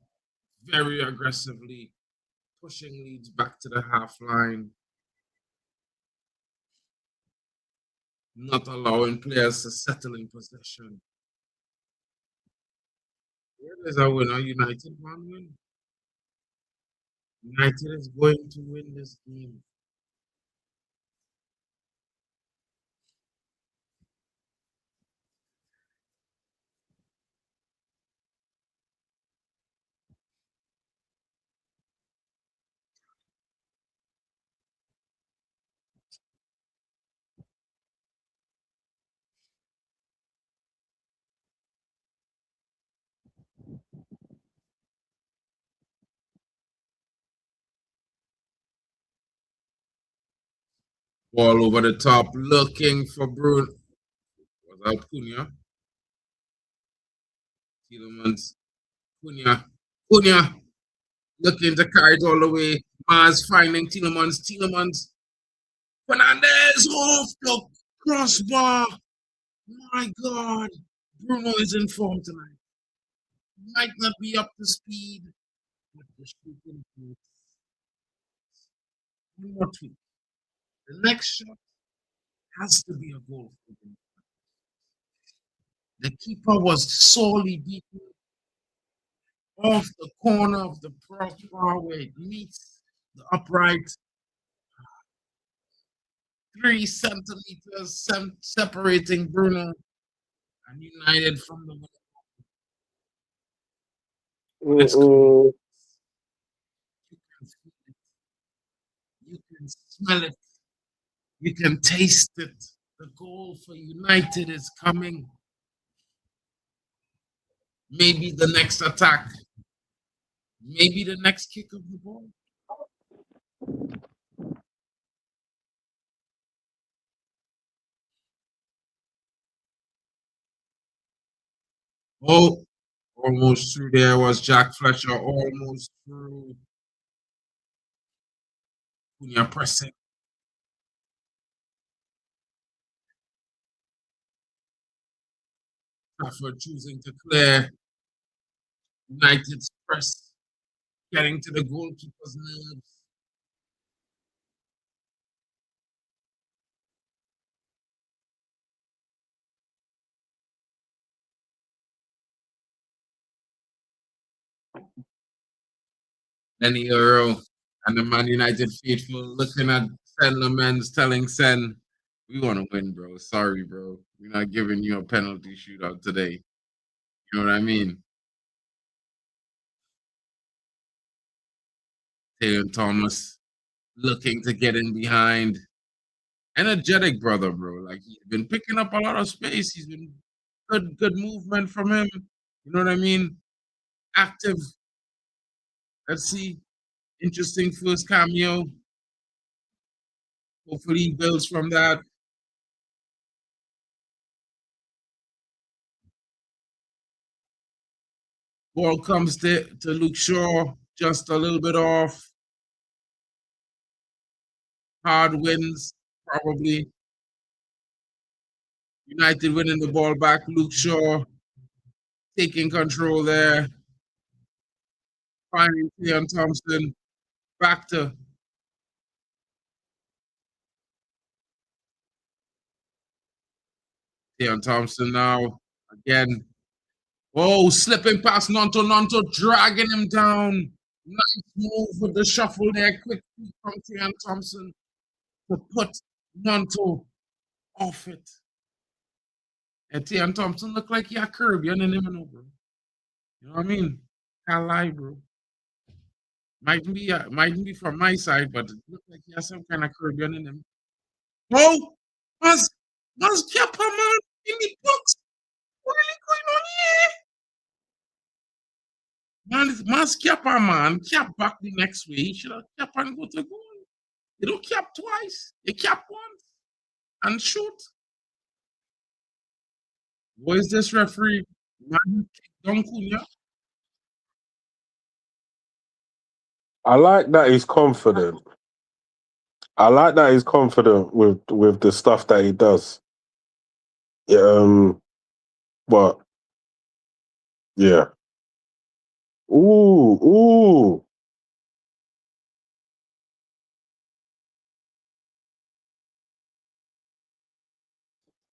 very aggressively, pushing Leeds back to the half line, not allowing players to settle in possession. Here is a winner. United one win. United is going to win this game. Ball over the top, looking for Bruno. Was that Cunha? Tielemans. Cunha. Looking to carry it all the way. Mars finding Tielemans. Fernandez off the crossbar. My God. Bruno is in form tonight. Might not be up to speed, but the shooting is one more tweak. The next shot has to be a goal for them. The keeper was sorely beaten off the corner of the crossbar where it meets the upright. 3 centimeters separating Bruno and United from the winner. Let's go. You can feel it. You can smell it. You can taste it. The goal for United is coming. Maybe the next attack. Maybe the next kick of the ball. Oh, almost through there was Jack Fletcher. Almost through. Cunha pressing. Rashford choosing to clear. United's press getting to the goalkeeper's nerves. Lenny Euro and the Man United faithful looking at Sen Lamens telling Sen, we want to win, bro. Sorry, bro. We're not giving you a penalty shootout today. You know what I mean? Taylor Thomas looking to get in behind. Energetic brother, bro. Like he's been picking up a lot of space. He's been good movement from him. You know what I mean? Active. Let's see. Interesting first cameo. Hopefully he builds from that. Ball comes to Luke Shaw, just a little bit off. Hard wins, probably. United winning the ball back. Luke Shaw taking control there. Finding Cleon Thompson. Back to Cleon Thompson now. Again. Oh, slipping past Nonto. Nonto dragging him down. Nice move with the shuffle there. Quick feet from Cleon Thompson to put Nonto off it. And Cleon Thompson look like he a Caribbean and him and over. You know what I mean? Can't lie, bro. Mightn't be from my side, but it looks like he has some kind of Caribbean in him. Oh, must kept him man in the books. What is going on here? Man, must kept him man. Cap back the next way. He should have kept and go to goal. You don't cap twice. You cap once and shoot. What is this referee? Man, don't Cunha. I like that he's confident. I like that he's confident with the stuff that he does. But yeah. Ooh.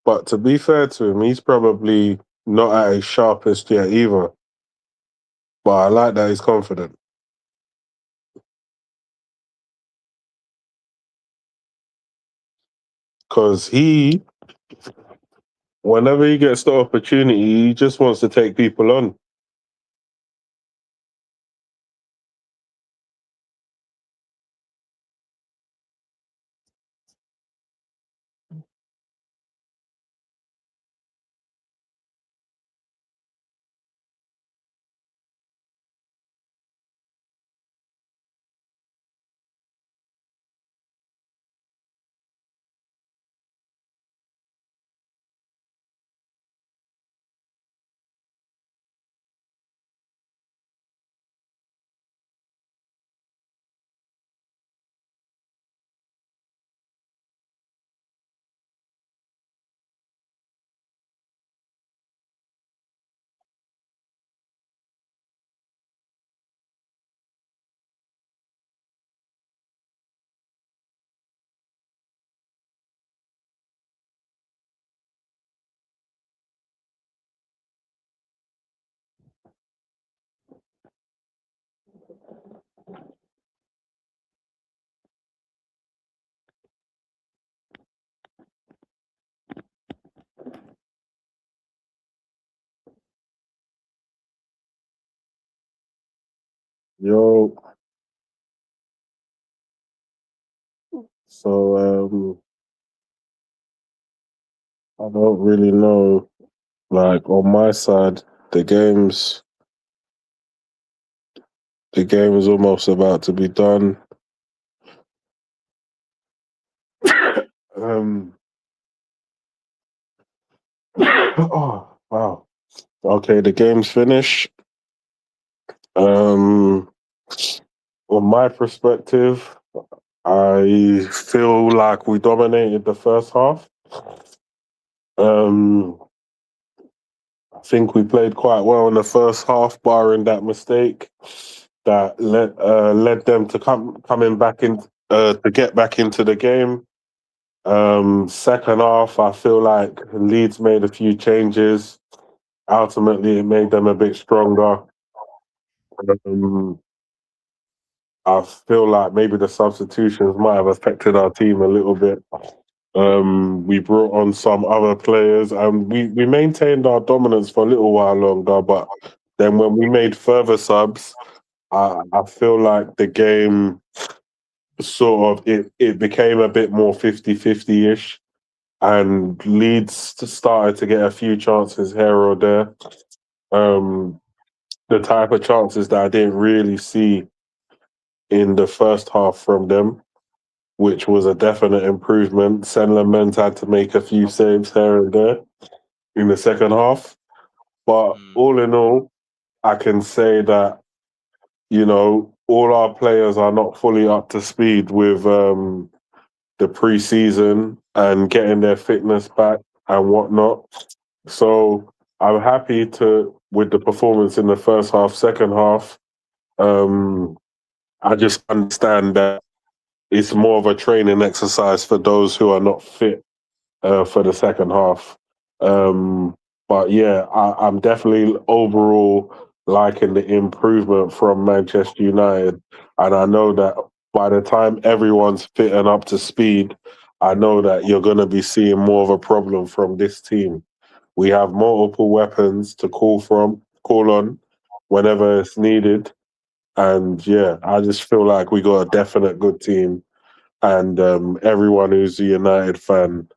But to be fair to him, he's probably not at his sharpest yet either. But I like that he's confident. Because whenever he gets the opportunity, he just wants to take people on. Yo. So I don't really know. Like on my side, the game's almost about to be done. Oh wow. Okay, the game's finished. On my perspective, I feel like we dominated the first half. I think we played quite well in the first half, barring that mistake that led them to coming back in to get back into the game. Second half, I feel like Leeds made a few changes. Ultimately, it made them a bit stronger. I feel like maybe the substitutions might have affected our team a little bit. We brought on some other players and we maintained our dominance for a little while longer, but then when we made further subs, I feel like the game sort of it became a bit more 50-50-ish, and Leeds started to get a few chances here or there. The type of chances that I didn't really see in the first half from them, which was a definite improvement. Senlemans had to make a few saves here and there in the second half. But all in all, I can say that, you know, all our players are not fully up to speed with the pre-season and getting their fitness back and whatnot. So I'm happy with the performance in the first half. Second half, I just understand that it's more of a training exercise for those who are not fit for the second half. But yeah, I'm definitely overall liking the improvement from Manchester United. And I know that by the time everyone's fit and up to speed, I know that you're going to be seeing more of a problem from this team. We have multiple weapons to call on whenever it's needed. And yeah, I just feel like we got a definite good team. And everyone who's a United fan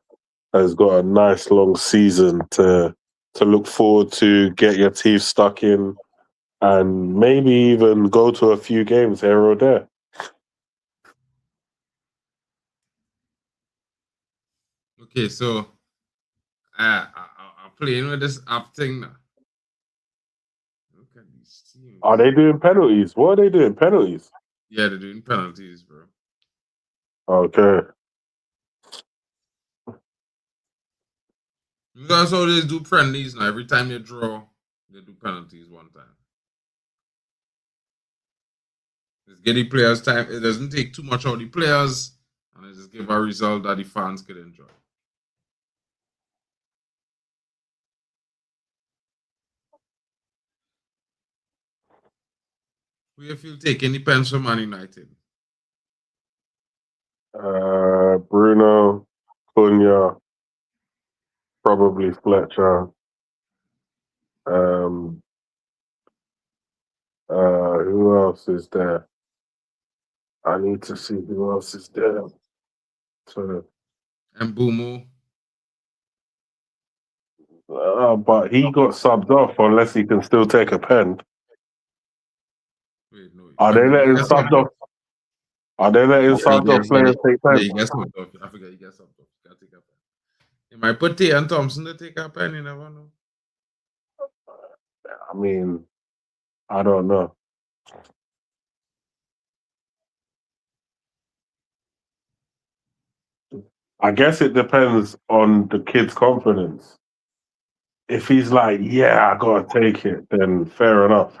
has got a nice long season to look forward to, get your teeth stuck in, and maybe even go to a few games here or there. Okay, so I'm playing with this app thing now. Look at these teams. Are they doing penalties? What are they doing? Penalties? Yeah, they're doing penalties, bro. Okay. That's how they do friendlies now. Every time they draw, they do penalties one time. Just get the players time. It doesn't take too much out of the players, and it just give a result that the fans could enjoy. Who you feel taking the pens for Man United? Bruno, Cunha, probably Fletcher. Who else is there? I need to see who else is there. So, Mbeumo. but he got subbed off unless he can still take a pen. Wait, no. Are they letting subbed off? Are they letting subbed off players take Yeah, pens? you get subbed off. I forget you get subbed off. You gotta take a pen. You might put T and Thompson to take a pen, you never know. I mean, I don't know. I guess it depends on the kid's confidence. If he's like, yeah, I gotta take it, then fair enough.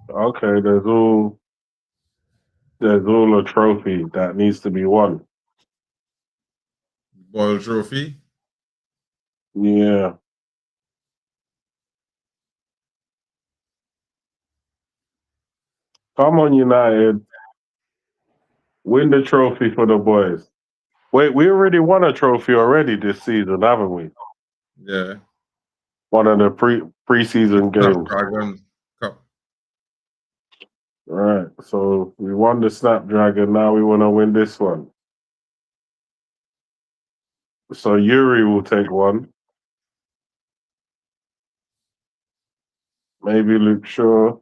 Okay, there's all a trophy that needs to be won. Boyle Trophy. Yeah. Come on, United. Win the trophy for the boys. Wait, we already won a trophy already this season, haven't we? Yeah. One of the preseason games. Dragon Cup. Right. So we won the Snapdragon. Now we want to win this one. So Yuri will take one. Maybe Luke Shaw.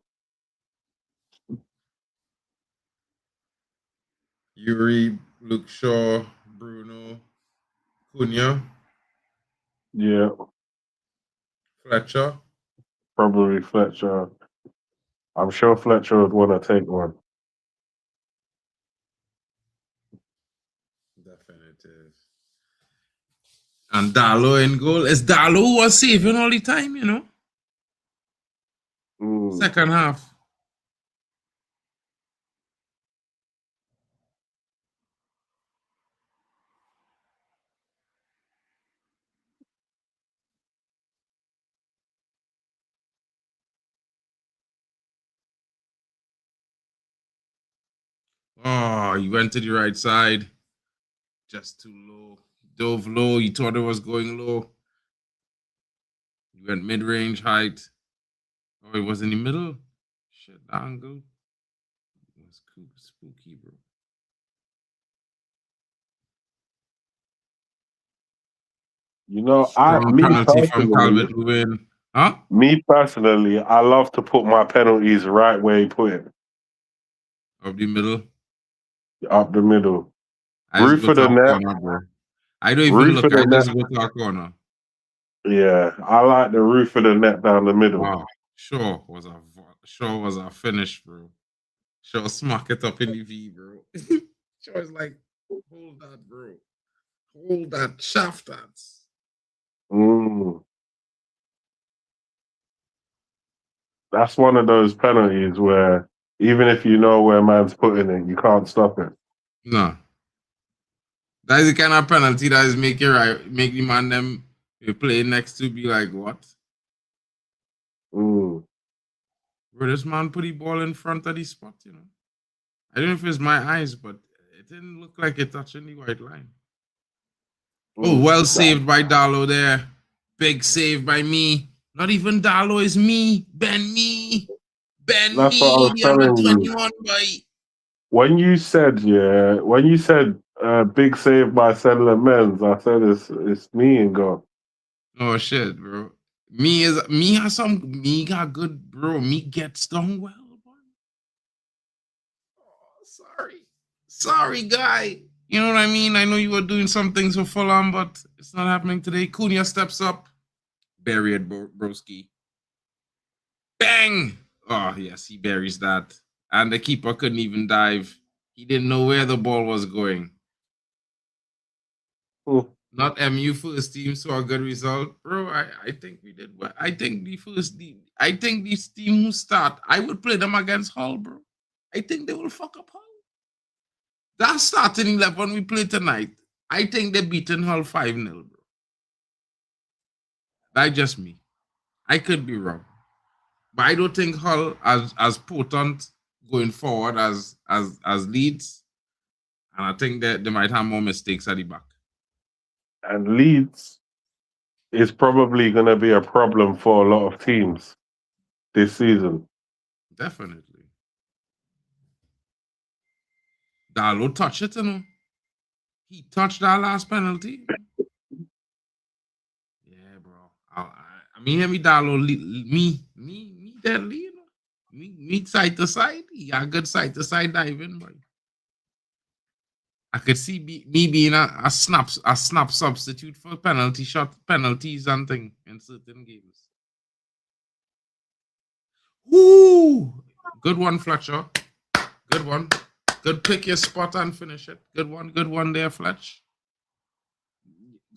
Yuri, Luke Shaw, Bruno, Cunha, Yeah, Fletcher. probably Fletcher. I'm sure Fletcher would want to take one. And Darlow in goal. It's Darlow who was saving all the time, you know. Second half. Oh, he went to the right side. Just too low. Dove low. You thought it was going low. He went mid-range height. Oh, it was in the middle. Shit, the angle. It was spooky, bro. You know, Strong penalty from Calvert-Lewin. Huh? Me personally, I love to put my penalties right where you put it, Of the middle. up the middle. I just Roof go of the top net. corner, bro. I don't even Roof look. of the I just net. go top corner. Yeah, I like the roof of the net down the middle. Wow. Sure was a finish, bro. Sure smack it up in the V, bro. Sure is like, hold that, bro. Hold that, shaft that. That's one of those penalties where even if you know where man's putting it, you can't stop it. No. That is the kind of penalty that is make the man them you play next to be like, what? Bro, this man put the ball in front of the spot, you know. I don't know if it's my eyes, but it didn't look like it touching the white line. Oh, well saved by Darlow there. Big save by me. Not even Darlow, is me. Ben me. Ben That's me. what I was Number telling you. 21, boy. When you said big save by Sedler Men's, I said it's me and God. Oh shit, bro. Me got good, bro. Me gets done well, boy. Oh, sorry, guy. You know what I mean? I know you were doing some things for Fulham, but it's not happening today. Cunha steps up. Bury it, broski. Bang! Oh, yes, he buries that. And the keeper couldn't even dive. He didn't know where the ball was going. Not MU first team saw a good result. Bro, I think we did well. I think this team who start, I would play them against Hull, bro. I think they will fuck up Hull. That starting 11 we play tonight, I think they're beating Hull 5-0, bro. That's just me. I could be wrong. But I don't think Hull as potent going forward as Leeds. And I think that they might have more mistakes at the back. And Leeds is probably going to be a problem for a lot of teams this season. Definitely. Darlow touched it, you know. He touched that last penalty. Yeah, bro. I mean, hear me, Darlow, me deadly, you know. Me side to side. He got good side to side diving, boy. I could see me being a snap substitute for penalties and thing in certain games. Woo! Good one, Fletcher. Good one. Good pick your spot and finish it. Good one there, Fletch.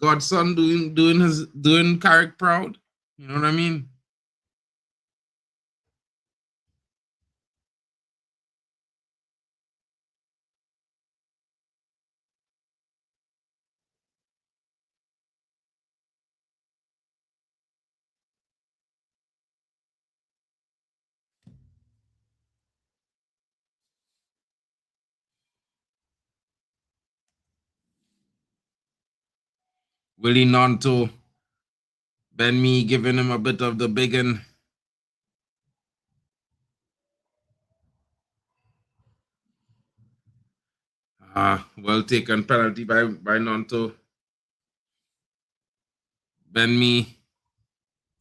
Godson doing Carrick proud. You know what I mean? Willie Nonto. Ben Me giving him a bit of the biggin. Well taken penalty by Nonto. Ben Me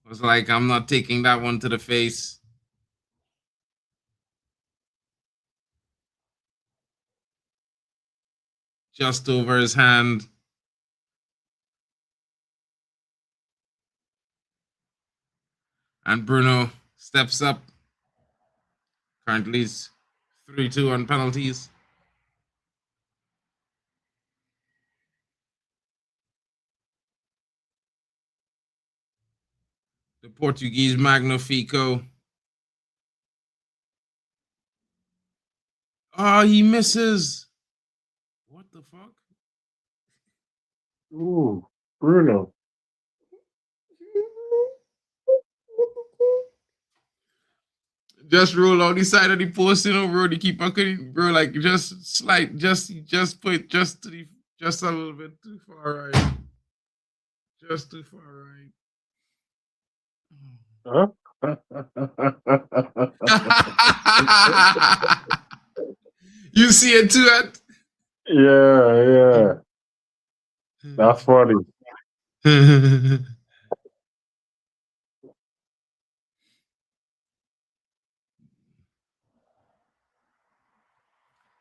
was like, I'm not taking that one to the face. Just over his hand. And Bruno steps up. Currently it's 3-2 on penalties. The Portuguese Magnifico. Oh, he misses. What the fuck? Ooh, Bruno. Just roll out the side of the post, you know, bro. The keeper couldn't, bro. Like just slight, just put just to the, just a little bit too far right, just too far Huh? right. You see it too, Ed? Yeah. That's funny.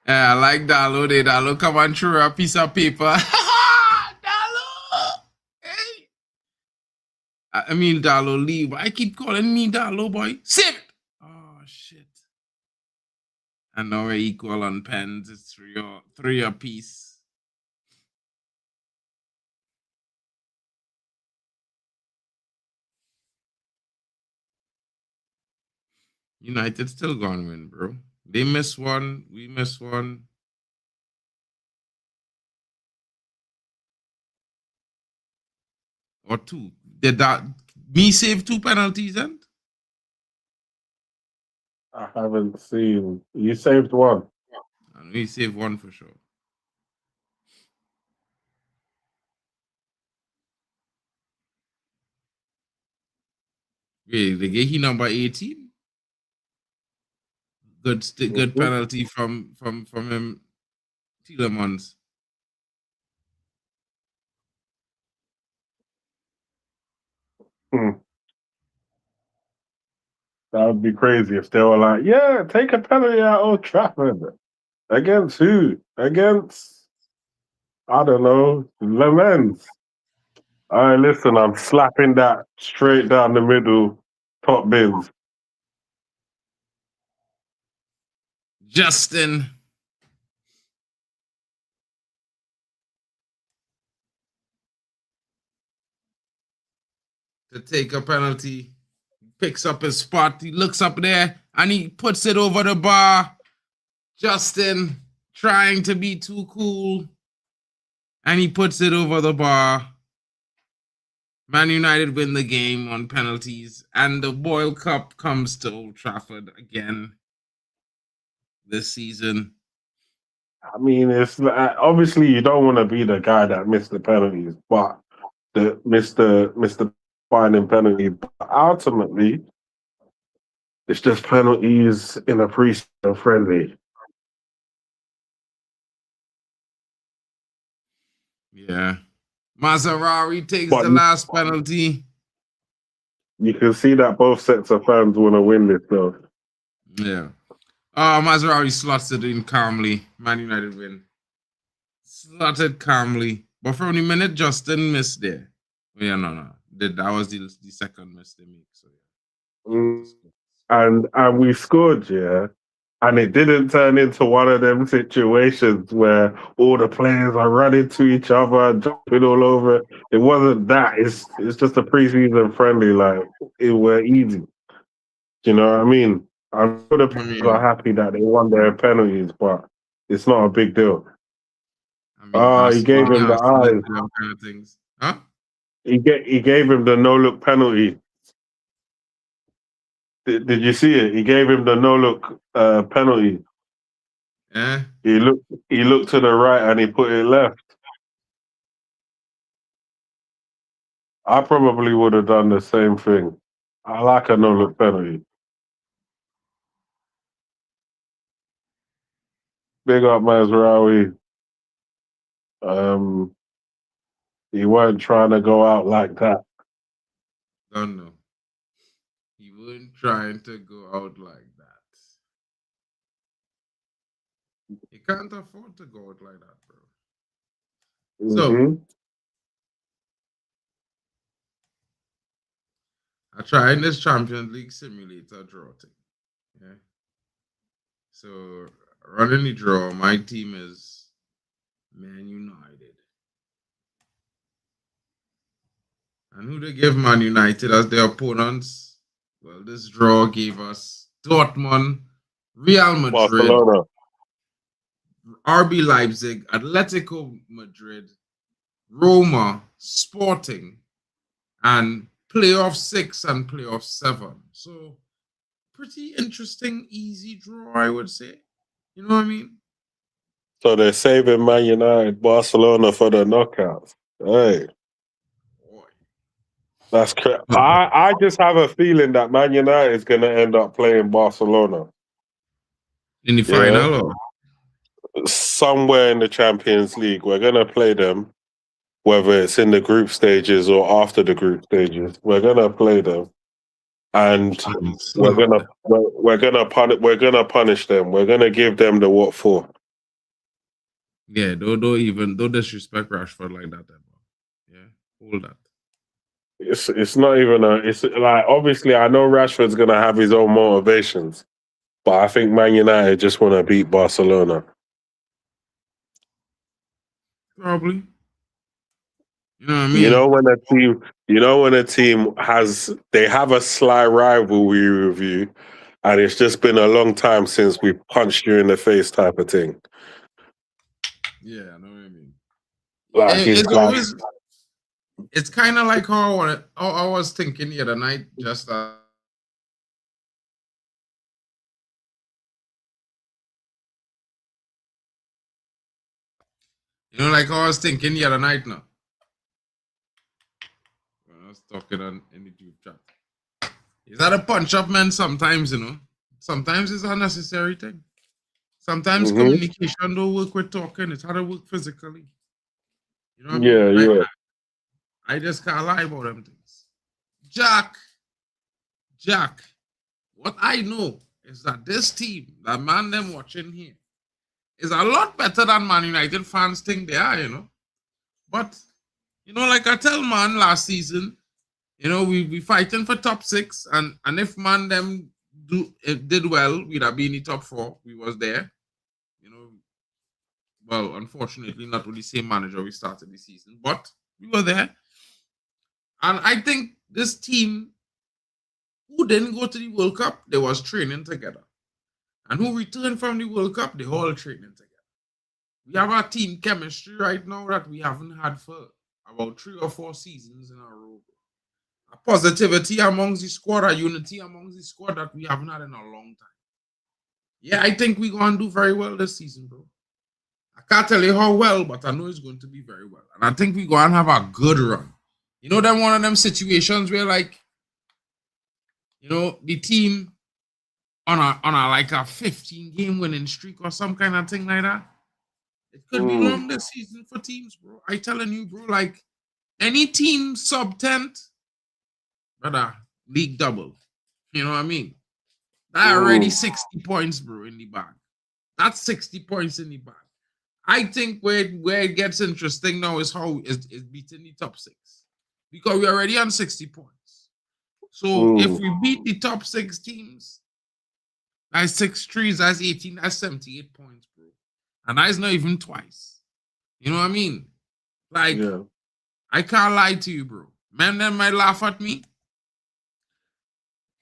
Yeah, I like Dalo. They Dalo come and throw a piece of paper. Dalo! Hey! I mean Dalo leave. I keep calling me Dalo, boy. Save it! Oh, shit. I know we're equal on pens. It's three apiece. United still gonna win, bro. They miss one. We miss one. Or two. Did that me save 2 penalties and? I haven't seen. You saved one. And we save one for sure. Wait, they gave he number 18. Good penalty from him. Tielemans. Hmm. That would be crazy if they were like, yeah, take a penalty at Old Trafford. Against who? Against, I don't know, Le Mans. All right, listen, I'm slapping that straight down the middle, top bins. Justin. To take a penalty. Picks up his spot. He looks up there and he puts it over the bar. Justin trying to be too cool. And he puts it over the bar. Man United win the game on penalties. And the Boyle Cup comes to Old Trafford again this season. I mean, it's obviously you don't want to be the guy that missed the penalties, but the Mr. finding penalty. But ultimately, it's just penalties in a pre-season friendly. Yeah. Maserati takes But the last penalty. you can see that both sets of fans want to win this, though. Yeah. Oh, Maserati slots it in calmly. Man United win. Slotted calmly. But from the minute Justin missed there. Yeah, no. That was the second miss they make. So yeah. Mm, and we scored, yeah. And it didn't turn into one of them situations where all the players are running to each other, jumping all over. It wasn't that. It's just a preseason friendly. Like it were easy. Do you know what I mean? I'm sure the players are happy that they won their penalties, but it's not a big deal. He gave him the eyes. Kind of things. Huh? He gave him the no look penalty. Did you see it? He gave him the no look penalty. Yeah. He looked to the right and he put it left. I probably would have done the same thing. I like a no look penalty. Big up Mazraoui. He weren't trying to go out like that. Don't know. He wasn't trying to go out like that. He can't afford to go out like that, bro. Mm-hmm. So I tried this Champions League simulator draw thing. Yeah. So running the draw, my team is Man United. And who they give Man United as their opponents? Well, this draw gave us Dortmund, Real Madrid, Barcelona. RB Leipzig, Atletico Madrid, Roma, Sporting, and playoff 6 and playoff 7. So pretty interesting, easy draw, I would say. You know what I mean? So they're saving Man United, Barcelona for the knockouts. Hey, Boy. that's crazy. I just have a feeling that Man United is going to end up playing Barcelona In the final, or? somewhere in the Champions League. We're going to play them, whether it's in the group stages or after the group stages. We're going to play them, and we're gonna punish them. We're gonna give them the what for. Yeah, don't disrespect Rashford like that, bro. Yeah, hold that. It's not even it's like, obviously I know Rashford's gonna have his own motivations, but I think Man United just want to beat Barcelona. Probably. You know what I mean? You know when a team have a sly rivalry with you, and it's just been a long time since we punched you in the face type of thing. Yeah, I know what I mean. Like it's kind of like how I was thinking the other night, just like how I was thinking the other night now. When I was talking in the group chat. Is that a punch up, man? Sometimes, sometimes it's a necessary thing. Sometimes communication don't work with talking. It's how to work physically. You know what I mean? Yeah. I just can't lie about them things. Jack, what I know is that this team, that man them watching here, is a lot better than Man United fans think they are, But, like I tell man last season, we fighting for top 6, and if man them did well, we'd have been in the top 4. We was there. Well, unfortunately, not with the same manager we started the season, but we were there. And I think this team who didn't go to the World Cup, they was training together. And who returned from the World Cup, they all training together. We have a team chemistry right now that we haven't had for about 3 or 4 seasons in a row. A positivity amongst the squad, a unity amongst the squad that we haven't had in a long time. Yeah, I think we're going to do very well this season, bro. I can't tell you how well, but I know it's going to be very well. And I think we're going to have a good run. Them one of them situations where, like, the team on a like a 15-game winning streak or some kind of thing like that. It could be long this season for teams, bro. I telling you, bro, like any team sub-10th, brother, league double. You know what I mean? That already 60 points, bro, in the bag. That's 60 points in the bag. I think where it gets interesting now is how it's beating the top 6. Because we're already on 60 points. So if we beat the top 6 teams, that's 6 threes, that's 18, that's 78 points, bro. And that's not even twice. You know what I mean? Like, I can't lie to you, bro. Man, them might laugh at me.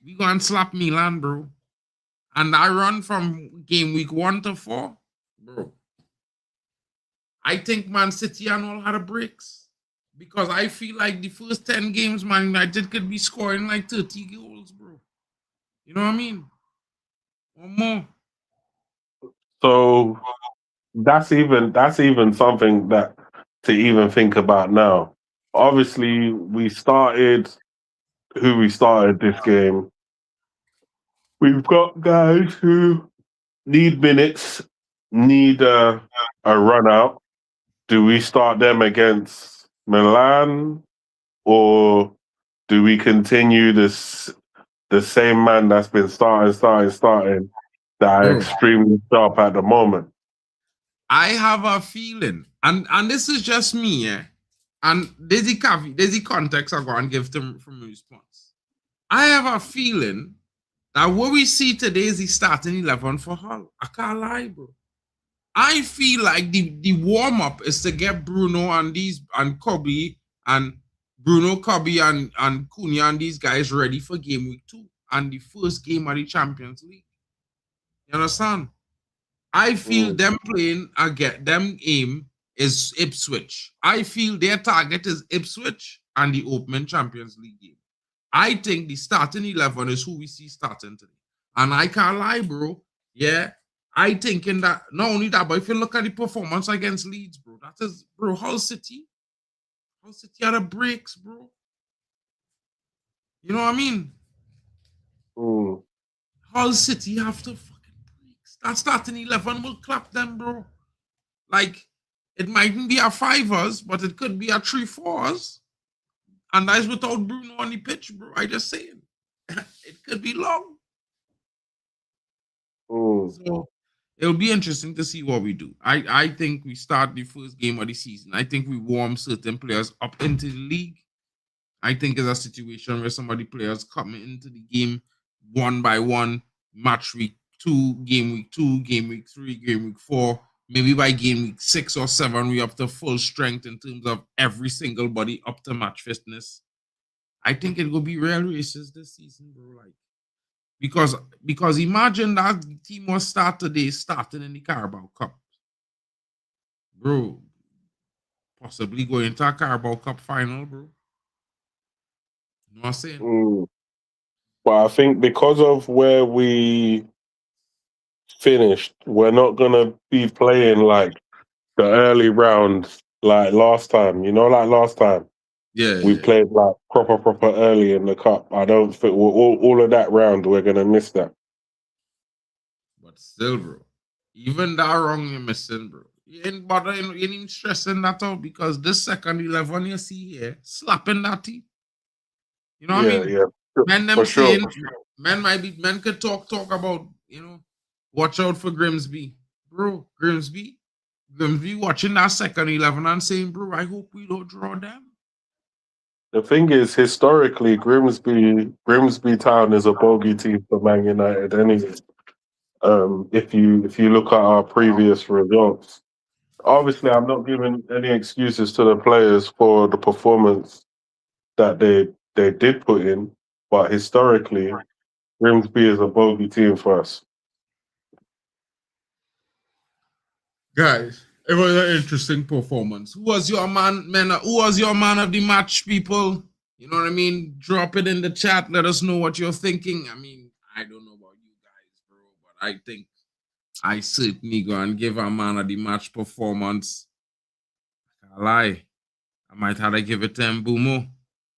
We gonna slap Milan, bro. And I run from game week 1 to 4, bro. I think Man City and all had a breaks. Because I feel like the first 10 games, Man United could be scoring like 30 goals, bro. You know what I mean? Or more. So that's even something that to even think about now. Obviously, we started this game. We've got guys who need minutes, need a run out. Do we start them against Milan, or do we continue the same man that's been starting that are extremely sharp at the moment? I have a feeling, and this is just me, yeah. And there's the context I'm going to give them from response. I have a feeling that what we see today is the starting 11 for Hull. I can't lie, bro. I feel like the warm-up is to get Bruno and Kobbie and Bruno, Kobbie, and Cunha and these guys ready for game week 2 and the first game of the Champions League. You understand? I feel them playing again, them aim is Ipswich. I feel their target is Ipswich and the opening Champions League game. I think the starting 11 is who we see starting today. And I can't lie, bro. Yeah, I thinking that not only that, but if you look at the performance against Leeds, bro, that is, bro, Hull City had the breaks, bro. You know what I mean? Hull City have to fucking breaks. That starting 11 will clap them, bro. Like, it mightn't be a 5ers, but it could be a 3-4s. And that's without Bruno on the pitch, bro. I just saying. It could be long. So it'll be interesting to see what we do. I think we start the first game of the season. I think we warm certain players up into the league. I think it's a situation where some of the players come into the game one by one, match week 2, game week 2, game week 3, game week 4. Maybe by game week 6 or 7, we up to full strength in terms of every single body up to match fitness. I think it will be real races this season, bro. Like, because imagine that team was start today, starting in the Carabao Cup, bro. Possibly going to a Carabao Cup final, bro. You know what I'm saying? But I think because of where we finished, we're not gonna be playing like the early rounds like last time. You know, like last time. Yeah, we played like proper early in the cup. I don't think all of that round we're gonna miss that. But still, bro, even that wrong you're missing, bro. You ain't bothering, you ain't stressing that out because this second 11 you see here, slapping that team. You know what I mean? Yeah. Men them saying, men could talk about, you know, watch out for Grimsby. Bro, Grimsby watching that second 11 and saying, bro, I hope we don't draw them. The thing is, historically, Grimsby Town is a bogey team for Man United anyway. If you look at our previous results. Obviously, I'm not giving any excuses to the players for the performance that they did put in, but historically, Grimsby is a bogey team for us. Guys, it was an interesting performance. Who was your man of the match, people? You know what I mean? Drop it in the chat. Let us know what you're thinking. I mean, I don't know about you guys, bro, but I think I certainly go and give a man of the match performance. I can't lie. I might have to give it to Mbeumo.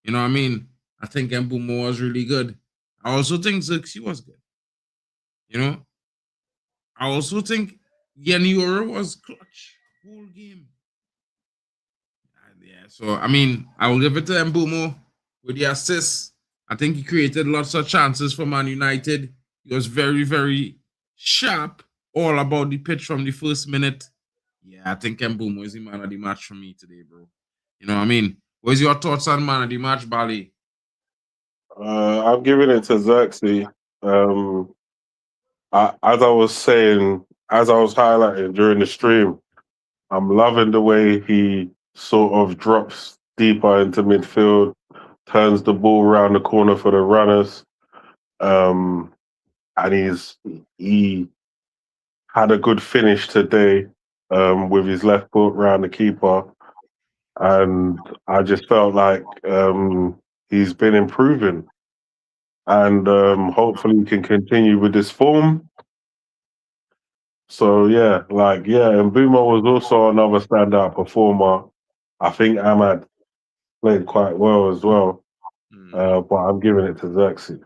You know what I mean? I think Mbeumo was really good. I also think Xerxes was good. You know? I also think Yaniora was clutch whole game. Yeah, so I mean, I will give it to Mbeumo with the assist. I think he created lots of chances for Man United. He was very, very sharp, all about the pitch from the first minute. Yeah, I think Mbeumo is the man of the match for me today, bro. You know what I mean? What's your thoughts on man of the match, Bali? I'm giving it to Xerxes. As I was saying, as I was highlighting during the stream, I'm loving the way he sort of drops deeper into midfield, turns the ball around the corner for the runners, and he had a good finish today with his left foot around the keeper, and I just felt like he's been improving. And hopefully he can continue with this form. So and Mbeumo was also another standout performer. I think Ahmad played quite well as well, but I'm giving it to Xerxes.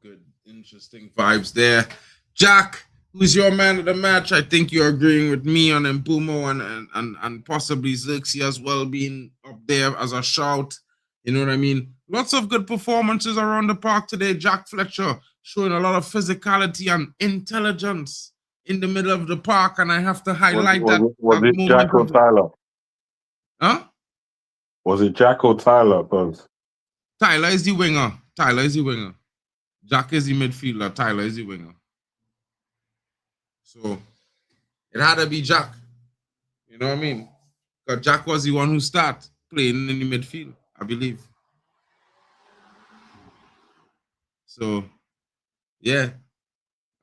Good, interesting vibes there. Jack, who's your man of the match? I think you're agreeing with me on Mbeumo and possibly Xerxes as well being up there as a shout. You know what I mean? Lots of good performances around the park today. Jack Fletcher showing a lot of physicality and intelligence in the middle of the park, and I have to highlight Was it Jack or Tyler? Huh? Was it Jack or Tyler, Buzz? Tyler is the winger. Jack is the midfielder. Tyler is the winger. So it had to be Jack. You know what I mean? Because Jack was the one who started. playing in the midfield, I believe. So yeah,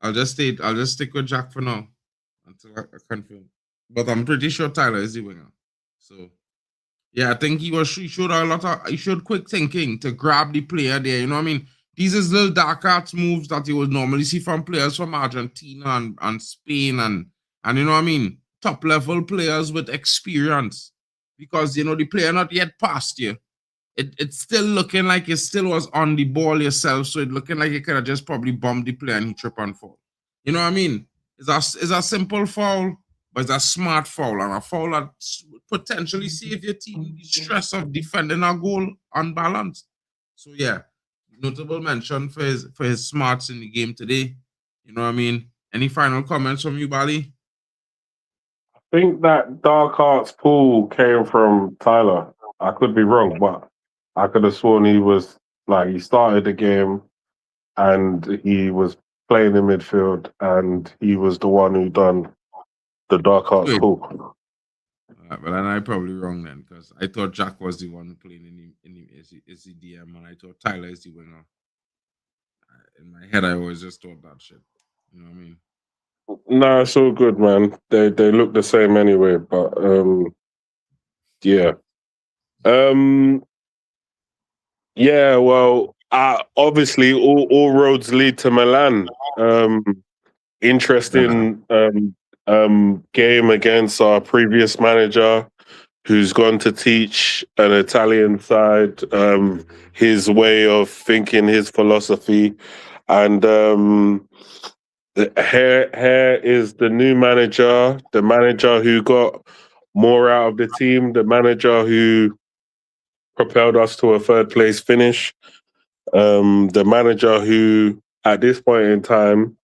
I'll just stick with Jack for now until I confirm. But I'm pretty sure Tyler is the winger. So yeah, I think he showed quick thinking to grab the player there. You know what I mean? These is little dark arts moves that you would normally see from players from Argentina and Spain and you know what I mean? Top level players with experience. Because you know the player not yet past you. It's still looking like it still was on the ball yourself, so it looking like you could have just probably bumped the player and he trip and fall. You know what I mean? It's a simple foul, but it's a smart foul and a foul that potentially save your team the stress of defending a goal unbalanced. So yeah, notable mention for his smarts in the game today. You know what I mean? Any final comments from you, Bali? I think that dark arts pool came from Tyler. I could be wrong, but I could have sworn he was like he started the game and he was playing in midfield and he was the one who done the dark arts Wait. pool. But then I probably wrong then because I thought Jack was the one playing is the DM and I thought Tyler is the winger. In my head, I always just thought that shit. You know what I mean? No, it's all good, man. They look the same anyway, but yeah. Yeah, well, obviously all roads lead to Milan. Interesting game against our previous manager who's gone to teach an Italian side his way of thinking, his philosophy. And here is the new manager, the manager who got more out of the team, the manager who propelled us to a third place finish, the manager who, at this point in time,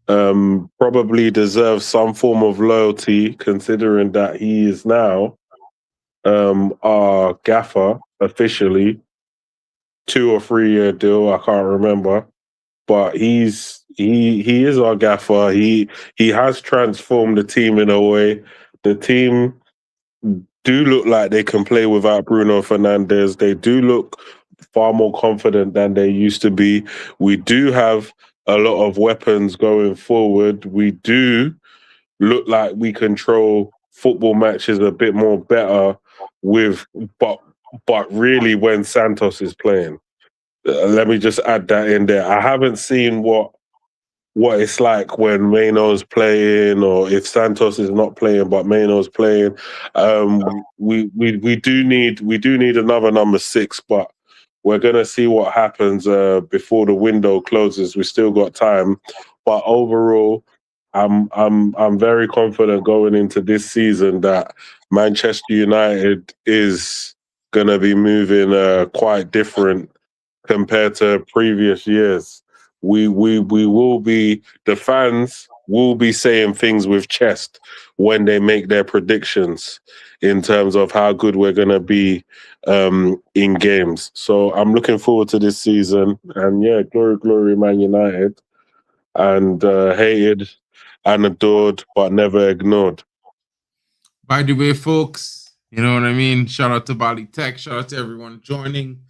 probably deserves some form of loyalty, considering that he is now our gaffer officially, 2 or 3 year deal. I can't remember, but he is our gaffer. He has transformed the team in a way. The team do look like they can play without Bruno Fernandes. They do look far more confident than they used to be. We do have a lot of weapons going forward. We do look like we control football matches a bit more better but really when Santos is playing. Let me just add that in there. I haven't seen what it's like when Mainoo's playing, or if Santos is not playing but Mainoo's playing. We do need another number 6, but we're gonna see what happens before the window closes. We still got time, but overall, I'm very confident going into this season that Manchester United is gonna be moving quite different compared to previous years. We will be, the fans will be saying things with chest when they make their predictions in terms of how good we're going to be in games. So I'm looking forward to this season. And yeah, glory, Man United. And hated and adored, but never ignored. By the way, folks, you know what I mean? Shout out to Bali Tech. Shout out to everyone joining.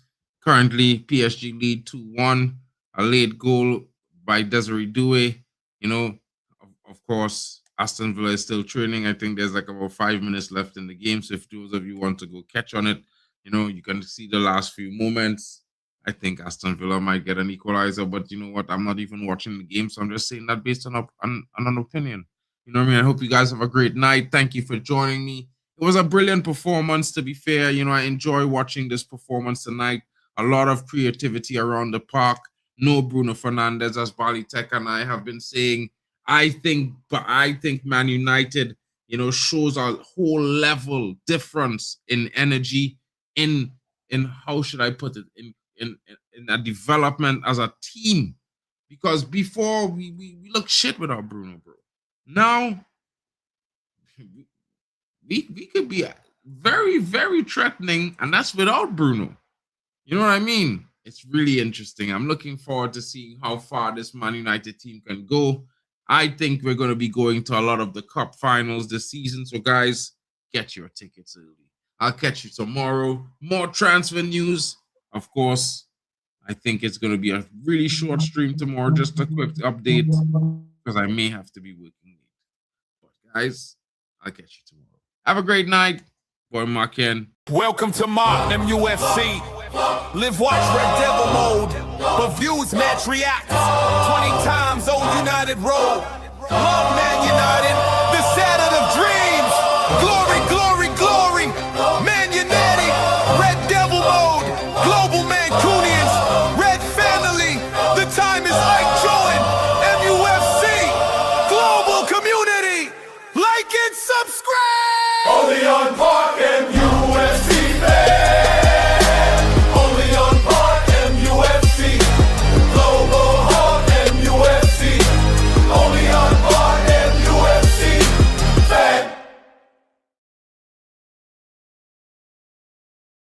Currently, PSG lead 2-1. A late goal by Desiree Doué. You know, of course, Aston Villa is still training. I think there's like about 5 minutes left in the game. So if those of you want to go catch on it, you know, you can see the last few moments. I think Aston Villa might get an equalizer, but you know what? I'm not even watching the game, so I'm just saying that based on an opinion. You know what I mean? I hope you guys have a great night. Thank you for joining me. It was a brilliant performance, to be fair. You know, I enjoy watching this performance tonight. A lot of creativity around the park. No Bruno Fernandes, as Bali Tech and I have been saying. I think Man United, you know, shows a whole level difference in energy, in how should I put it, in a development as a team. Because before we look shit without Bruno, bro. Now we could be very, very threatening, and that's without Bruno. You know what I mean? It's really interesting. I'm looking forward to seeing how far this Man United team can go. I think we're going to be going to a lot of the cup finals this season. So, guys, get your tickets early. I'll catch you tomorrow. More transfer news. Of course, I think it's going to be a really short stream tomorrow. Just a quick update because I may have to be working late. But guys, I'll catch you tomorrow. Have a great night. Boy, MarkN. Welcome to MarkN MUFC. Live watch Red Devil mode. But views match react. 20 times Old United Road. Love Man United. The Saturn of dreams. Glory, glory, glory. Man United. Red Devil mode. Global Mancunians. Red family. The time is Ike Join. MUFC. Global community. Like and subscribe. Only on Park